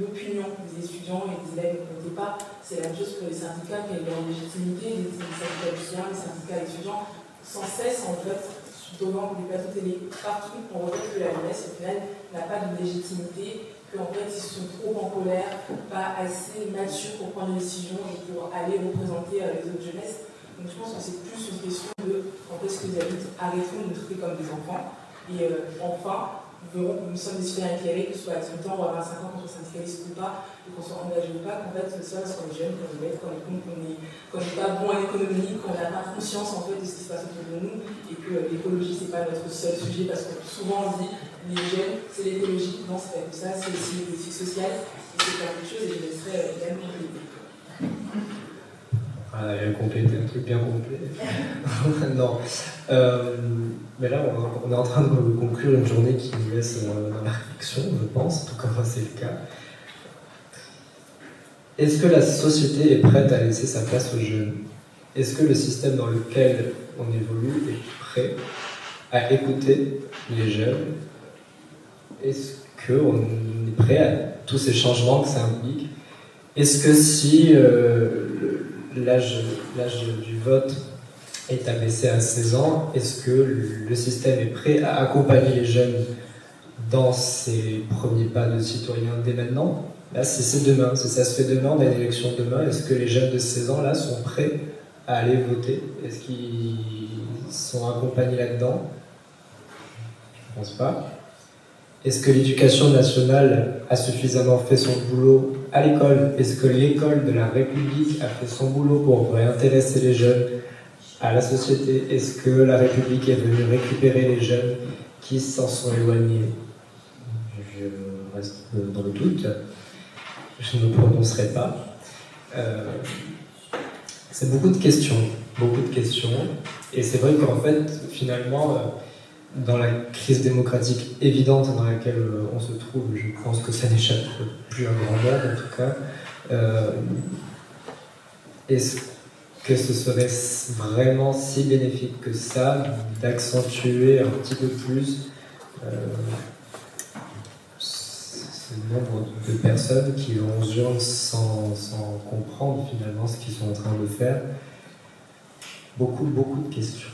l'opinion des étudiants et des élèves ne comptait pas. C'est la même chose pour les syndicats, quelle est leur légitimité, les syndicats étudiants, les syndicats étudiants, sans cesse, en fait, devant des plateaux télé partout, on regrette que la jeunesse, au final, n'a pas de légitimité, qu'en fait, ils sont trop en colère, pas assez matures pour prendre des décisions et pour aller représenter les autres jeunesses. Donc je pense que c'est plus une question de quand est-ce que les adultes arrêteront de nous traiter comme des enfants et enfin nous verrons que nous sommes des citoyens éclairés, que ce soit à 18 ans ou à 25 ans, qu'on soit syndicaliste ou pas, et qu'on soit engagé ou pas, qu'en fait soit parce qu'on est jeune, qu'on est bête, qu'on est con, qu'on n'est pas bon en économie, qu'on n'a pas conscience en fait de ce qui se passe autour de nous et que l'écologie c'est pas notre seul sujet parce que souvent on dit les jeunes, c'est l'écologie, non, c'est pas que ça, c'est aussi une politique sociale, et c'est plein de choses, et je laisserai Yann compléter. Ah, elle vient compléter un truc bien complet. Non. Mais là, on est en train de conclure une journée qui nous laisse dans la réflexion, je pense, en tout cas, c'est le cas. Est-ce que la société est prête à laisser sa place aux jeunes? Est-ce que le système dans lequel on évolue est prêt à écouter les jeunes? Est-ce qu'on est prêt à tous ces changements que ça implique? Est-ce que si l'âge du vote est abaissé à 16 ans, est-ce que le système est prêt à accompagner les jeunes dans ces premiers pas de citoyens dès maintenant? Là, c'est demain, si ça se fait demain, on a une élection demain, est-ce que les jeunes de 16 ans là sont prêts à aller voter? Est-ce qu'ils sont accompagnés là-dedans? Je ne pense pas. Est-ce que l'éducation nationale a suffisamment fait son boulot à l'école? Est-ce que l'école de la République a fait son boulot pour réintéresser les jeunes à la société? Est-ce que la République est venue récupérer les jeunes qui s'en sont éloignés? Je reste dans le doute. Je ne me prononcerai pas. C'est beaucoup de questions. Et c'est vrai qu'en fait, finalement, dans la crise démocratique évidente dans laquelle on se trouve, je pense que ça n'échappe plus à grand monde en tout cas, est-ce que ce serait vraiment si bénéfique que ça d'accentuer un petit peu plus ce nombre de personnes qui vont aux urnes sans comprendre finalement ce qu'ils sont en train de faire? Beaucoup de questions.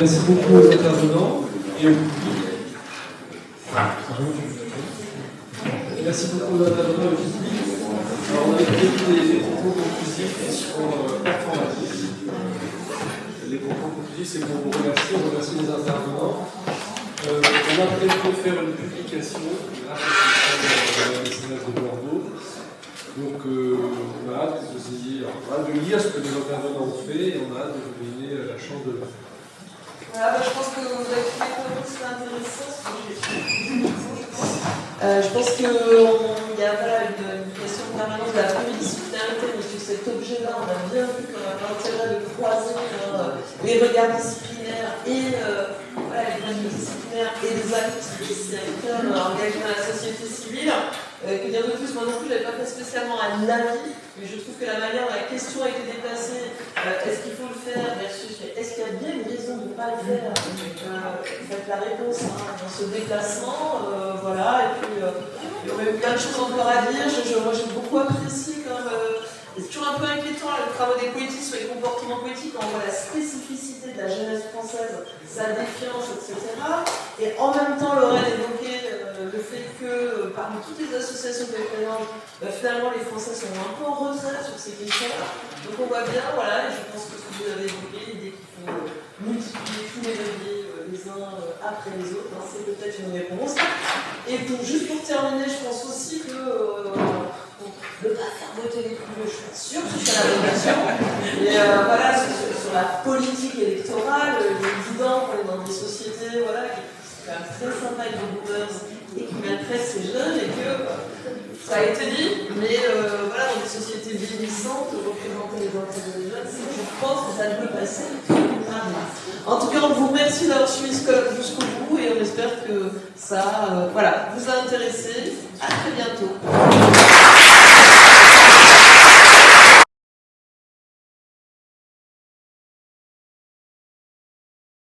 Merci beaucoup aux intervenants et au public. Merci beaucoup aux intervenants et au public. Alors, on a écouté des propos conclusifs qui seront performatifs. Les propos conclusifs, c'est pour vous remercier, on remercie les intervenants. On a prévu de faire une publication grâce à la mécénat de Bordeaux. Donc, on a hâte de lire ce que les intervenants ont fait et on a hâte de vous donner la chance de le faire. Voilà, je pense que vous avez trouvé que c'est intéressant. Je pense qu'il y a une question permanente de la pluridisciplinarité, mais sur cet objet-là, on a bien vu qu'on avait intérêt de croiser les regards disciplinaires et les regards disciplinaires et des acteurs engagés dans la société civile. Que dire de plus? Moi non plus, je n'avais pas fait spécialement un avis, mais je trouve que la manière dont la question a été déplacée, est-ce qu'il faut le faire versus est-ce qu'il y a bien une raison de ne pas le faire? Faites la réponse dans ce déplacement, voilà, et puis il y aurait plein de choses encore à dire. Moi j'ai beaucoup apprécié quand même. C'est toujours un peu inquiétant le travail des poétiques sur les comportements poétiques quand on voit la spécificité de la jeunesse française, sa défiance, etc. Et en même temps, Lorraine évoquait le fait que parmi toutes les associations de présence, finalement les Français sont un peu en retrait sur ces questions-là. Donc on voit bien, voilà, et je pense que ce que vous avez évoqué, l'idée qu'il faut multiplier tous les leviers les uns après les autres, c'est peut-être une réponse. Et juste pour terminer, je pense aussi que ne pas faire voter les plus vieux, je suis pas sûre que c'est la bonne version. Mais voilà, sur la politique électorale, il est évident qu'on est dans des sociétés voilà, qui sont quand même très sympas avec les boomers et qui maltraitent ces jeunes et que ça a été dit, mais voilà, dans des sociétés vieillissantes, représenter les intérêts des jeunes, je pense que ça peut passer. En tout cas, on vous remercie d'avoir suivi ce colloque jusqu'au bout et on espère que ça vous a intéressé. À très bientôt.